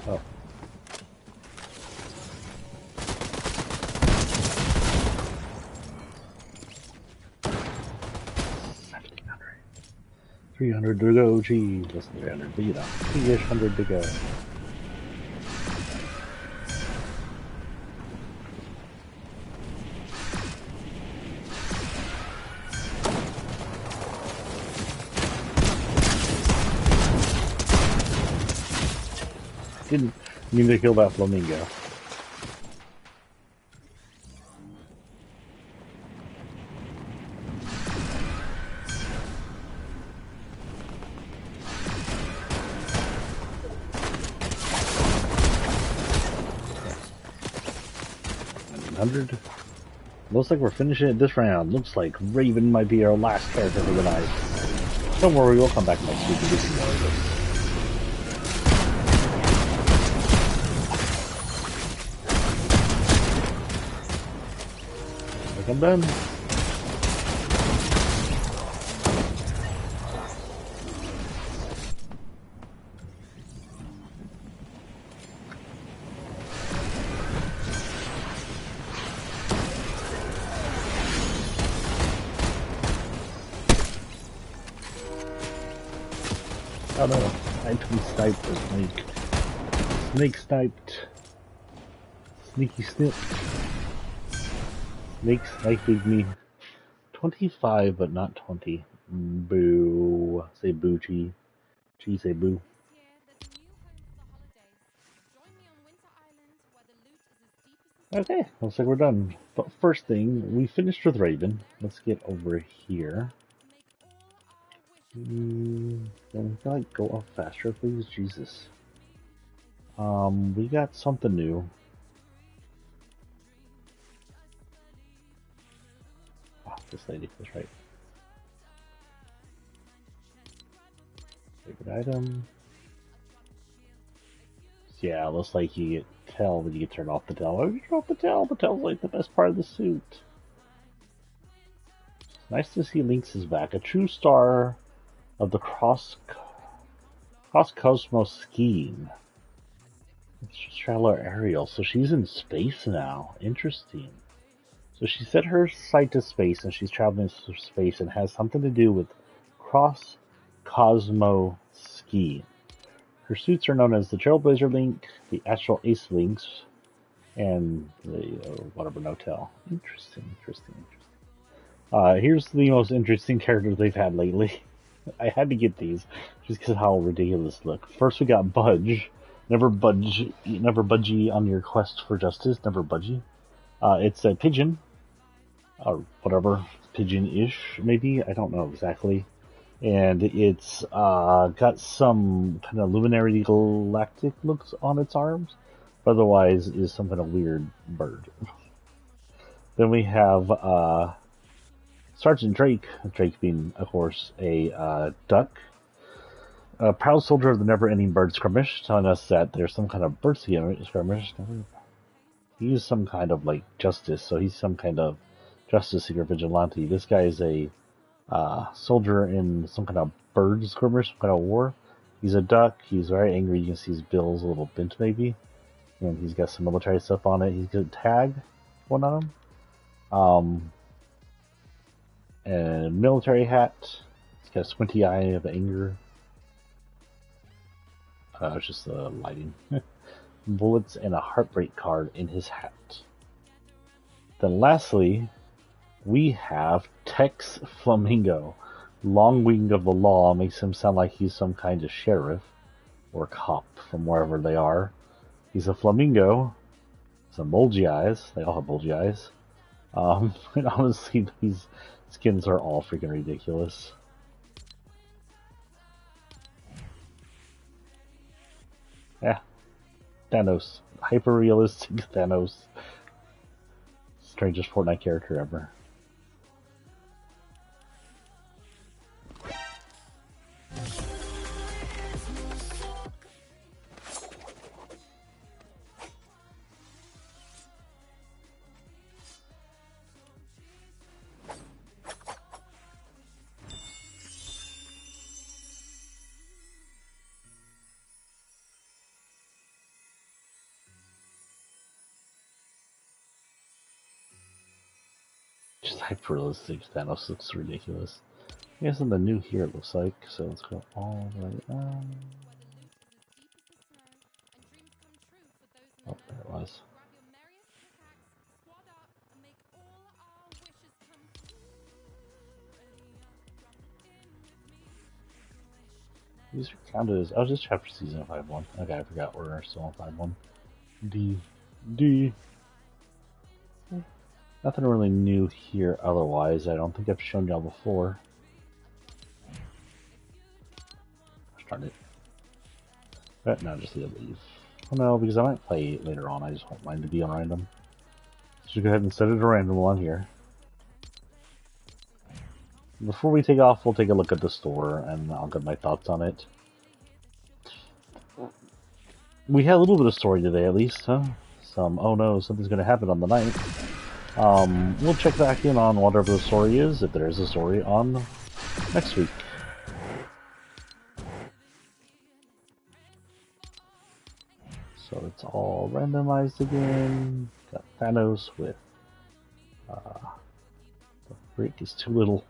Oh. 300 to go, geez, less than 300, but you know, 300 to go. Didn't mean to kill that flamingo. Looks like we're finishing it this round. Looks like Raven might be our last character for the night. Don't worry, we'll come back next week and do some more of this. I think I'm done. Oh no, I sniped the snake. Snake sniped. Sneaky snipped. Snake sniping me. 25, but not 20. Boo. Say boo, Chi. Chi, say boo. Okay, looks like we're done. But first thing, we finished with Raven. Let's get over here. Can we like go up faster, please? Jesus. We got something new. Ah, this lady, that's right. Favorite item. Yeah, looks like you get tail, but you can turn off the tail. Oh, you turn off the tail. The tail's like the best part of the suit. Nice to see Lynx is back. A true star of the cross cosmos scheme. It's just Traveler Ariel. So she's in space now. Interesting. So she set her sight to space, and she's traveling through space, and has something to do with cross cosmo ski. Her suits are known as the Trailblazer Link, the Astral Ace Links, and the whatever Notel. Interesting. Here's the most interesting characters they've had lately. I had to get these just because of how ridiculous they look. First, we got Budge. Never budgie on your quest for justice. Never budgie. It's a pigeon, or whatever, pigeon-ish maybe. I don't know exactly. And it's got some kind of luminary galactic looks on its arms. But otherwise, is some kind of weird bird. Then we have Sergeant Drake. Drake being, of course, a duck. A proud soldier of the never-ending bird skirmish, telling us that there's some kind of bird skirmish. He's some kind of like justice, so he's some kind of justice seeker vigilante. This guy is a soldier in some kind of bird skirmish, some kind of war. He's a duck. He's very angry. You can see his bill's a little bent, maybe, and he's got some military stuff on it. He's got a tag going on him, and a military hat. He's got a squinty eye of anger. It's just the lighting. Bullets and a heartbreak card in his hat. Then lastly, we have Tex Flamingo. Long wing of the law makes him sound like he's some kind of sheriff or cop from wherever they are. He's a flamingo. Some bulgy eyes. They all have bulgy eyes. And honestly, these skins are all freaking ridiculous. Yeah. Thanos. Hyper-realistic Thanos. Strangest Fortnite character ever. Just hyper-realistic Thanos looks ridiculous. He has something new here, it looks like, so let's go all the way down. Oh, there it was. These are counted as... Oh, just chapter season 5-1. Okay, I forgot we're still on 5-1. D. Nothing really new here otherwise. I don't think I've shown y'all before. Start it. But no, just leave. Oh no, because I might play it later on. I just want mine to be on random. So go ahead and set it to random while I'm here. Before we take off, we'll take a look at the store and I'll get my thoughts on it. We had a little bit of story today at least, huh? Some, oh no, something's going to happen on the night. We'll check back in on whatever the story is, if there is a story, on next week. So it's all randomized again. Got Thanos with the brick is too little.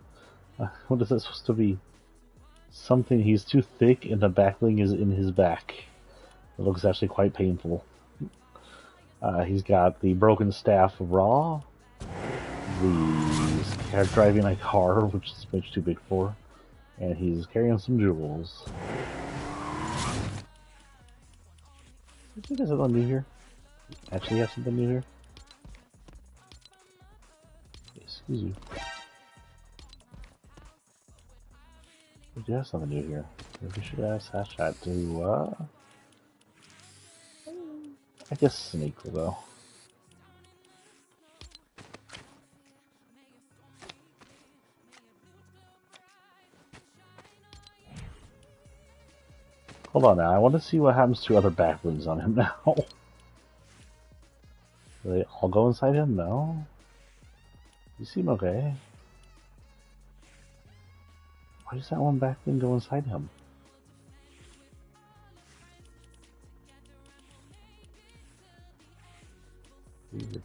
What is that supposed to be? Something, he's too thick and the backling is in his back. It looks actually quite painful. He's got the broken staff raw. He's driving a car, which is much too big for. And he's carrying some jewels. I think there's something new here. Actually have something new here. Excuse you. We do have something new here. Maybe we should ask Hashtag to, I guess Snake will go. Hold on now, I want to see what happens to other backlings on him now. Do they all go inside him? No? You seem okay. Why does that one back then go inside him? Weird.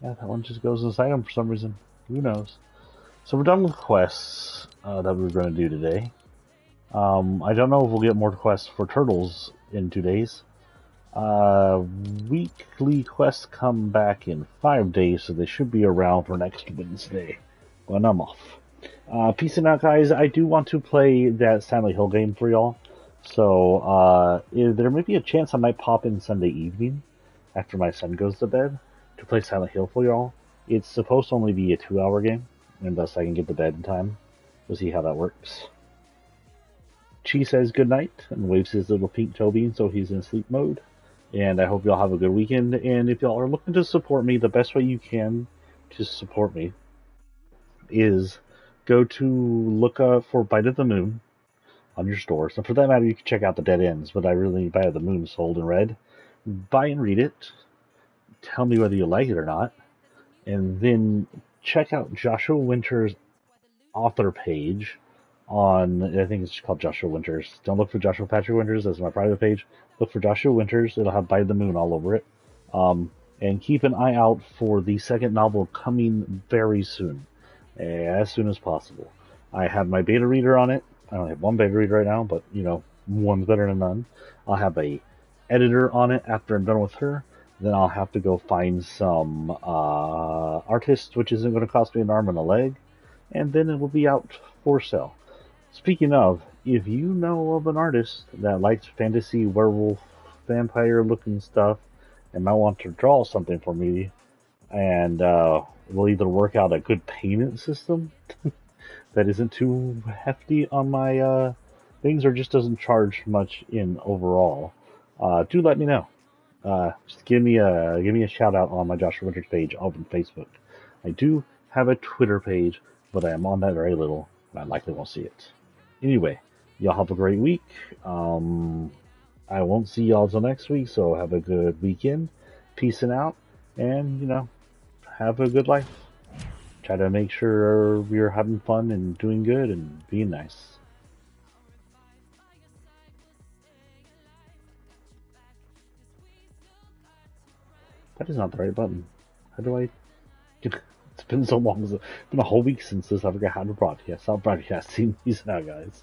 Yeah, that one just goes inside him for some reason. Who knows? So we're done with quests that we were going to do today. I don't know if we'll get more quests for turtles in 2 days. Weekly quests come back in 5 days, so they should be around for next Wednesday when I'm off. Peace out, guys. I do want to play that Silent Hill game for y'all. So there may be a chance I might pop in Sunday evening after my son goes to bed to play Silent Hill for y'all. It's supposed to only be a 2-hour game, and thus I can get to bed in time. We'll see how that works. Chi says good night and waves his little pink toe bean so he's in sleep mode. And I hope y'all have a good weekend. And if y'all are looking to support me, the best way you can to support me is go to look for Bite of the Moon on your stores. And for that matter, you can check out the Dead Ends, but I really Bite of the Moon sold and read. Buy and read it. Tell me whether you like it or not. And then check out Joshua Winter's author page on, I think it's called Joshua Winters. Don't look for Joshua Patrick Winters, that's my private page. Look for Joshua Winters, it'll have Bite the Moon all over it. And keep an eye out for the second novel coming very soon. As soon as possible. I have my beta reader on it. I only have one beta reader right now, but, you know, one's better than none. I'll have a editor on it after I'm done with her. Then I'll have to go find some artist, which isn't going to cost me an arm and a leg. And then it will be out for sale. Speaking of, if you know of an artist that likes fantasy, werewolf, vampire-looking stuff, and might want to draw something for me, and will either work out a good payment system that isn't too hefty on my things, or just doesn't charge much in overall, do let me know. Just give me a shout out on my Joshua Winters page on Facebook. I do have a Twitter page, but I am on that very little, and I likely won't see it. Anyway, y'all have a great week. I won't see y'all till next week, so have a good weekend. Peacing out, and, you know, have a good life. Try to make sure you're having fun and doing good and being nice. That is not the right button. How do I... It's been so long. It's been a whole week since this. I forgot how to broadcast. Stop broadcasting. Peace out, guys.